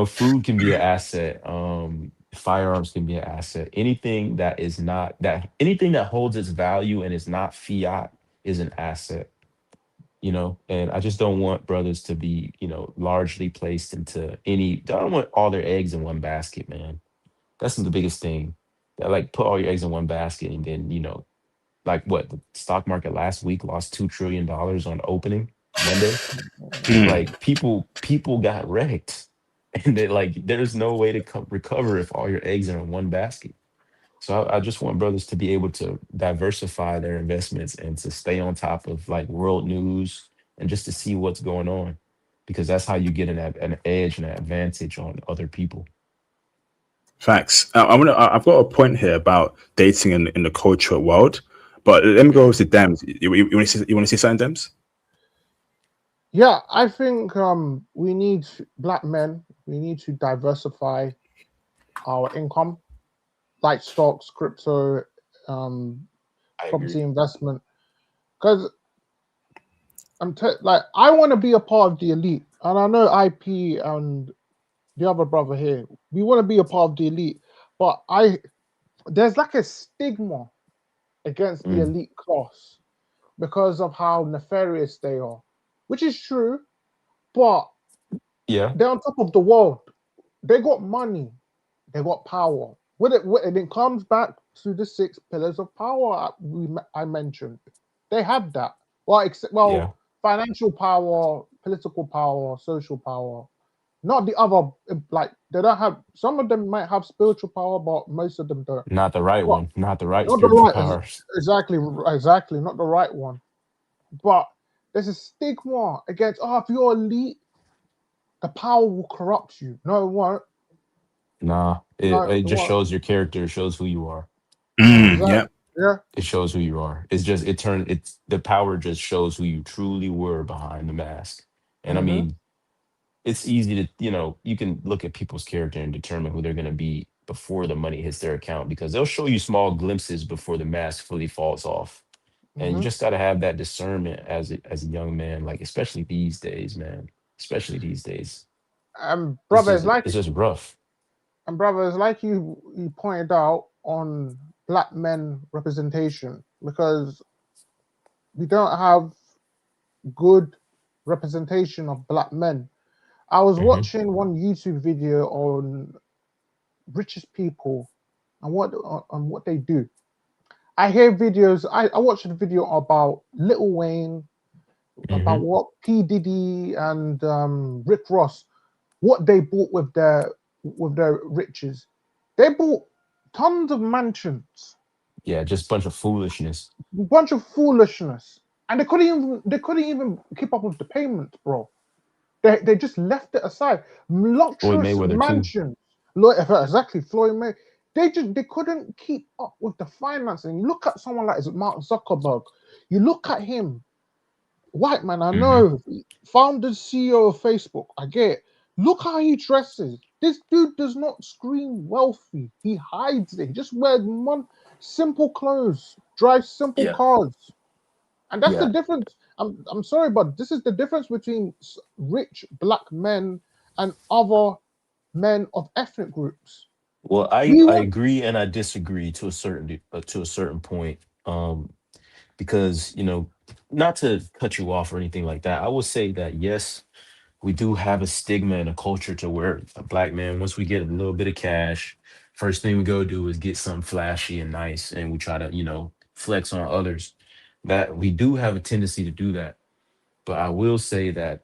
food can be an asset. Firearms can be an asset. Anything that holds its value and is not fiat is an asset. And I just don't want brothers to be, largely placed into any. I don't want all their eggs in one basket, man. That's the biggest thing. That, like, put all your eggs in one basket, and then, like what the stock market last week lost $2 trillion on opening Monday. Mm. Like people got wrecked, and there's no way to recover if all your eggs are in one basket. So I just want brothers to be able to diversify their investments and to stay on top of like world news and just to see what's going on, because that's how you get an edge and an advantage on other people. Facts. I've got a point here about dating in the cultural world, but let me go over to Dems. You want to see something, Dems? Yeah, I think we need black men. We need to diversify our income, like stocks, crypto, um, I agree. property investment. Because like I want to be a part of the elite, and I know IP and the other brother here, we want to be a part of the elite, but there's like a stigma against the Mm, elite class because of how nefarious they are, which is true, but yeah, they're on top of the world. They got money, they got power. And it comes back to the six pillars of power I mentioned. They have that. yeah. Financial power, political power, social power. Not the other, like they don't have. Some of them might have spiritual power, but most of them don't. Not the right But one, not the right not the spiritual right, powers. exactly, not the right one. But there's a stigma against. Oh, if you're elite, the power will corrupt you. No, it won't. Nah, it, No, it it just won't. shows your character, it shows who you are. Mm, Um, Exactly. yeah. Yeah. it shows who you are. It's the power just shows who you truly were behind the mask. And I Mm-hmm. mean, it's easy to, you can look at people's character and determine who they're going to be before the money hits their account, because they'll show you small glimpses before the mask fully falls off. And you Hmm. just got to have that discernment as a young man, like especially these days, man. Especially these days, And it's brother, just it's just rough. it's like you pointed out on black men representation, because we don't have good representation of black men. I was Hmm. watching one YouTube video on richest people and what they do. I hear videos. I watched a video about Little Wayne, about Hmm. what P Diddy and Rick Ross, what they bought with their riches. They bought tons of mansions, Yeah, just a bunch of foolishness. a bunch of foolishness, and they couldn't even keep up with the payments, bro. They just left it aside. Floyd Luxurious Mayweather too. mansions. Exactly, Floyd May. They couldn't keep up with the financing. Look at someone like Mark Zuckerberg. You look at him, white man. I Hmm. know, founder CEO of Facebook. I get it. Look how he dresses. This dude does not scream wealthy. He hides it. He just wears simple clothes, drives simple Yeah, cars. And that's the yeah. difference. I'm sorry, but this is the difference between rich black men and other men of ethnic groups. Well, I We I want agree and I disagree to a certain point. Because not to cut you off or anything like that, I will say that yes, we do have a stigma and a culture to where a black man, once we get a little bit of cash, first thing we go do is get something flashy and nice, and we try to flex on others. That we do have a tendency to do that. But I will say that,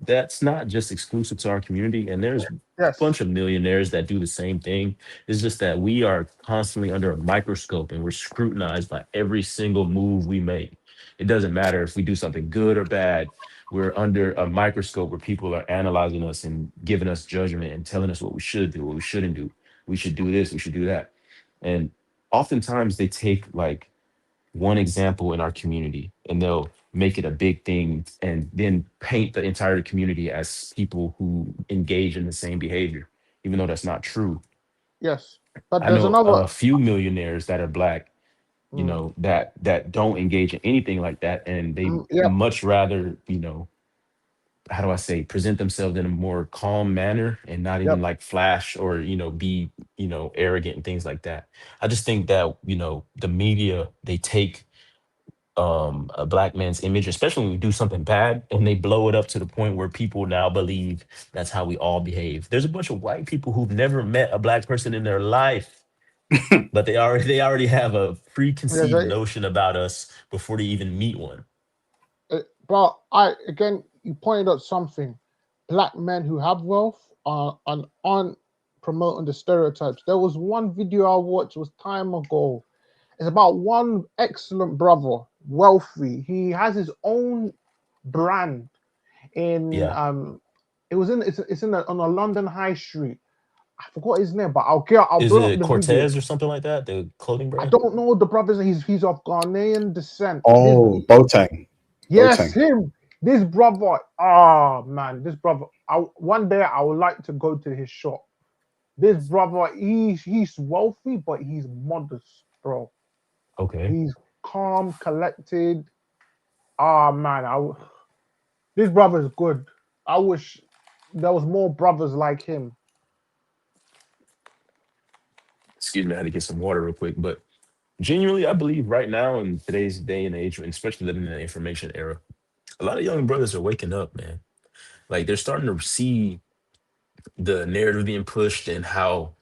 that's not just exclusive to our community. And there's a yes, bunch of millionaires that do the same thing. It's just that we are constantly under a microscope and we're scrutinized by every single move we make. It doesn't matter if we do something good or bad. We're under a microscope where people are analyzing us and giving us judgment and telling us what we should do, what we shouldn't do. We should do this, we should do that. And oftentimes they take like one example in our community and they'll make it a big thing and then paint the entire community as people who engage in the same behavior, even though that's not true. yes. But I there's know another. a few millionaires that are black, Mm, that don't engage in anything like that, and they yep, much rather, how do I say, present themselves in a more calm manner and not even yep. like flash or be arrogant and things like that. I just think that the media, they take a black man's image, especially when we do something bad, and they blow it up to the point where people now believe that's how we all behave. There's a bunch of white people who've never met a black person in their life, but they already have a Yeah, preconceived notion about us before they even meet one. but I again, you pointed out something. Black men who have wealth are and aren't promoting the stereotypes. There was one video I watched was time ago. It's about one excellent brother, wealthy. He has his own brand in Yeah. it's on a London high street. I forgot his name, but I'll Is bring up it the video. Cortez or something like that? The clothing I brand? don't know the brothers. He's of Ghanaian descent. Oh, Boateng. Yes, Boateng. him. This brother. Oh man, this brother. One day I would like to go to his shop. This brother, he's wealthy, but he's modest, bro. Okay. He's calm, collected. Ah man, this brother is good. I wish there was more brothers like him. Excuse me, I had to get some water real quick. But genuinely, I believe right now in today's day and age, and especially living in the information era, a lot of young brothers are waking up, man. Like they're starting to see the narrative being pushed and how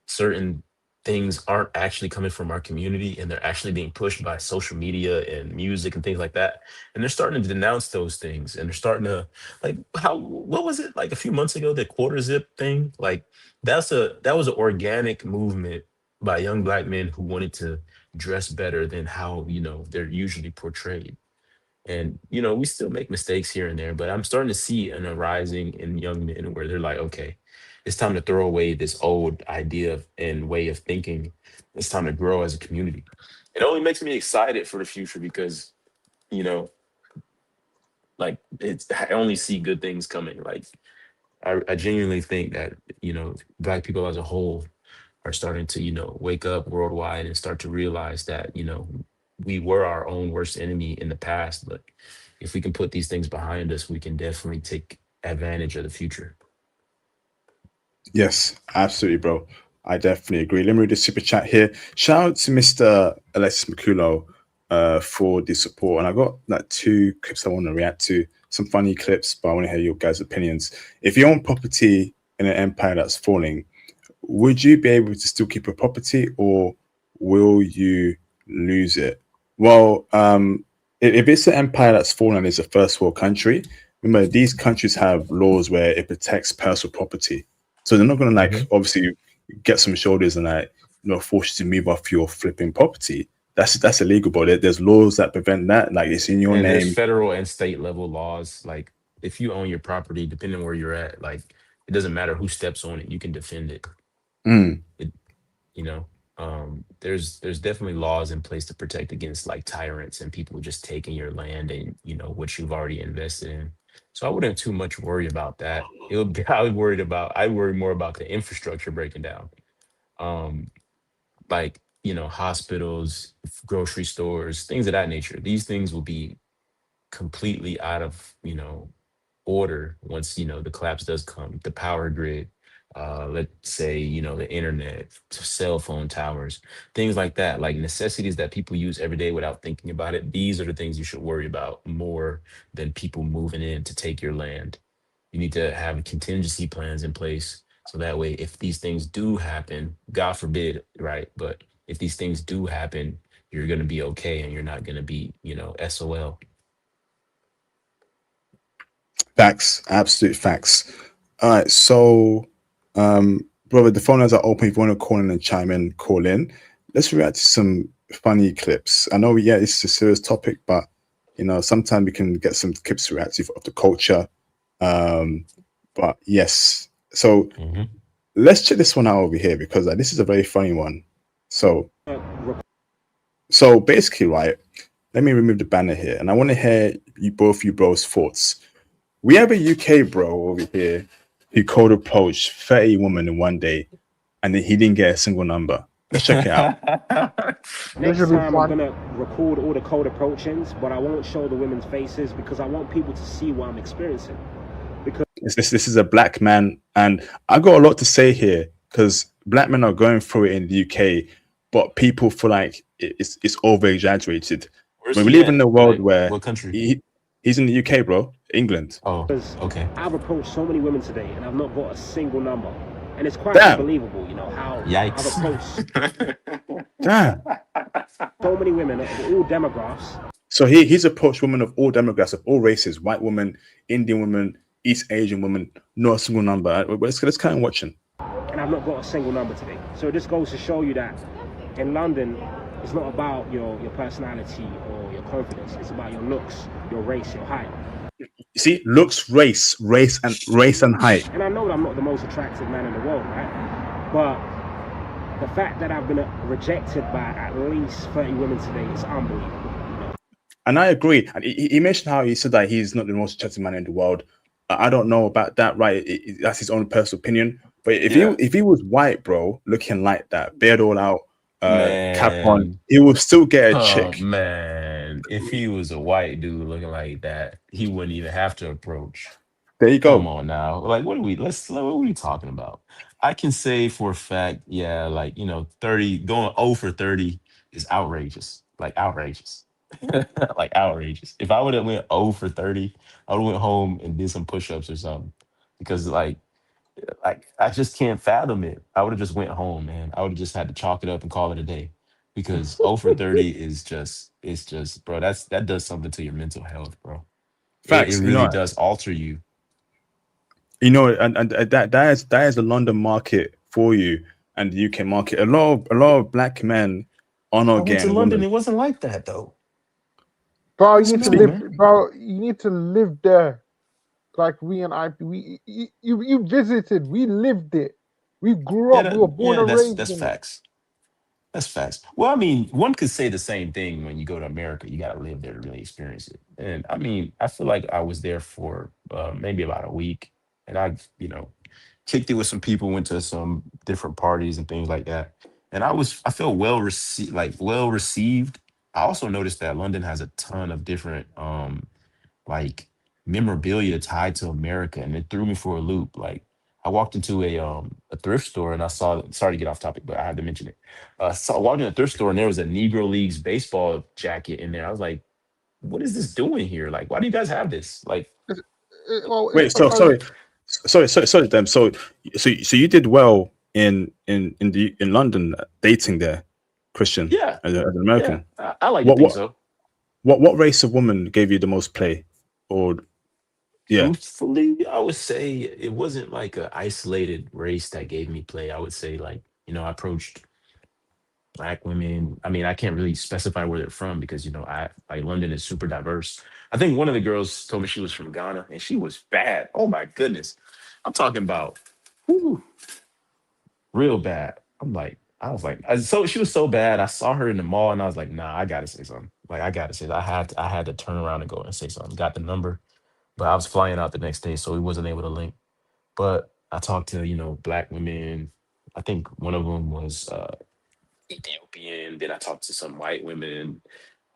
certain things aren't actually coming from our community and they're actually being pushed by social media and music and things like that. And they're starting to denounce those things and they're starting to, like, what was it like a few months ago, the quarter zip thing? Like that was an organic movement by young black men who wanted to dress better than how they're usually portrayed. And we still make mistakes here and there, but I'm starting to see an arising in young men where they're like, okay, it's time to throw away this old idea and way of thinking. It's time to grow as a community. It only makes me excited for the future because, you know, like I only see good things coming. Like I genuinely think that, black people as a whole are starting to, wake up worldwide and start to realize that, we were our own worst enemy in the past. But if we can put these things behind us, we can definitely take advantage of the future. Yes, absolutely, bro. I definitely agree. Let me read the super chat here. Shout out to Mr. Alexis Maculo for the support. And I got like two clips I want to react to, some funny clips, but I want to hear your guys' opinions. If you own property in an empire that's falling, would you be able to still keep a property or will you lose it? Well, if it's an empire that's fallen and it's a first world country, remember these countries have laws where it protects personal property. So they're not going to like Mhm. obviously get some shoulders and like force you to move off your flipping property. That's illegal, but there's laws that prevent that. Like it's in your And there's name. federal and state level laws. Like if you own your property, depending where you're at, like it doesn't matter who steps on it, you can defend it. Mm, It, you know, there's definitely laws in place to protect against like tyrants and people just taking your land and what you've already invested in. So I wouldn't too much worry about that. It would be I worry more about the infrastructure breaking down. Um, like hospitals, grocery stores, things of that nature. These things will be completely out of order once the collapse does come. The power grid, let's say the internet, cell phone towers, things like that, like necessities that people use every day without thinking about it. These are the things you should worry about more than people moving in to take your land. You need to have contingency plans in place so that way if these things do happen, god forbid, right, but if these things do happen, you're going to be okay and you're not going to be SOL. facts, absolute facts. All right, so brother, the phone lines are open. If you want to call in and chime in, call in. Let's react to some funny clips. I know, yeah, it's a serious topic, but sometimes we can get some clips to react to of the culture. Um, but yes, so Mhm. let's check this one out over here because this is a very funny one. So, basically, right? Let me remove the banner here, and I want to hear you bros' thoughts. We have a UK bro over here who cold approached 30 women in one day, and he didn't get a single number. Let's check it out. This Next should be time I'm fun. gonna record all the cold approachings, but I won't show the women's faces because I want people to see what I'm experiencing. This is a black man, and I got a lot to say here because black men are going through it in the UK, but people feel like it's over exaggerated. Where's When we he live in at? a world Like, where what country? he's in the UK, bro, England. Oh, Because okay. I've approached so many women today and I've not got a single number. And it's quite Damn, unbelievable, how I've Yikes. approached damn. so many women of all demographics So he's approached women of all demographics, of all races, white women, Indian women, East Asian women, not a single number. Let's kind of watching. and I've not got a single number today. So it just goes to show you that in London, it's not about your personality or your confidence. It's about your looks, your race, your height. You see, looks, race and height. And I know that I'm not the most attractive man in the world, right? But the fact that I've been rejected by at least 30 women today is unbelievable. And I agree. And he mentioned how he said that he's not the most attractive man in the world. I don't know about that, right? That's his own personal opinion. But Yeah. if he was white, bro, looking like that, beard all out, cap on, Man. he will still get a Oh chick. man. If he was a white dude looking like that, he wouldn't even have to approach. There you Come go. on now. Like what are we talking about? I can say for a fact, yeah, like 30 going 0 for 30 is outrageous. Like outrageous. Like outrageous. If I would have went 0 for 30, I would have went home and did some push-ups or something. Because like I just can't fathom it. I would have just went home, man. I would have just had to chalk it up and call it a day. Because 0 for 30 is just bro, that does something to your mental health, bro. It Facts. really does alter you. And that is the London market for you and the UK market. A lot of black men are I not went to getting London. women. It wasn't like that though. Bro, What's you the need to matter, live, man? bro. You need to live there, like we and I. You visited. We lived it. We grew Yeah, up. We were born yeah, and raised that's in it. facts. That's facts. Well, I mean, one could say the same thing when you go to America. You got to live there to really experience it. And I mean, I feel like I was there for maybe about a week, and I, kicked it with some people, went to some different parties and things like that. And I felt well received. I also noticed that London has a ton of different like memorabilia tied to America, and it threw me for a loop. Like I walked into a thrift store and I saw. Sorry to get off topic, but I had to mention it. So I walked in a thrift store and there was a Negro Leagues baseball jacket in there. I was like, "What is this doing here? Like, why do you guys have this?" Like, It's Wait, so because sorry, them. So you did well in London dating there, Christian, yeah, as an yeah, American. I like to What think what so. what race of woman gave you the most play? Or yeah, Truthfully, I would say it wasn't like a isolated race that gave me play. I would say like, I approached black women. I mean, I can't really specify where they're from because, I like London is super diverse. I think one of the girls told me she was from Ghana and she was bad. Oh my goodness. I'm talking about whew, real bad. I was like, so she was so bad. I saw her in the mall and I was like, nah, I gotta say something. Like I gotta say that. I had to turn around and go and say something. Got the number, but I was flying out the next day, so we wasn't able to link. But I talked to, black women. I think one of them was Ethiopian. Then I talked to some white women.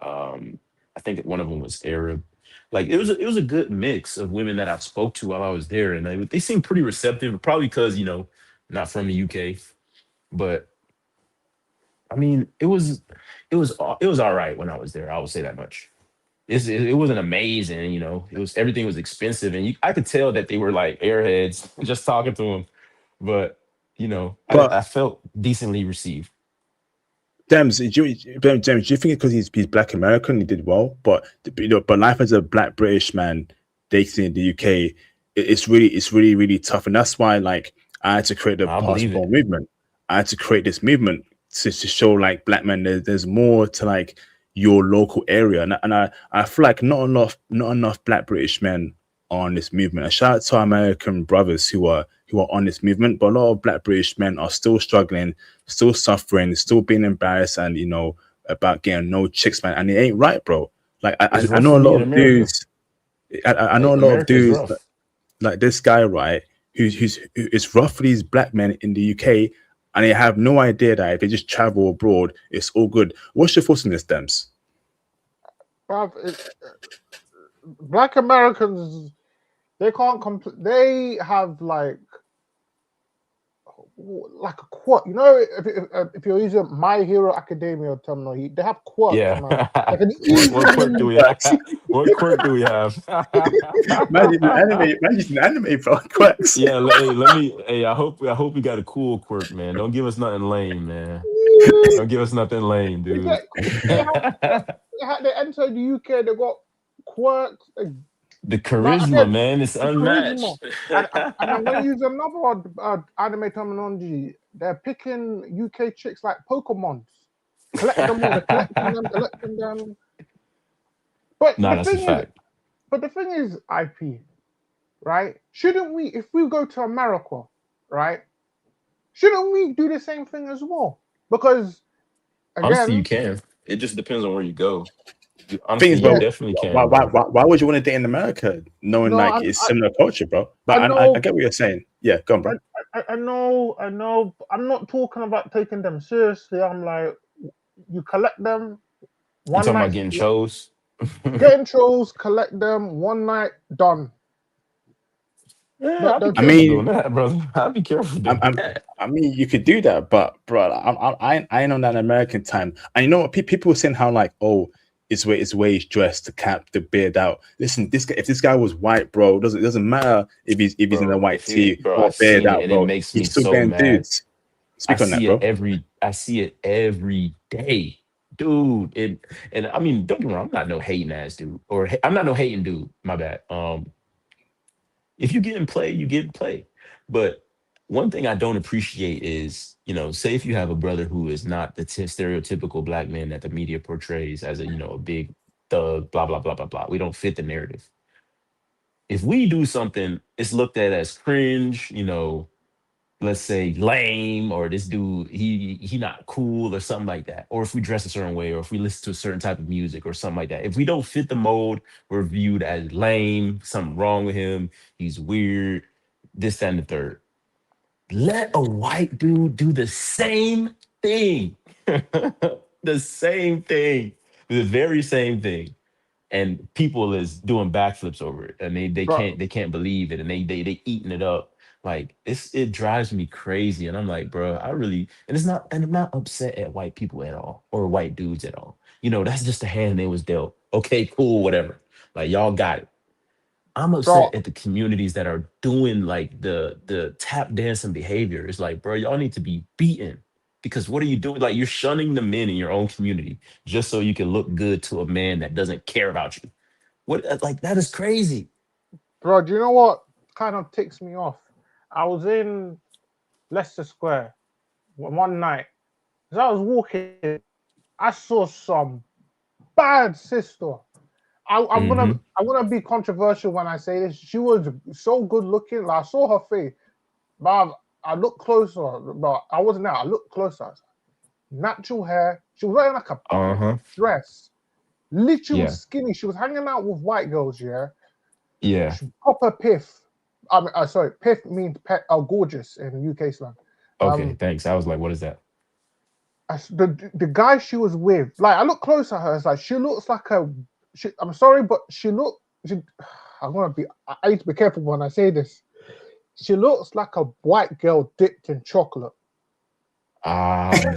I think one of them was Arab. Like it was a good mix of women that I spoke to while I was there, and they seemed pretty receptive. Probably because not from the UK, but I mean it was all right when I was there. I would say that much. It wasn't amazing, everything was expensive, and I could tell that they were like airheads just talking to them. But but I felt decently received. Dems, do you think because he's black American, he did well? But but life as a black British man dating in the UK, it's really really tough, and that's why like I had to create the I believe passport it. movement. I had to create this movement to show like black men there's more to like your local area, and I feel like not enough black British men are on this movement. And shout out to our American brothers who are on this movement, but a lot of black British men are still struggling, still suffering, still being embarrassed, and about getting no chicks, man. And it ain't right, bro. Like I, It's I I rough know for a me lot in of America. dudes. I know Like a lot of America is dudes rough. like this guy, right? Who is rough for these black men in the UK, and they have no idea that if they just travel abroad, it's all good. What's your thoughts on this, Dems? bruv, black Americans, they can't they have like a quirk. You know, if you're using My Hero Academia terminology, they have quirks, Yeah. man. Like an What quirk do easily. we have? What quirk do we have? Man, it's an anime. Man, it's an anime, bro. Quacks. Yeah, hey, let me. Hey, I hope we got a cool quirk, man. Don't give us nothing lame, man. Don't give us nothing lame, They dude. get, they have, they enter the UK. They got quirks. The Like charisma, again, man, it's the charisma. unmatched. And I'm going to use another anime terminology. They're picking UK chicks like Pokemons. Collect them all. They're collecting them. But Nah, the that's a thing is, fact. IP, right? Shouldn't we, if we go to America, right? Shouldn't we do the same thing as well? Because Honestly, you again, can. It just depends on where you go. Thing Honestly, is, you yeah, bro, definitely why, can, why, bro. why, why would you want to date in America knowing no, like it's similar culture, bro? I But I know, get what you're saying. Yeah, go on, I, bro. I know, I know. I'm not talking about taking them seriously. I'm like, you collect them You one talking about night, getting chose? get in trolls, collect them one night, done. Yeah, But I'll be I careful doing mean, that, brother. I'll be careful I'm, doing I'm, that. I mean, you could do that, but bro, I ain't on that American time. And you know what? People were saying how like, oh, it's way he's dressed, the cap, the beard out. Listen, this guy, if this guy was white, bro, it doesn't matter if he's in a Bro, white if he, tee bro, or I've beard seen it out, and it bro. makes me He's still so getting mad. dudes. Speak on that, bro. I see it every day, dude. And I mean, don't get me wrong, I'm not no hating ass dude, or I'm not no hating dude. My bad. If you get in play, you get in play. But one thing I don't appreciate is, say if you have a brother who is not the stereotypical black man that the media portrays as a big thug, blah blah blah blah blah. We don't fit the narrative. If we do something, it's looked at as cringe, let's say lame, or this dude he not cool or something like that. Or if we dress a certain way, or if we listen to a certain type of music or something like that, if we don't fit the mold, we're viewed as lame, something wrong with him, he's weird. this, that, and the third. Let a white dude do the same thing. The same thing. The very same thing. And people is doing backflips over it. And bro. they can't believe it. And they eating it up. Like it drives me crazy. And I'm like, bro, I really and I'm not upset at white people at all or white dudes at all. That's just the hand they was dealt. Okay, cool, whatever. Like y'all got it. I'm Bro, upset at the communities that are doing like the tap dancing behavior. It's like, bro, y'all need to be beaten because what are you doing? Like you're shunning the men in your own community just so you can look good to a man that doesn't care about you. What like that is crazy. bro, do you know what kind of ticks me off? I was in Leicester Square one night. As I was walking, I saw some bad sister. I'm Hmm. gonna be controversial when I say this. She was so good looking. Like I saw her face, but I looked closer. But I wasn't there. I looked closer. I was like, natural hair. She was wearing like a Uh-huh. dress. Literally Yeah. was skinny. She was hanging out with white girls. Yeah, Yeah. she proper piff. I mean, sorry, piff means gorgeous in UK slang. Okay, Um, thanks. I was like, what is that? the guy she was with, like I look close at her, it's like she looks like I'm sorry, but she I'm gonna be I need to be careful when I say this. She looks like a white girl dipped in chocolate. Ah man.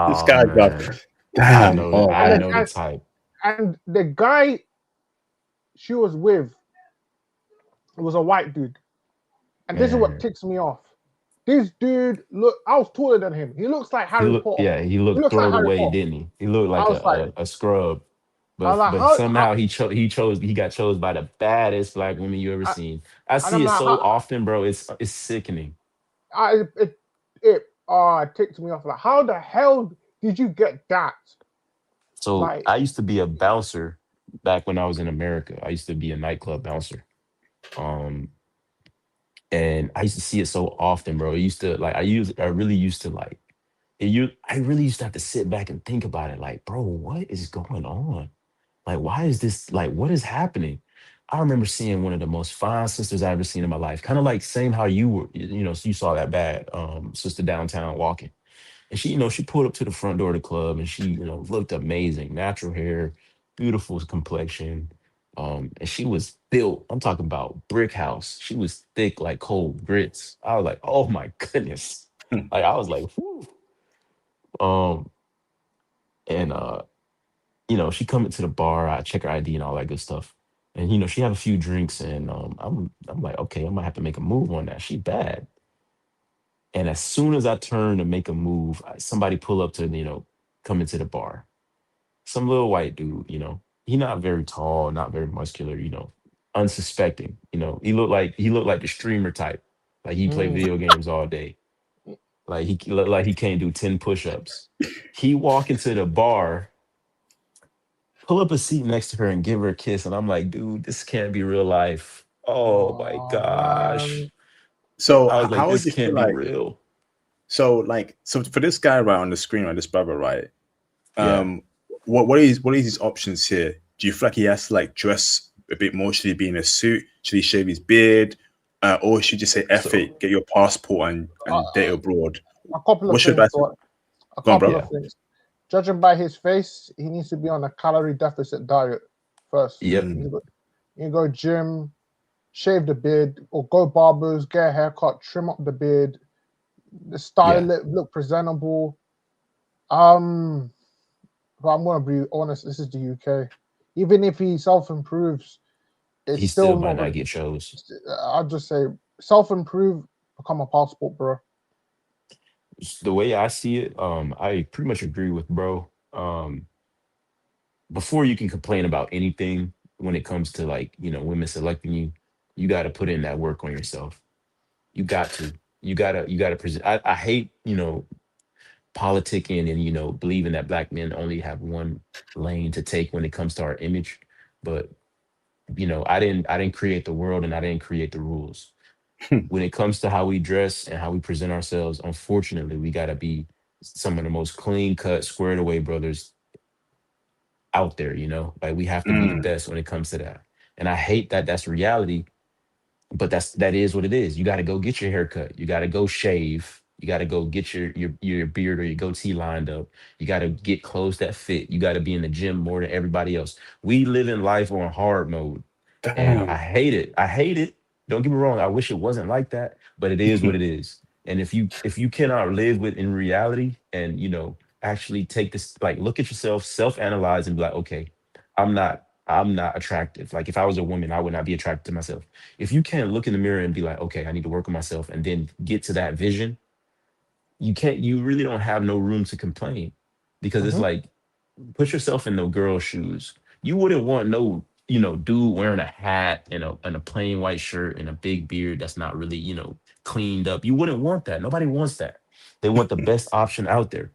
This Oh guy, bro. man. Damn. Oh I And man. the know the type. and the guy she was with was a white dude. And this is what Man. ticks me off. This dude look I was taller than him. He looks like He Harry looked, Potter. yeah, he He looked looks like throwed Harry away, Potter. didn't he? He looked I like was like, a scrub. I was like, But how somehow he got chose by the baddest black women you ever I, seen. I and see I'm it like, so how often, bro. It's sickening. it ticked me off. Like, how the hell did you get that? So Like, I used to be a bouncer back when I was in America. I used to be a nightclub bouncer. Um, and I used to see it so often, bro. It used to like I really used to like I really used to have to sit back and think about it. Like, bro, what is going on? Like, why is this like what is happening? I remember seeing one of the most fine sisters I ever seen in my life. Kind of like same how you were, you saw that bad sister downtown walking. And she pulled up to the front door of the club and she, looked amazing. Natural hair, beautiful complexion. And she was built, I'm talking about brick house. She was thick like cold grits. I was like, oh my goodness. Like I was like, whew. Um, and she come into the bar, I check her ID and all that good stuff. And she have a few drinks and I'm like, okay, I might have to make a move on that. She bad. And as soon as I turn to make a move, somebody pull up to, come into the bar. Some little white dude, he not very tall, not very muscular, unsuspecting. He looked like the streamer type. Like he play mm, video games all day. Like he look like he can't do 10 push-ups. He walk into the bar, pull up a seat next to her and give her a kiss. And I'm like, dude, this can't be real life. Oh my oh gosh. man, So I was like, how would this you feel can't be like real. so for this guy right on the screen, right, this brother, right? Yeah. Um what is his options here? Do you feel like he has to like dress a bit more? Should he be in a suit? Should he shave his beard? Or should you just say F So it, get your passport and date uh, abroad? a couple of What's your things, advice? bro. A Go on, couple bro. of yeah. things. Judging by his face, he needs to be on a calorie deficit diet first. Yep. You go gym, shave the beard, or go barbers, get a haircut, trim up the beard, the Yeah. style it, look presentable. Um, but I'm gonna be honest, this is the UK. Even if he self improves, it's He still still might not not gonna. get chose. I'll just say self improve, become a passport, bro. The way I see it, I pretty much agree with bro. Before you can complain about anything when it comes to like, women selecting you, you got to put in that work on yourself. You got to. You gotta present. I hate, politicking and, believing that black men only have one lane to take when it comes to our image. But, I didn't create the world and I didn't create the rules. When it comes to how we dress and how we present ourselves, unfortunately, we got to be some of the most clean cut, squared away brothers out there, Like we have to be the Mm, best when it comes to that. And I hate that that's reality but that is what it is. You got to go get your hair cut. You got to go shave. You got to go get your beard or your goatee lined up. You got to get clothes that fit. You got to be in the gym more than everybody else. We live in life on hard mode, and I Damn. hate it. I hate it. Don't get me wrong. I wish it wasn't like that, but it is what it is. And if you cannot live with in reality, and actually take this, like, look at yourself, self-analyze, and be like, okay, I'm not attractive. Like, if I was a woman, I would not be attracted to myself. If you can't look in the mirror and be like, okay, I need to work on myself, and then get to that vision, you really don't have no room to complain, because it's Mm-hmm. like, put yourself in the girl's shoes. You wouldn't want no, dude wearing a hat and a plain white shirt and a big beard that's not really, cleaned up. You wouldn't want that. Nobody wants that. They want the best option out there.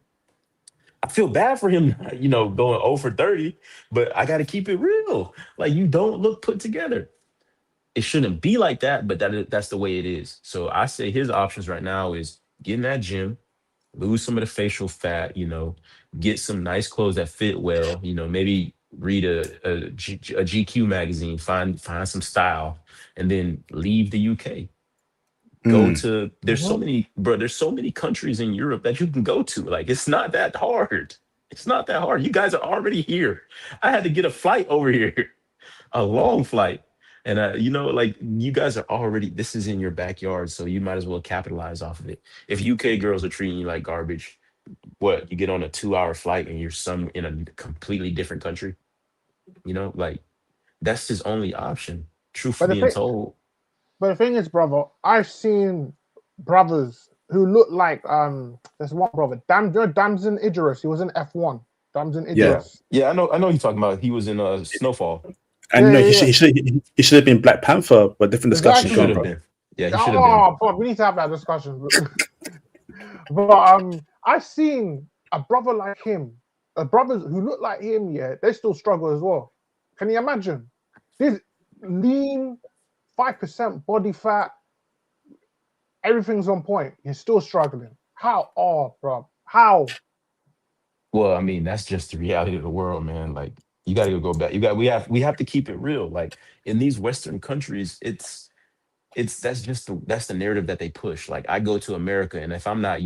I feel bad for him, going 0 for 30, but I got to keep it real. Like, you don't look put together. It shouldn't be like that, but that's the way it is. So I say his options right now is get in that gym, lose some of the facial fat, get some nice clothes that fit well, maybe read a GQ magazine, find some style, and then leave the UK. Go Mm. to Mm-hmm. there's so many countries in Europe that you can go to. Like, it's not that hard. It's not that hard. You guys are already here. I had to get a flight over here, a long flight. And like, you guys are already, this is in your backyard, so you might as well capitalize off of it. If UK girls are treating you like garbage, what, you get on a 2-hour flight and you're in a completely different country, like, that's his only option, truth But the being thing, told. but the thing is, brother, I've seen brothers who look like there's one brother, Damson Idris. He was in F1. Damson Yeah. Idris. Yeah, I know you're talking about. He was in Snowfall. And Yeah, no, yeah, yeah. he should have been Black Panther, but different discussion. He Exactly. Go should on, have bro. been. Yeah, he should have been. Oh, but we need to have that discussion. But I've seen a brother like him, a brothers who look like him. Yeah, they still struggle as well. Can you imagine? This lean, 5% body fat, everything's on point. He's still struggling. How? Oh, bro. How? Well, I mean, that's just the reality of the world, man. Like, you got to go back. We have to keep it real. Like, in these Western countries, that's the narrative that they push. Like, I go to America, and if I'm not,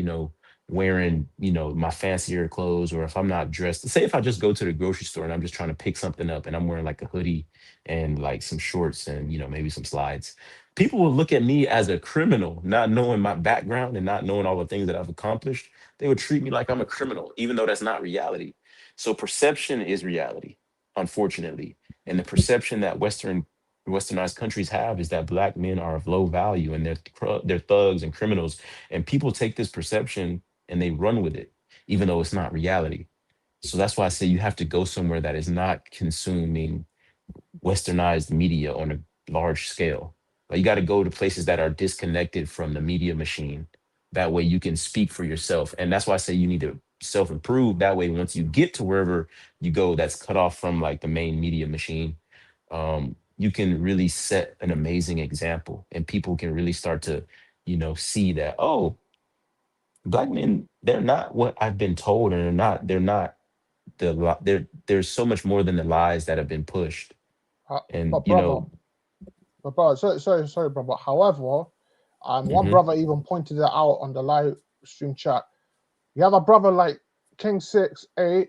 wearing, my fancier clothes, or if I'm not dressed, say if I just go to the grocery store and I'm just trying to pick something up and I'm wearing like a hoodie and like some shorts and, maybe some slides, people will look at me as a criminal, not knowing my background and not knowing all the things that I've accomplished. They would treat me like I'm a criminal, even though that's not reality. So perception is reality, unfortunately. And the perception that westernized countries have is that black men are of low value and they're thugs and criminals, and people take this perception and they run with it, even though it's not reality. So that's why I say you have to go somewhere that is not consuming westernized media on a large scale. Like, you got to go to places that are disconnected from the media machine. That way you can speak for yourself. And that's why I say you need to self improve. That way, once you get to wherever you go that's cut off from like the main media machine, you can really set an amazing example, and people can really start to, see that, oh, black men, they're not what I've been told, and they're not there's so much more than the lies that have been pushed. And But brother, sorry, brother. However, one mhm. brother even pointed it out on the live stream chat. You have a brother like King 6'8",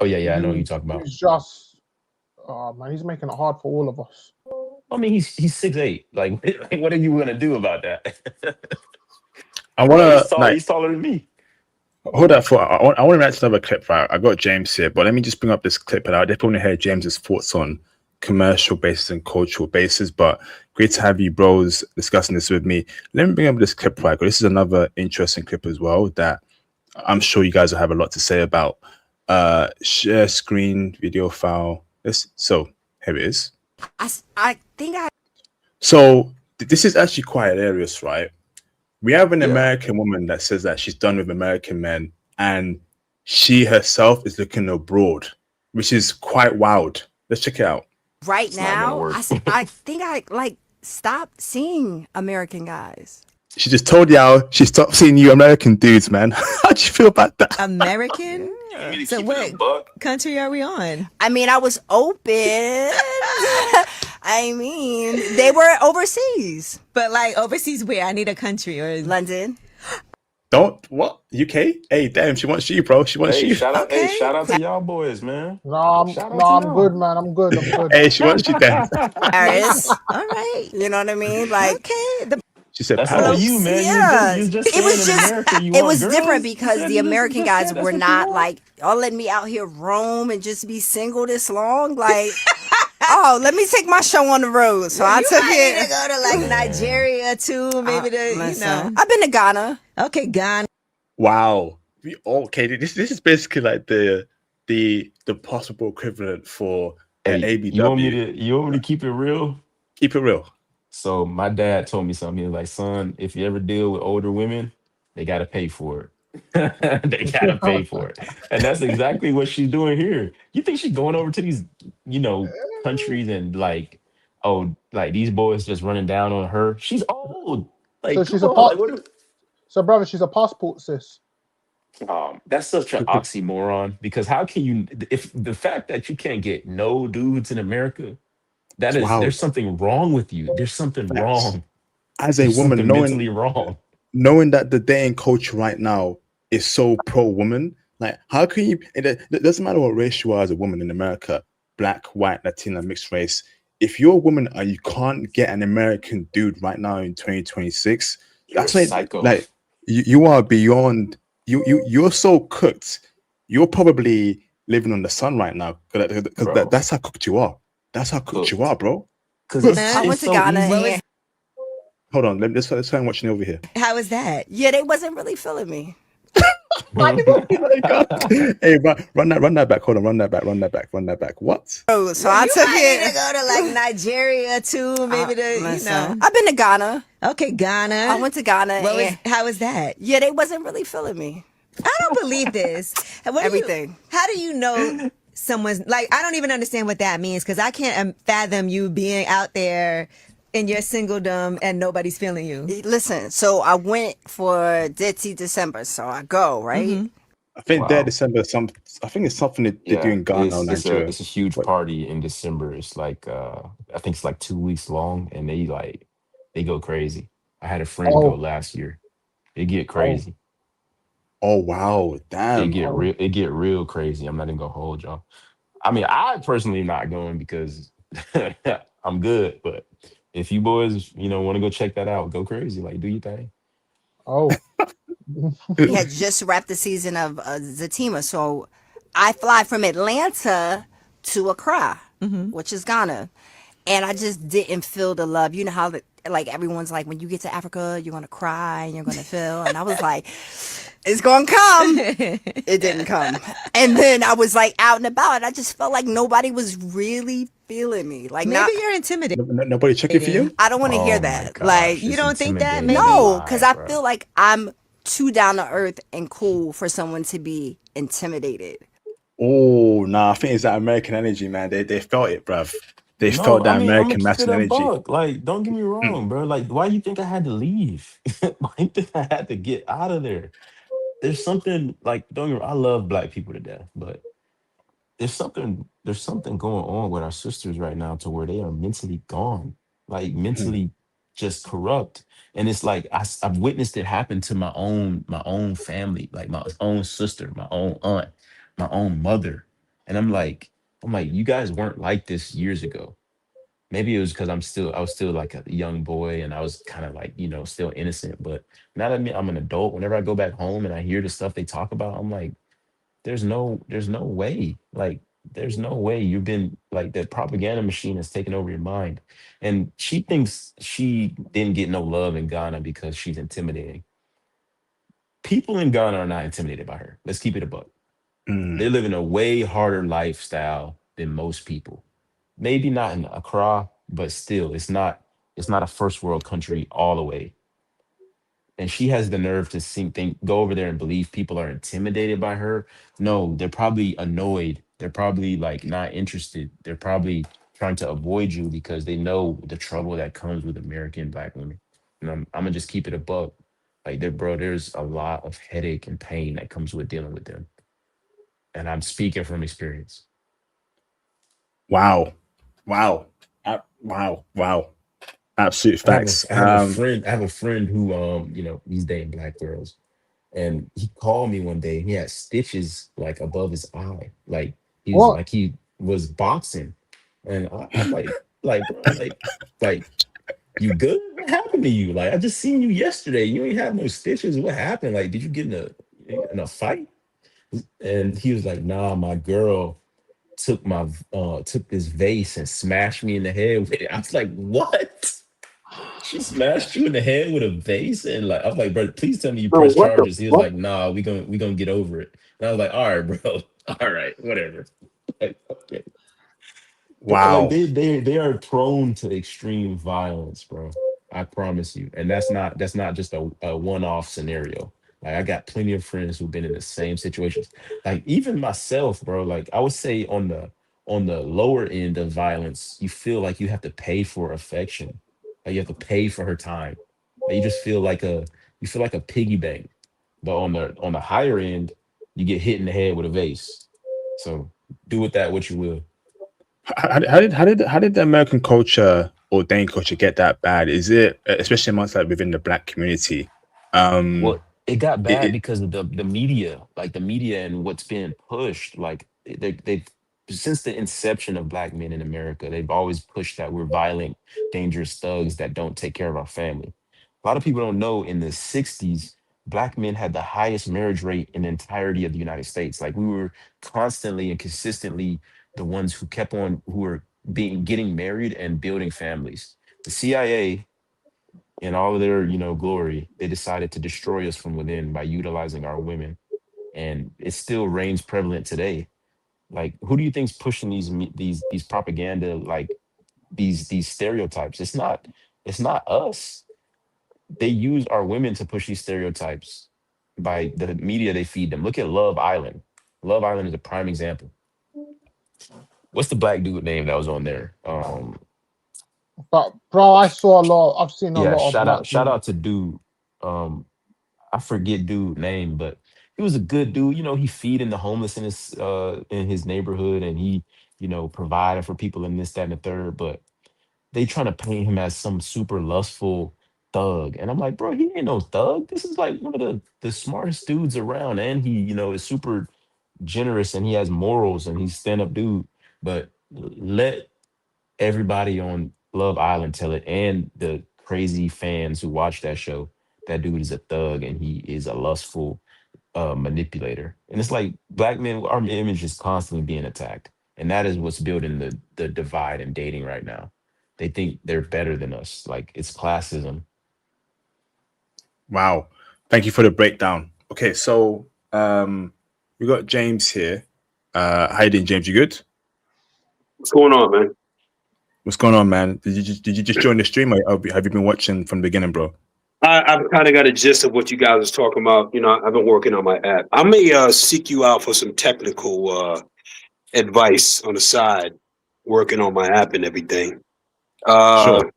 Oh yeah, I know what you're talking about. who's just, oh man, he's making it hard for all of us. I mean, he's 6'8". Like, what are you gonna do about that? I want Like, he's to tall. He's taller than me. hold that for. I want to react to another clip. Right, I got James here, but let me just bring up this clip, and I definitely want to hear James's thoughts on commercial basis and cultural basis. But great to have you, bros, discussing this with me. Let me bring up this clip, right? 'Cause this is another interesting clip as well that I'm sure you guys will have a lot to say about. Share screen video file. So here it is. I think I So this is actually quite hilarious, right? We have an Yeah. American woman that says that she's done with American men, and she herself is looking abroad, which is quite wild. Let's check it out. right It's not gonna now work. I think I like stopped seeing American guys. She just told y'all she stopped seeing you American dudes, man. How do you feel about that? American? Yeah. So what country are we on? I mean, I was open. I mean, they were overseas. But like overseas, where I need a country or London. Don't what UK? Hey, damn, she wants you, bro. She wants Hey, you. shout out! Hey, okay. shout out to y'all boys, man. No, I'm Shout no, out to I'm good, y'all. man. I'm good. I'm good. Hey, she wants you, Dan. Paris. All right. You know what I mean? Like, Okay. The She said That's on Paris. you, man. yeah, You was just it saying was in just America you it want was different girls. You because said the you American just guys said that's were what you not want. like, oh, let me out here roam and just be single this long. Like, oh, let me take my show on the road. So I you took might need to it. go to like Man. Nigeria too, maybe to Listen, I've been to Ghana. Okay, Ghana. Wow. Okay, this is basically like the possible equivalent for an Hey, ABW. you want me to keep it real? Keep it real. So my dad told me something. He was like, "Son, if you ever deal with older women, they got to pay for it. They got to pay for it." And that's exactly what she's doing here. You think she's going over to these, countries and like, oh, like these boys just running down on her? She's old. So Like, come she's a on. part. Like, what? So brother, she's a passport sis. That's such an oxymoron because how can you, if the fact that you can't get no dudes in America, Wow. there's something wrong with you. There's something Facts. wrong. As a There's woman, something mentally wrong. knowing that the dating culture right now is so pro woman, like how can you? It doesn't matter what race you are as a woman in America, black, white, Latina, mixed race. If you're a woman and you can't get an American dude right now in 2026, You're a that's like psycho. you are beyond. You're so cooked. You're probably living on the sun right now because Bro. that's how cooked you are. That's how cooked you are, bro. Because I went to Ghana. And Hold on, let's try and watching over here. How is that? yeah, they wasn't really feeling me. Hey, run that back. Hold on, run that back. What? Oh, so I you took might need to it. go to like Nigeria too, maybe to Listen, I've been to Ghana. Okay, Ghana. I went to Ghana. How was that? Yeah, they wasn't really feeling me. I don't believe this. Everything. How do you know someone's like? I don't even understand what that means because I can't fathom you being out there in your singledom and nobody's feeling you. Listen, so I went for Dirty December, so I go right. I think Wow. there December. I think it's something that they do in Ghana or it's Nigeria. a huge What? party in December. It's like I think it's like 2 weeks long, and they go crazy. I had a friend go Oh, last year. It get crazy. Oh wow, It damn. get real. It get real crazy. I'm not even gonna hold y'all. I mean, I personally not going because I'm good. But if you boys, want to go check that out, go crazy. Like, do your thing. oh. We had just wrapped the season of Zatima, so I fly from Atlanta to Accra, which is Ghana, and I just didn't feel the love. You know how like everyone's like, when you get to Africa, you're gonna cry and you're gonna feel, and I was like, it's gonna come. It didn't come, and then I was like out and about, and I just felt like nobody was really feeling me. Like, Maybe you're intimidated. Nobody checking for you? I don't want to hear Oh my that. gosh, Like, You it's don't think that, intimidating. maybe? no, Why, because I bro? feel like I'm too down to earth and cool for someone to be intimidated. Oh nah, I think it's that American energy, man. They felt it, bruv. They No, felt I that mean, I'm gonna American keep it masculine a energy. buck. Like, don't get me wrong, bro. Like, why you think I had to leave? Why you think I had to get out of there? There's something like, don't get me wrong, I love black people to death, but there's something going on with our sisters right now to where they are mentally gone, like mentally just corrupt. And it's like I've witnessed it happen to my own family, like my own sister, my own aunt, my own mother. And I'm like, you guys weren't like this years ago. Maybe it was because I was still like a young boy and I was kind of like, still innocent. But now that I'm an adult, whenever I go back home and I hear the stuff they talk about, I'm like, there's no way. Like, there's no way you've been like that propaganda machine has taken over your mind. And she thinks she didn't get no love in Ghana because she's intimidating. People in Ghana are not intimidated by her. Let's keep it a buck. They're living a way harder lifestyle than most people. Maybe not in Accra, but still, it's not a first world country all the way. And she has the nerve to go over there and believe people are intimidated by her. No, they're probably annoyed. They're probably like not interested. They're probably trying to avoid you because they know the trouble that comes with American black women. And I'm gonna just keep it a buck. Like, there's a lot of headache and pain that comes with dealing with them. And I'm speaking from experience. Wow. Wow. Absolute I have facts. a I have a friend. I have a friend who he's dating black girls, and he called me one day. He had stitches like above his eye, What? he was boxing, and I'm like bro, like you good? What happened to you? Like I just seen you yesterday. You ain't have no stitches. What happened? Like did you get in a fight? And he was like, nah, my girl took this vase and smashed me in the head with it. I was like, what? She smashed you in the head with a vase, and like I was like, bro, please tell me you Bro, press what the charges. He was fuck? like, nah, we gonna get over it. And I was like, all right, bro, all right, whatever. Like, okay. Bro, like Wow. they are prone to extreme violence, bro. I promise you. And that's not just a one-off scenario. Like I got plenty of friends who've been in the same situations. Like even myself, bro, like I would say on the lower end of violence, you feel like you have to pay for affection. Like you have to pay for her time. Like you feel like a piggy bank. But on the higher end, you get hit in the head with a vase. So do with that what you will. How did the American culture or Dane culture get that bad? Is it especially amongst like within the black community? Well, it got bad It because of the media, like the media and what's being pushed. Like they since the inception of black men in America, they've always pushed that we're violent, dangerous thugs that don't take care of our family. A lot of people don't know in the 60s, black men had the highest marriage rate in the entirety of the United States. Like we were constantly and consistently the ones who were getting married and building families. The CIA in all of their glory, they decided to destroy us from within by utilizing our women, and it still reigns prevalent today. Like who do you think's pushing these propaganda, like these stereotypes? It's not us. They use our women to push these stereotypes by the media they feed them. Look at Love Island. Love Island is a prime example. What's the black dude name that was on there? But bro, I've seen a Yeah, lot of shout black out shout men. out to dude. um I forget dude name, but he was a good dude. He feeding the homeless in his neighborhood, and he, providing for people and this, that, and the third. But they trying to paint him as some super lustful thug. And I'm like, bro, he ain't no thug. This is like one of the smartest dudes around. And he, is super generous and he has morals and he's stand-up dude. But let everybody on Love Island tell it, and the crazy fans who watch that show, that dude is a thug and he is a lustful manipulator. And it's like black men, our image is constantly being attacked, and that is what's building the divide in dating right now. They think they're better than us. Like it's classism. Wow. Thank you for the breakdown. Okay, so we got James here. How you doing, James? You good? What's going on, man? What's going on, man? Did you just join the stream, or have you been watching from the beginning, bro? I've kind of got a gist of what you guys was talking about. I've been working on my app. I may seek you out for some technical advice on the side, working on my app and everything. Sure.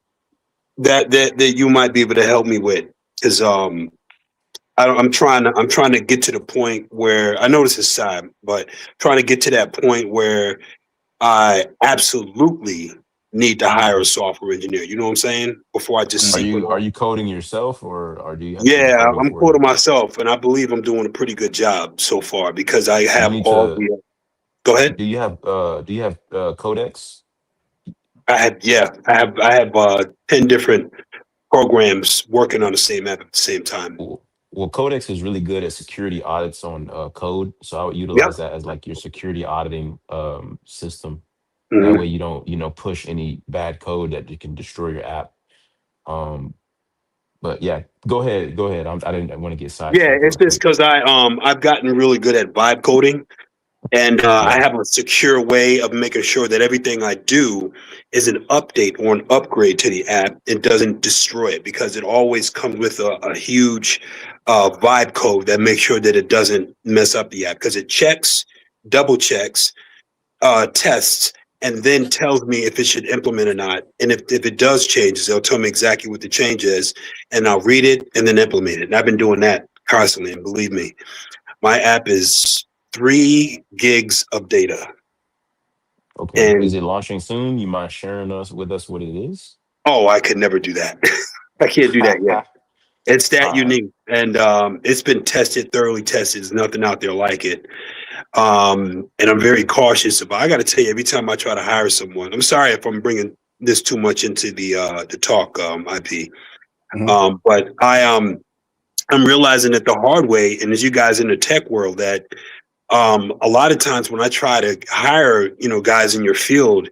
That you might be able to help me with, because I'm trying to get to the point where I know this is sad, but trying to get to that point where I absolutely need to hire a software engineer. You know what I'm saying? Before I just Are seek one you out. are you coding yourself, or do you have someone Yeah, coding I'm for you? quoting myself, and I believe I'm doing a pretty good job so far because I You have need all to. the. Go ahead. Do you have Codex? I have 10 different programs working on the same app at the same time. Well, Codex is really good at security audits on code, so I would Yep. utilize that as like your security auditing system. That way Hmm. you don't, push any bad code that you can destroy your app. Um, but yeah, go ahead. I didn't want to get Yeah, sidetracked it's real just quick. because I've gotten really good at vibe coding. And I Yeah, have a secure way of making sure that everything I do is an update or an upgrade to the app. It doesn't destroy it because it always comes with a huge vibe code that makes sure that it doesn't mess up the app because it checks, double checks, tests, and then tells me if it should implement or not. And if it does changes, they'll tell me exactly what the change is, and I'll read it and then implement it. And I've been doing that constantly. And believe me, my app is 3 gigs of data. Okay. And Is it launching soon? You mind sharing with us what it is? oh, I could never do that. I can't do that yet. It's that All right. unique, and it's been tested, thoroughly tested. There's nothing out there like it. And I'm very cautious about. I got to tell you, every time I try to hire someone, I'm sorry if I'm bringing this too much into the talk, IP. But I'm realizing that the hard way, and as you guys in the tech world, that a lot of times when I try to hire, guys in your field,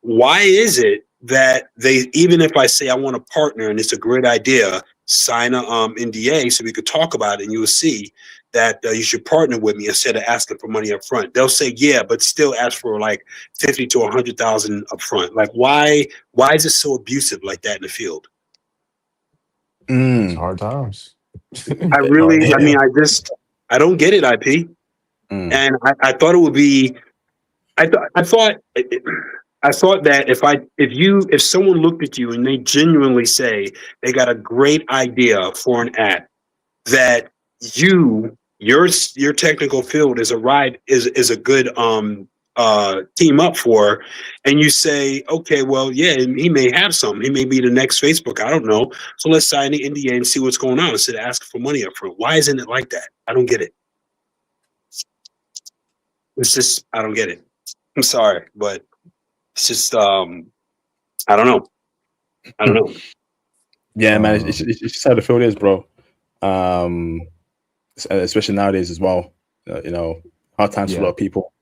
why is it that they, even if I say I want a partner and it's a great idea, sign a NDA so we could talk about it, and you will see that you should partner with me instead of asking for money up front. They'll say yeah, but still ask for like 50 to 100,000 up front. Like why is it so abusive like that in the field? It's hard times. I really, I mean, I don't get it, IP. And I thought it would be, I thought that if someone looked at you and they genuinely say they got a great idea for an app that your technical field is a good team up for, and you say, okay, well, yeah, he may have some, he may be the next Facebook, I don't know, so let's sign the NDA and see what's going on instead of asking for money up front. Why isn't it like that? I don't get it. It's just, I don't get it. I'm sorry, but it's just I don't know. Yeah, man, it's just how the field is, bro. Especially nowadays as well. Hard times for a lot of people.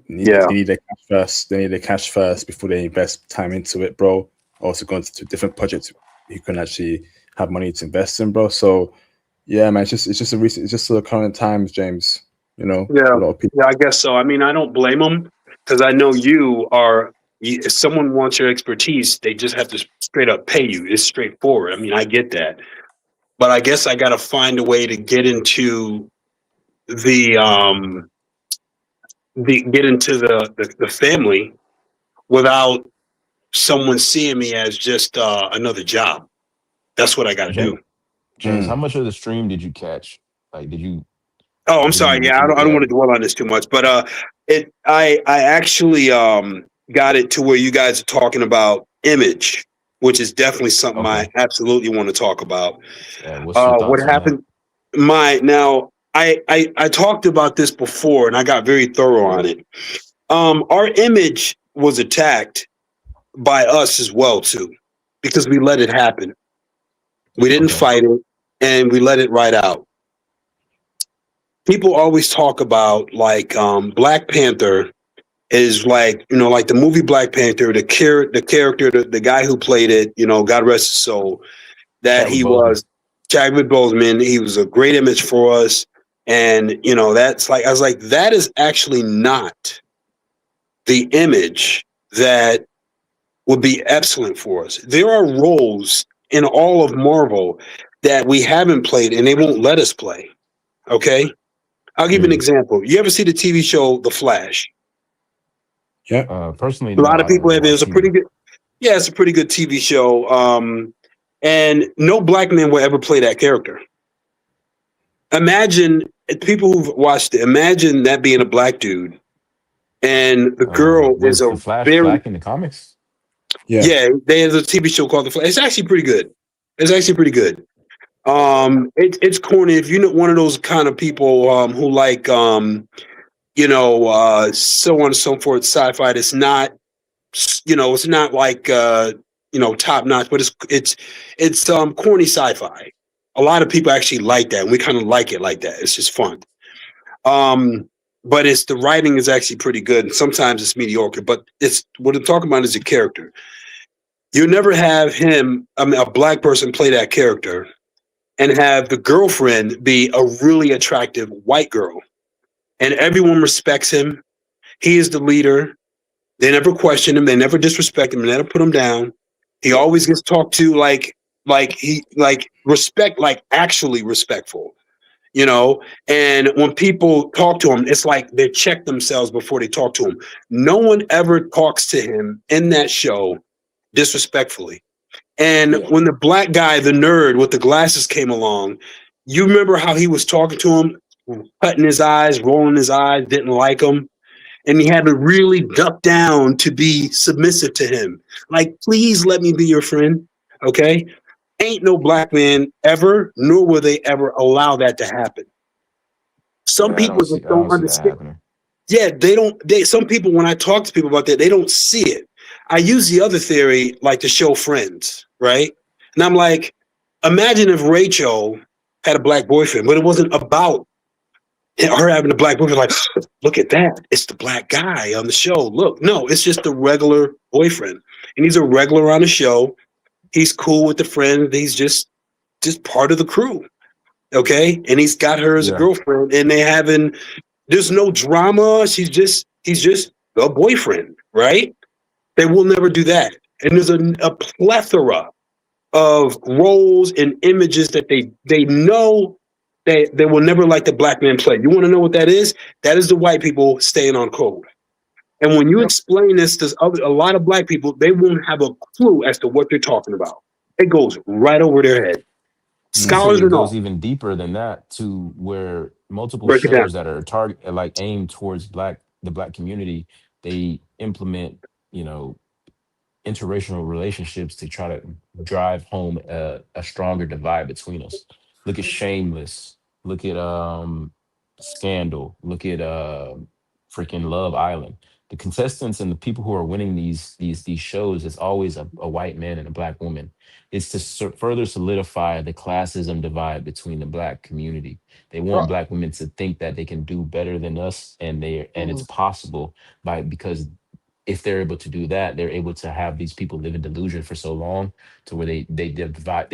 They need their cash first. They need their cash first before they invest time into it, bro. Also going to different projects you can actually have money to invest in, bro. So yeah, man, it's just the current times, James. A lot of people. Yeah, I guess so. I mean, I don't blame them because I know if someone wants your expertise, they just have to straight up pay you. It's straightforward. I mean, I get that, but I guess I got to find a way to get into the family without someone seeing me as just another job. That's what I got to do. James, how much of the stream did you catch? Like, did you? Oh, I'm sorry. Yeah, I don't want to dwell on this too much, but I actually got it to where you guys are talking about image, which is definitely something I absolutely want to talk about. What's your thoughts what happened? I talked about this before, and I got very thorough on it. Our image was attacked by us as well too, because we let it happen. We didn't fight it, and we let it ride out. People always talk about like Black Panther is like, like the movie Black Panther, the character, the guy who played it, God rest his soul, that he was Chadwick Boseman. He was a great image for us. And, that's like, I was like, that is actually not the image that would be excellent for us. There are roles in all of Marvel that we haven't played and they won't let us play. Okay. I'll give you an example. You ever see the TV show The Flash? Yeah. Personally, a lot of people have. It's a pretty good. Yeah, it's a pretty good TV show. And no black man will ever play that character. Imagine people who've watched it. Imagine that being a black dude, and the girl is a Flash very black in the comics. Yeah. There's a TV show called The Flash. It's actually pretty good. It's corny. If you're not one of those kind of people who like so on and so forth, sci-fi, it's not it's not like top notch, but it's corny sci-fi. A lot of people actually like that, and we kind of like it like that. It's just fun. But the writing is actually pretty good, and sometimes it's mediocre, but it's what I'm talking about is a character. You never have a black person play that character and have the girlfriend be a really attractive white girl. And everyone respects him. He is the leader. They never question him. They never disrespect him. They never put him down. He always gets talked to like respect, like actually respectful, And when people talk to him, it's like they check themselves before they talk to him. No one ever talks to him in that show disrespectfully. And when the black guy, the nerd with the glasses came along, you remember how he was talking to him, cutting his eyes, rolling his eyes, didn't like him. and he had to really duck down to be submissive to him. Like, please let me be your friend, okay? Ain't no black man ever, nor will they ever allow that to happen. Some Yeah, people I just don't don't see that understand. happening. Yeah, they don't. Some people, when I talk to people about that, they don't see it. I use the other theory, like to show friends, right? And I'm like, imagine if Rachel had a black boyfriend, but it wasn't about her having a black boyfriend. Like, look at that, it's the black guy on the show. Look, no, it's just a regular boyfriend, and he's a regular on the show. He's cool with the friends. He's just part of the crew, okay? And he's got her as a Yeah. girlfriend, and they having. There's no drama. He's just a boyfriend, right? They will never do that. And there's a plethora of roles and images that they know that they will never like the black man play. You want to know what that is? That is the white people staying on code. And when you explain this to a lot of black people, they won't have a clue as to what they're talking about. It goes right over their head. I say Scholars it and goes all. even deeper than that to where multiple Break it down. shows that are like aimed towards the black community, they implement, you know, interracial relationships to try to drive home a stronger divide between us. Look at Shameless. Look at Scandal. Look at freaking Love Island. The contestants and the people who are winning these shows is always a white man and a black woman. It's to further solidify the classism divide between the black community. They want Bro, black women to think that they can do better than us, and it's possible because if they're able to do that, they're able to have these people live in delusion for so long to where they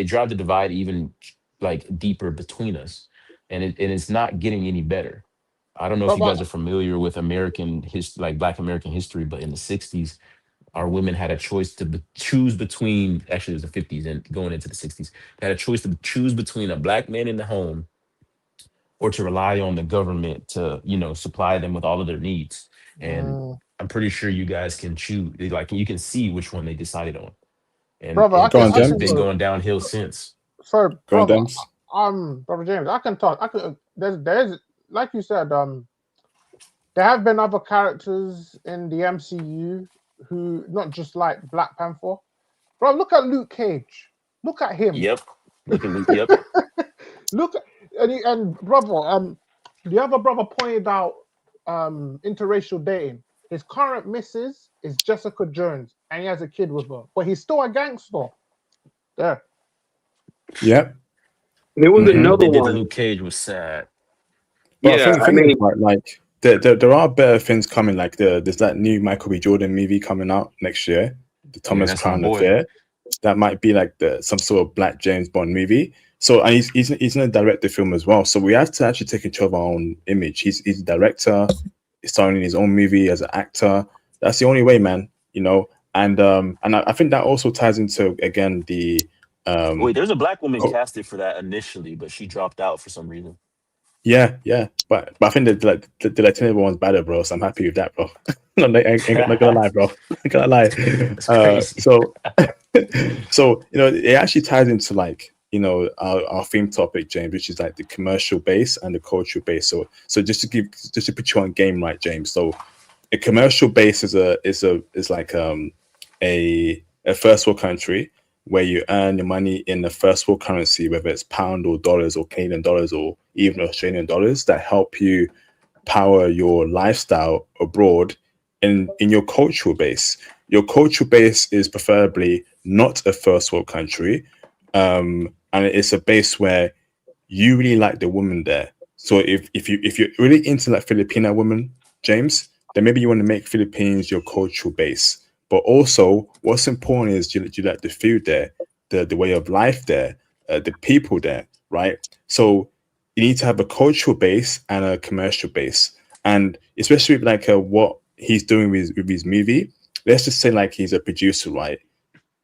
drive the divide even like deeper between us, and it's not getting any better. I don't know if you but guys are familiar with American history, like Black American history, but in the '60s, our women had a choice to choose between. Actually, it was the '50s and going into the '60s, they had a choice to choose between a black man in the home or to rely on the government to, you know, supply them with all of their needs. And I'm pretty sure you guys can choose, like you can see which one they decided on. And brother, Go on, I it's can been James. go. going downhill since. Sorry, Go on, brother. James. Brother James, I can talk. I could. There's like you said. There have been other characters in the MCU who not just like Black Panther. Bro, look at Luke Cage. Look at him. Yep. Look at yep. Look at, and brother, the other brother pointed out interracial dating. His current missus is Jessica Jones, and he has a kid with her, but he's still a gangster. There. Yep. There was Mhm. What another they did to one. Luke Cage was sad. But Yeah, I think mean, about like there are better things coming. Like there's that new Michael B. Jordan movie coming out next year, the Yeah, Thomas that's my Crown boy. Affair. That might be like some sort of Black James Bond movie. So and he's gonna direct the film as well. So we have to actually take control of our own image. He's a director. He's starring in his own movie as an actor. That's the only way, man. You know. And I think that also ties into again the Wait, there's a black woman co- casted for that initially, but she dropped out for some reason. yeah. But I think that like the Latino one's better, bro. So I'm happy with that, bro. No, I ain't not gonna lie, bro. Not gonna lie. That's crazy. So so you know it actually ties into like you know our theme topic, James, which is like the commercial base and the cultural base. So just to put you on game, right, James. So a commercial base is like a first world country where you earn your money in the first world currency, whether it's pound or dollars or Canadian dollars or even Australian dollars, that help you power your lifestyle abroad in your cultural base. Your cultural base is preferably not a first world country, and it's a base where you really like the woman there. So if you're really into like Filipino women, James, then maybe you want to make Philippines your cultural base. But also, what's important is you like the food there, the way of life there, the people there, right? So you need to have a cultural base and a commercial base, and especially with like what he's doing with his movie. Let's just say like he's a producer, right?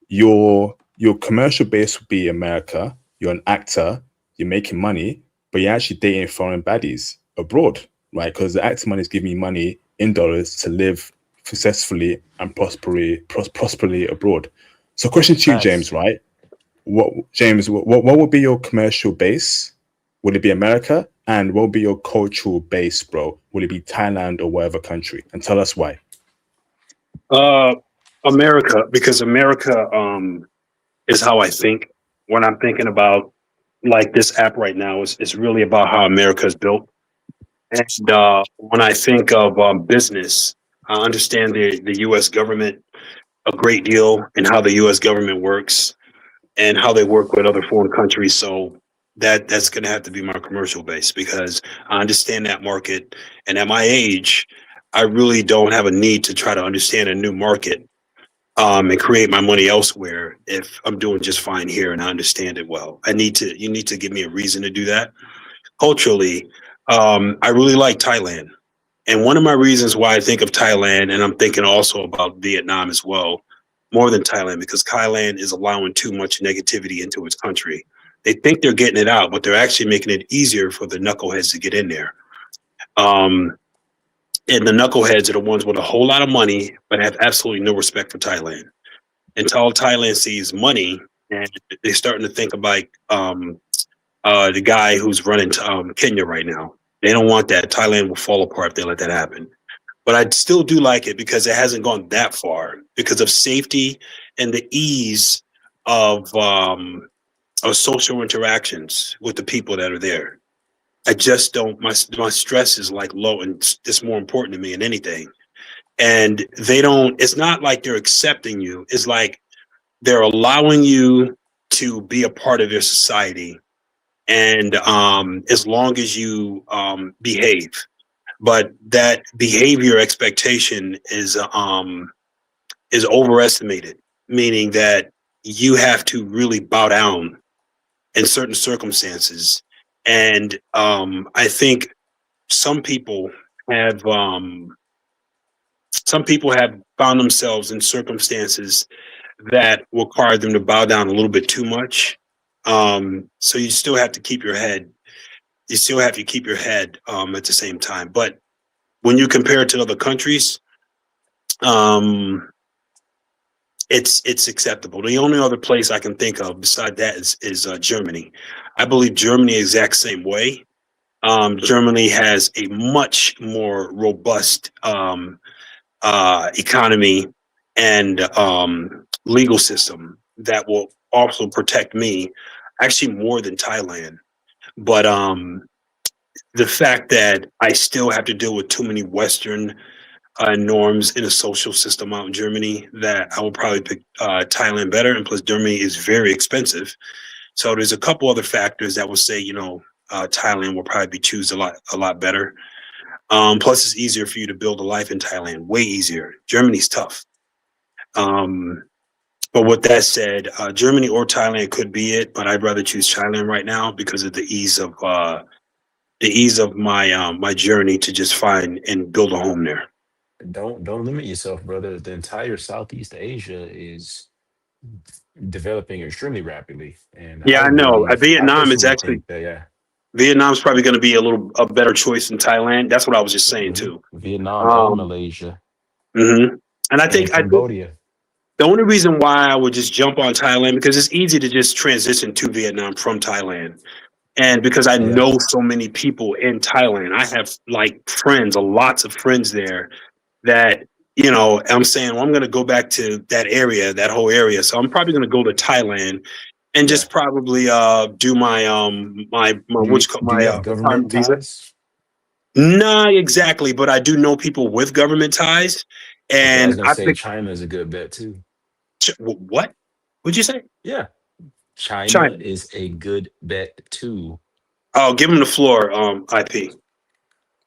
Your commercial base would be America. You're an actor. You're making money, but you're actually dating foreign baddies abroad, right? Because the acting money is giving you money in dollars to live successfully and prosperly abroad. So, question to you, Facts. James, right? What would be your commercial base? Would it be America? And what will be your cultural base, bro? Will it be Thailand or whatever country? And tell us why. Uh, America, because America is how I think when I'm thinking about like this app right now is really about how America is built. And when I think of business, I understand the U.S. government a great deal and how the U.S. government works and how they work with other foreign countries. So that's going to have to be my commercial base because I understand that market. And at my age, I really don't have a need to try to understand a new market and create my money elsewhere if I'm doing just fine here and I understand it well. You need to give me a reason to do that. Culturally, I really like Thailand. And one of my reasons why I think of Thailand, and I'm thinking also about Vietnam as well, more than Thailand, because Thailand is allowing too much negativity into its country. They think they're getting it out, but they're actually making it easier for the knuckleheads to get in there. Um, and the knuckleheads are the ones with a whole lot of money, but have absolutely no respect for Thailand. Until Thailand sees money, and they're starting to think about the guy who's running Kenya right now. They don't want that. Thailand will fall apart if they let that happen. But I still do like it because it hasn't gone that far because of safety and the ease of social interactions with the people that are there. I just don't. My stress is like low, and it's more important to me than anything. And they don't. It's not like they're accepting you. It's like they're allowing you to be a part of their society, and as long as you behave. But that behavior expectation is overestimated, meaning that you have to really bow down in certain circumstances. And I think some people have found themselves in circumstances that require them to bow down a little bit too much. So you still have to keep your head. You still have to keep your head at the same time. But when you compare it to other countries, um, it's acceptable. The only other place I can think of beside that is Germany. I believe Germany exact same way. Germany has a much more robust economy and legal system that will also protect me, actually more than Thailand. But the fact that I still have to deal with too many Western norms in a social system out in Germany, that I will probably pick Thailand better. And plus, Germany is very expensive. So there's a couple other factors that will say, Thailand will probably be choose a lot better. Plus, it's easier for you to build a life in Thailand, way easier. Germany's tough. Um, but with that said, Germany or Thailand could be it, but I'd rather choose Thailand right now because of the ease of my my journey to just find and build a home there. Don't limit yourself, brother. The entire Southeast Asia is developing extremely rapidly, and Yeah, I know. I Vietnam is personally actually think that yeah, Vietnam's probably going to be a better choice than Thailand. That's what I was just saying too. Vietnam and Um, Malaysia mhm. And and I think Cambodia. the only reason why I would just jump on Thailand because it's easy to just transition to Vietnam from Thailand. And because I Yeah, know so many people in Thailand, I have like friends, lots of friends there that, I'm saying, well, I'm going to go back to that area, that whole area. So I'm probably going to go to Thailand and yeah. just probably do my Do you have retirement government visa. ties? Not exactly, but I do know people with government ties. Okay, I was And gonna I say think, China is a good bet too. what? What'd you say? Yeah, China China. is a good bet too. Oh, give him the floor, IP.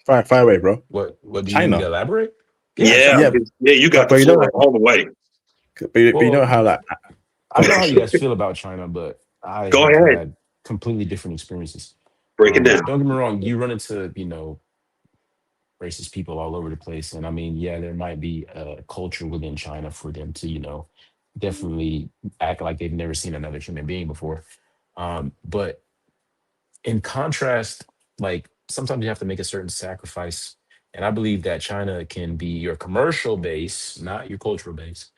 Fire away, bro. What do you need me to China. elaborate? Yeah, Yeah, Yeah, China. yeah, you got the but you know, floor all the way. but you know Well, how like I don't know how you guys feel about China, but I Go have ahead, had completely different experiences. break it down. Don't get me wrong, you run into, racist people all over the place. And I mean, yeah, there might be a culture within China for them to, definitely act like they've never seen another human being before. But in contrast, like sometimes you have to make a certain sacrifice. And I believe that China can be your commercial base, not your cultural base,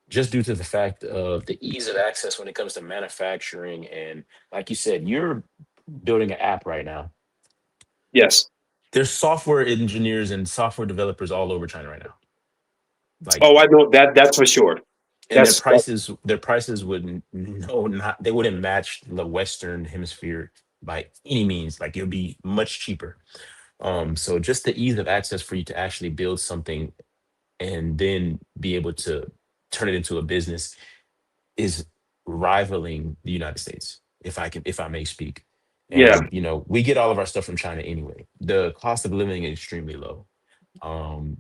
just due to the fact of the ease of access when it comes to manufacturing. And like you said, you're building an app right now. Yes. There's software engineers and software developers all over China right now. Like, Oh, I know that. That's for sure. and That's their prices would no not they wouldn't match the Western hemisphere by any means. Like, it would be much cheaper. So just the ease of access for you to actually build something and then be able to turn it into a business is rivaling the United States, if I may speak. yeah. And we get all of our stuff from China anyway. The cost of living is extremely low. Um,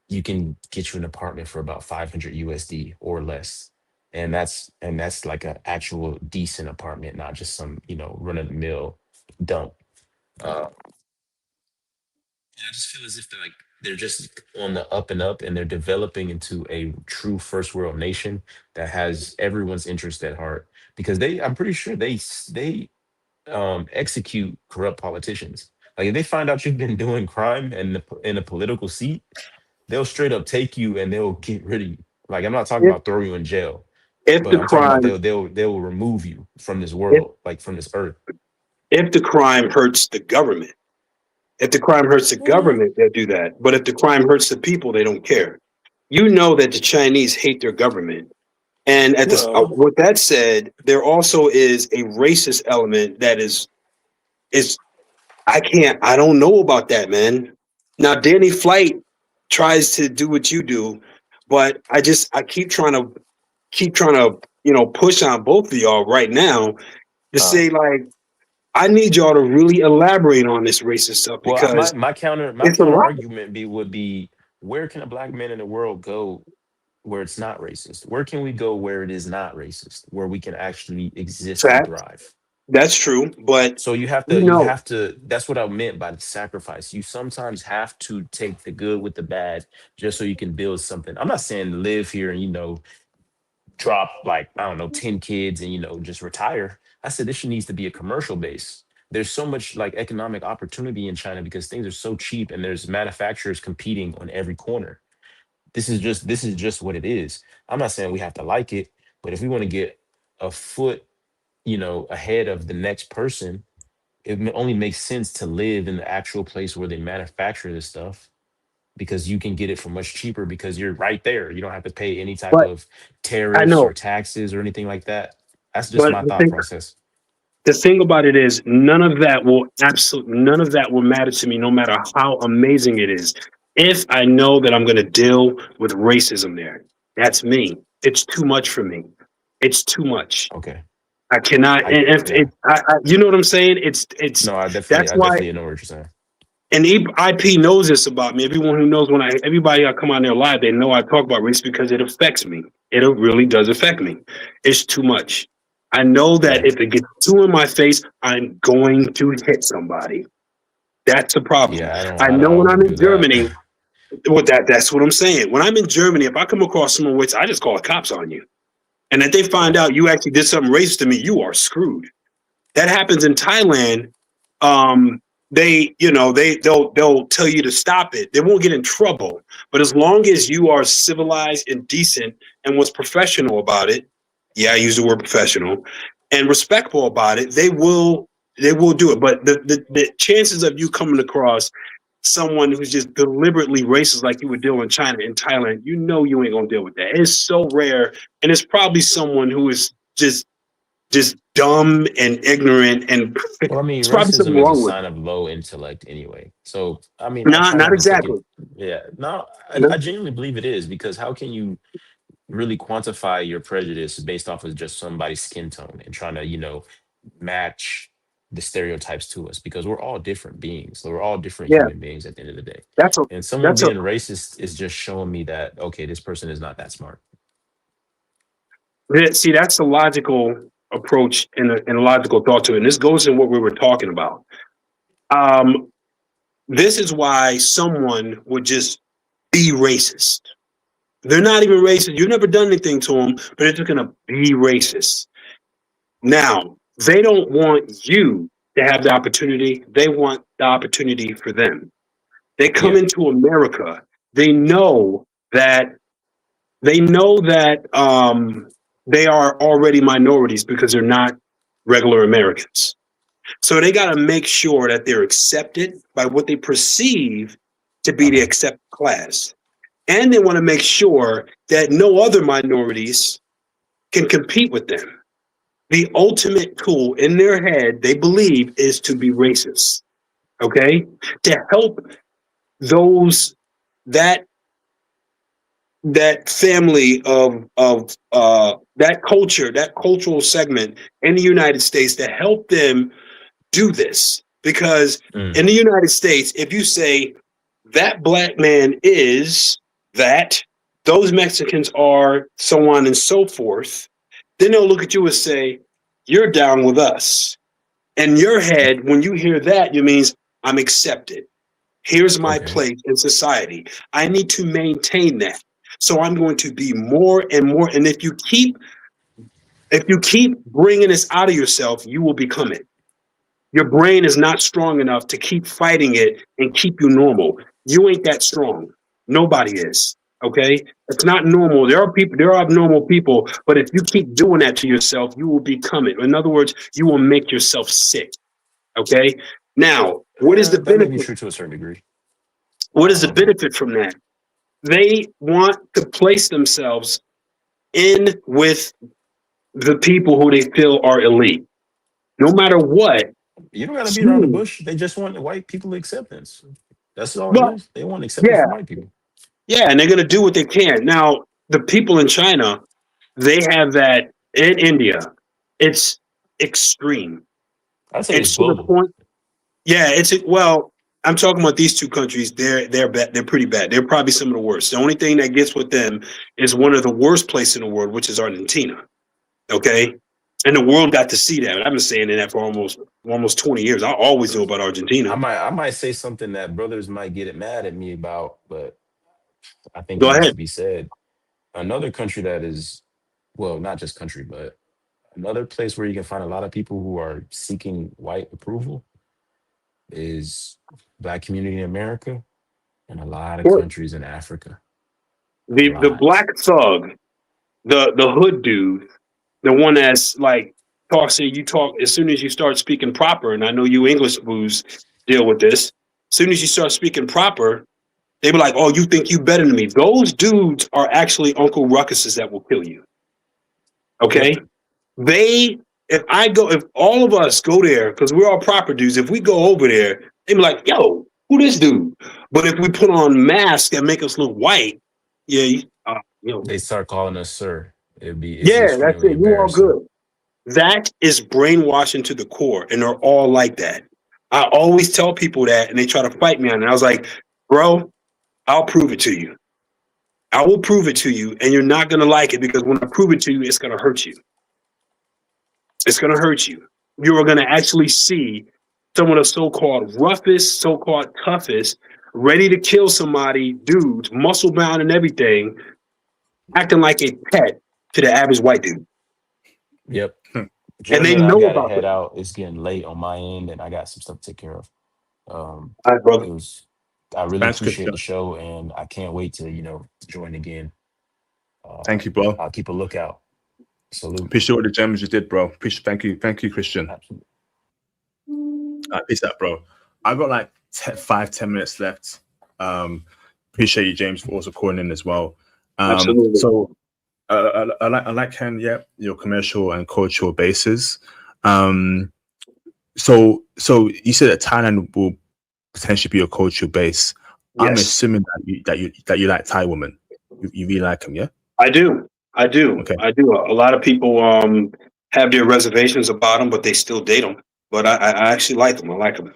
you can get you an apartment for about 500 USD or less. And that's like an actual decent apartment, not just some, run of the mill dump. Uh, and I just feel as if they're just on the up and up, and they're developing into a true first world nation that has everyone's interest at heart. Because I'm pretty sure they execute corrupt politicians. Like, if they find out you've been doing crime in a political seat, they'll straight up take you and they'll get rid of you. Like, I'm not talking If about throw you in jail, if but the I'm talking about crime they'll remove you from this if world, like from this earth. if the crime hurts the government, if the crime hurts the government, they'll do that. But if the crime hurts the people, they don't care. You know that the Chinese hate their government. And at this, Well, with that said, there also is a racist element that is I don't know about that, man. Now, Danny Flight tries to do what you do, but I keep trying to push on both of y'all right now to uh, say, like, I need y'all to really elaborate on this racist stuff well, my because my counter my it's a counter lot. argument would be, where can a black man in the world go where it's not racist? Where can we go where it is not racist, where we can actually exist and Fact. thrive? That's true, but So you have you to you know, have to that's what I meant by the sacrifice. You sometimes have to take the good with the bad just so you can build something. I'm not saying live here and drop, like, I don't know, 10 kids and just retire. I said this needs to be a commercial base. There's so much like economic opportunity in China because things are so cheap and there's manufacturers competing on every corner. This is just what it is. I'm not saying we have to like it, but if we want to get a foot, ahead of the next person, only makes sense to live in the actual place where they manufacture this stuff, because you can get it for much cheaper because you're right there. You don't have to pay any type but of I tariffs or know, taxes or anything like that. That's just but my thought process. the thing about it is none of that will matter to me, no matter how amazing it is. If I know that I'm going to deal with racism there, that's me. It's too much for me. It's too much. Okay. I cannot. I And if Yeah. you know what I'm saying? It's No, I definitely that's I why. definitely know what you're saying. And IP knows this about me. Everyone who knows everybody I come on their live, they know I talk about race because it affects me. It really does affect me. It's too much. I know that Yeah. if it gets too in my face, I'm going to hit somebody. That's the problem. Yeah, I don't I I don't know I when I'm wouldn't do in that. Germany, that's what I'm saying. When I'm in Germany, if I come across someone which I just call the cops on you. And if they find Yeah. out you actually did something racist to me, you are screwed. That happens in Thailand. They'll tell you to stop it. They won't get in trouble, but as long as you are civilized and decent and was professional about it, yeah, I use the word professional, and respectful about it, they will do it. But the chances of you coming across someone who's just deliberately racist like you would deal in China and Thailand, you ain't gonna deal with that. It's so rare, and it's probably someone who is just dumb and ignorant, and Well, I mean, it's probably something racism is a wrong with sign it. of low intellect anyway. So, I mean, I Not try not not to take it. exactly. Yeah, no, I No. genuinely believe it is, because how can you really quantify your prejudice based off of just somebody's skin tone and trying to, match the stereotypes to us, because we're all different beings. So we're all different Yeah, human beings at the end of the day. that's a And someone that's a being racist is just showing me that, okay, this person is not that smart. see, that's a logical approach and a logical thought to it. And this goes in what we were talking about. Um, this is why someone would just be racist. They're not even racist. You've never done anything to them, but they're just gonna be racist. Now, they don't want you to have the opportunity. They want the opportunity for them. They come Yeah. into America. They know that they are already minorities because they're not regular Americans. So they got to make sure that they're accepted by what they perceive to be the accepted class. And they want to make sure that no other minorities can compete with them. The ultimate tool in their head, they believe, is to be racist. Okay? To help those that family of that culture, that cultural segment in the United States, to help them do this. Because in the United States, if you say that black man is that, those Mexicans are, so on and so forth, then they'll look at you and say, you're down with us. In your head, when you hear that, it means I'm accepted. Here's my place in society. I need to maintain that. So I'm going to be more and more. And if you keep bringing this out of yourself, you will become it. Your brain is not strong enough to keep fighting it and keep you normal. You ain't that strong. Nobody is. Okay? It's not normal. There are abnormal people, but if you keep doing that to yourself, you will become it. In other words, you will make yourself sick. Okay? Now, what is the That may be benefit? true to a certain degree. What is the benefit from that? They want to place themselves in with the people who they feel are elite. No matter what. You don't got to beat around the bush. They just want the white people acceptance. That's all it Well, is. They want acceptance yeah. from white people. Yeah, and they're going to do what they can. Now, the people in China, they have that in India. It's extreme. I'd say it's to the global. point. Yeah, well, I'm talking about these two countries. They're bad. They're pretty bad. They're probably some of the worst. The only thing that gets with them is one of the worst places in the world, which is Argentina. Okay, and the world got to see that. I've been saying that for almost 20 years. I always knew about Argentina. I might say something that brothers might get it mad at me about, but I think Go it needs ahead. to be said. Another country that is, well, not just country, but another place where you can find a lot of people who are seeking white approval is Black community in America and a lot of countries in Africa. The black thug, the hood dude, the one that's like you talk as soon as you start speaking proper, and I know you English booze deal with this. As soon as you start speaking proper, they be like, "Oh, you think you better than me?" Those dudes are actually Uncle Ruckuses that will kill you. Okay, if all of us go there, because we're all proper dudes, if we go over there, they be like, "Yo, who this dude?" But if we put on masks that make us look white, yeah, they start calling us sir. It's yeah, that's extremely it. You all embarrassing. good. That is brainwashing to the core, and they're all like that. I always tell people that, and they try to fight me on it. I was like, bro, I'll prove it to you. I will prove it to you, and you're not going to like it because when I prove it to you, it's going to hurt you. It's going to hurt you. You are going to actually see some of the so-called roughest, so-called toughest, ready to kill somebody, dudes, muscle bound and everything, acting like a pet to the average white dude. Yep. And they Gentlemen, I know gotta about head it. out. It's getting late on my end, and I got some stuff to take care of. All right, brother. I really Thanks, appreciate Christian. the show, and I can't wait to join again. Thank you, bro. I'll keep a lookout. Salute. Appreciate all the gems you did, bro. Thank you, Christian. Absolutely. Peace out, bro. I got like 5-10 minutes left. Appreciate you, James, for also calling in as well. Absolutely. So I like hearing your commercial and cultural bases. So you said that Thailand will potentially be a cultural base. Yes. I'm assuming that you like Thai women. You really like them, yeah? I do. Okay. I do. A lot of people have their reservations about them, but they still date them. But I actually like them. I like them.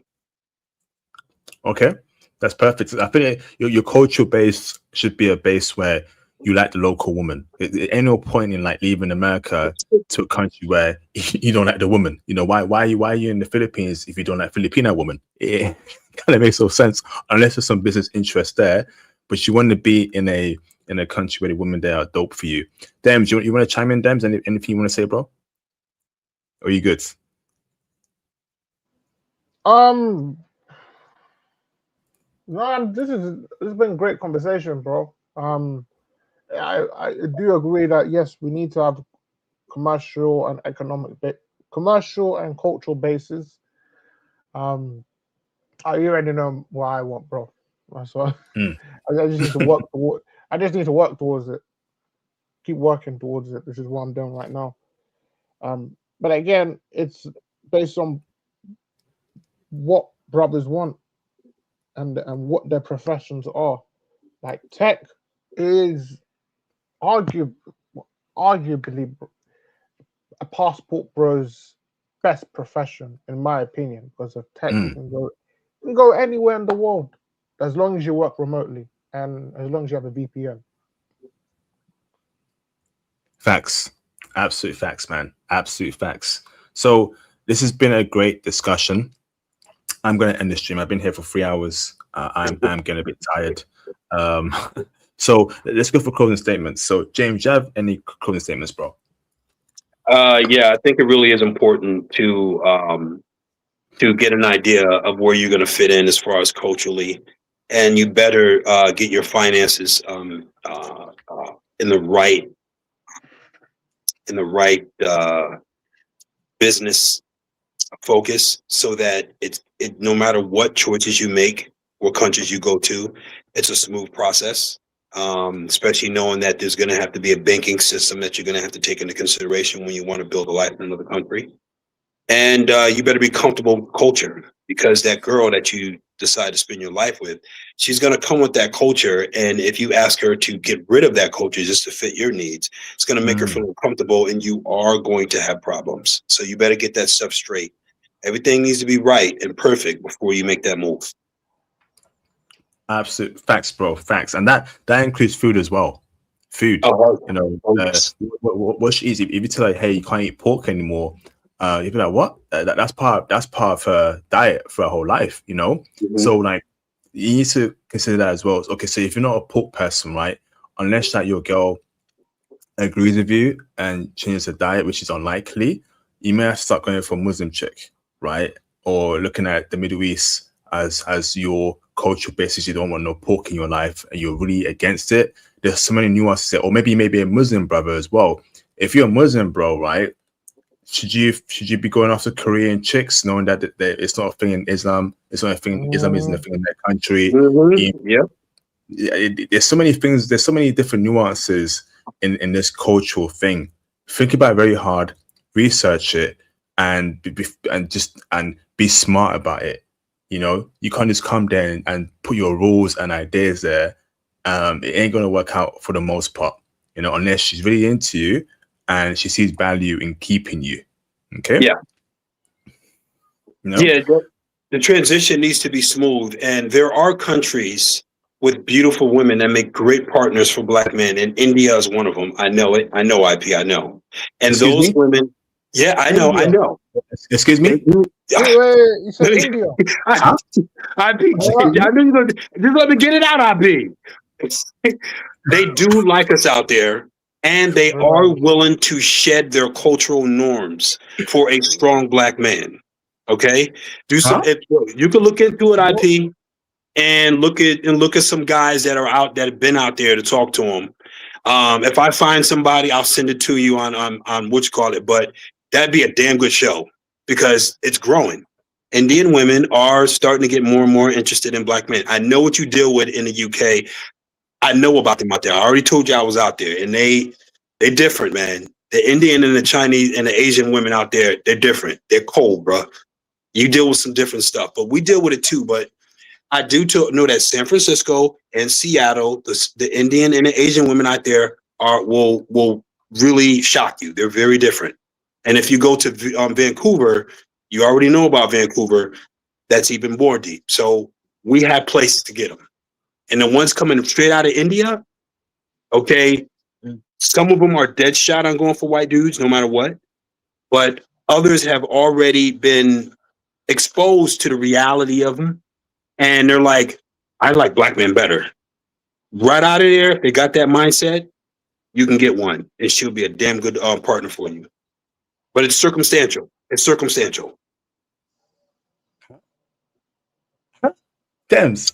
Okay, that's perfect. I think your cultural base should be a base where you like the local woman. It ain't no point in like leaving America to a country where you don't like the woman. You know, why are you in the Philippines if you don't like Filipino woman? It kind of makes no sense unless there's some business interest there. But you want to be in a country where the women there are dope for you. Dems, you want to chime in, Dems? Anything you want to say, bro? Or are you good? No, this has been a great conversation, bro. I do agree that yes, we need to have commercial and cultural bases, You already know what I want, bro. So Mm. I just need to work toward. I just need to work towards it. Keep working towards it, which is what I'm doing right now. But again, it's based on what brothers want and what their professions are. Like tech is arguably a passport bro's best profession, in my opinion, because of tech. You can go anywhere in the world as long as you work remotely and as long as you have a VPN. Facts. Absolute facts, man. Absolute facts. So this has been a great discussion. I'm going to end the stream. I've been here for 3 hours. I'm getting a bit tired. So let's go for closing statements. So James, do you have any closing statements, bro? Yeah, I think it really is important to get an idea of where you're going to fit in as far as culturally, and you better get your finances in the right business focus, so that it no matter what choices you make, what countries you go to, it's a smooth process. Especially knowing that there's going to have to be a banking system that you're going to have to take into consideration when you want to build a life in another country. And you better be comfortable with culture, because that girl that you decide to spend your life with, she's going to come with that culture. And if you ask her to get rid of that culture just to fit your needs, it's going to make her feel uncomfortable, and you are going to have problems. So you better get that stuff straight. Everything needs to be right and perfect before you make that move. Absolute facts, bro. Facts. And that includes food as well. Food. You know, what's easy? If you tell her, hey, you can't eat pork anymore, you'd be like, what? That's part of her diet for her whole life, you know? So like, you need to consider that as well. Okay, so if you're not a pork person, right, unless that your girl agrees with you and changes her diet, which is unlikely, you may have to start going for a Muslim chick, right? Or looking at the Middle East as your cultural basis. You don't want no pork in your life and you're really against it. There's so many nuances there. Or maybe a Muslim brother as well. If you're a Muslim, bro, right, should you be going after Korean chicks, knowing that it's not a thing in Islam? It's not a thing. Islam isn't a thing in that country. There's so many things. There's so many different nuances in this cultural thing. Think about it very hard, research it, and be smart about it. You know, you can't just come there and put your rules and ideas there. It ain't gonna work out for the most part. You know, unless she's really into you and she sees value in keeping you. Okay. Yeah. You know? Yeah. The transition needs to be smooth, and there are countries with beautiful women that make great partners for Black men, and India is one of them. I know it. I know IP. I know. And Excuse those me? women. Yeah, I know. India. I know. Excuse me? Wait, you said India. IP. I knew you gonna just let me get it out. IP. They do like us out there, and they are willing to shed their cultural norms for a strong Black man. Okay, do some. You can look into it, IP, and look at some guys that have been out there to talk to them. If I find somebody, I'll send it to you on what you call it. But that'd be a damn good show, because it's growing. Indian women are starting to get more and more interested in Black men. I know what you deal with in the UK. I know about them out there. I already told you I was out there, and they different, man. The Indian and the Chinese and the Asian women out there, they're different. They're cold, bro. You deal with some different stuff, but we deal with it too. But I do know that San Francisco and Seattle, the Indian and the Asian women out there will really shock you. They're very different. And if you go to Vancouver, you already know about Vancouver. That's even more deep. So we have places to get them. And the ones coming straight out of India, okay, some of them are dead shot on going for white dudes, no matter what. But others have already been exposed to the reality of them, and they're like, I like Black men better. Right out of there, if they got that mindset, you can get one, and she'll be a damn good partner for you. But it's circumstantial. It's circumstantial. Dems.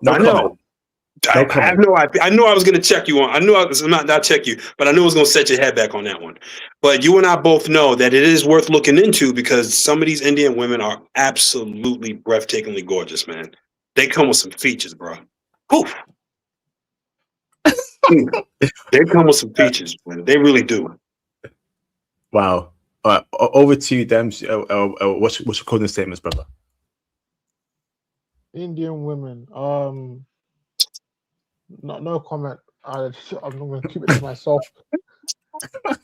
No I know. I have no idea. I knew I was going to check you on. I knew I was not check you, but I knew I was going to set your head back on that one. But you and I both know that it is worth looking into because some of these Indian women are absolutely breathtakingly gorgeous, man. They come with some features, bro. Oof. They come with some features, man. They really do. Wow. Over to you, Dems. What's your closing statements, brother? Indian women. No comment. I'm going to keep it to myself.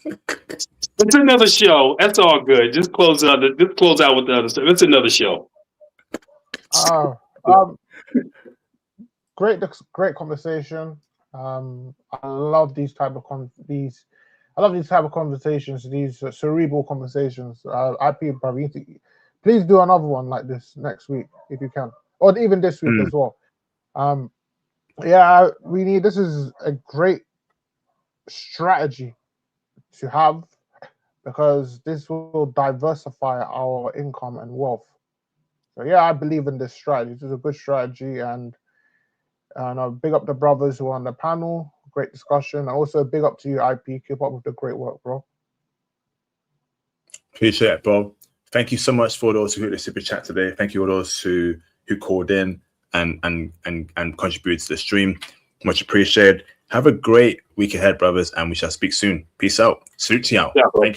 It's another show. That's all good. Just close out with the other stuff. It's another show. Great conversation. I love these type of conversations, these cerebral conversations. IP, probably please do another one like this next week if you can, or even this week as well. Yeah, this is a great strategy to have because this will diversify our income and wealth. So yeah, I believe in this strategy. This is a good strategy, and big up the brothers who are on the panel. Great discussion. And also big up to you, IP. Keep up with the great work, bro. Appreciate it, bro. Thank you so much for those who hit the super chat today. Thank you for those who called in and contributed to the stream. Much appreciated. Have a great week ahead, brothers, and we shall speak soon. Peace out. Salute to y'all. Thank you.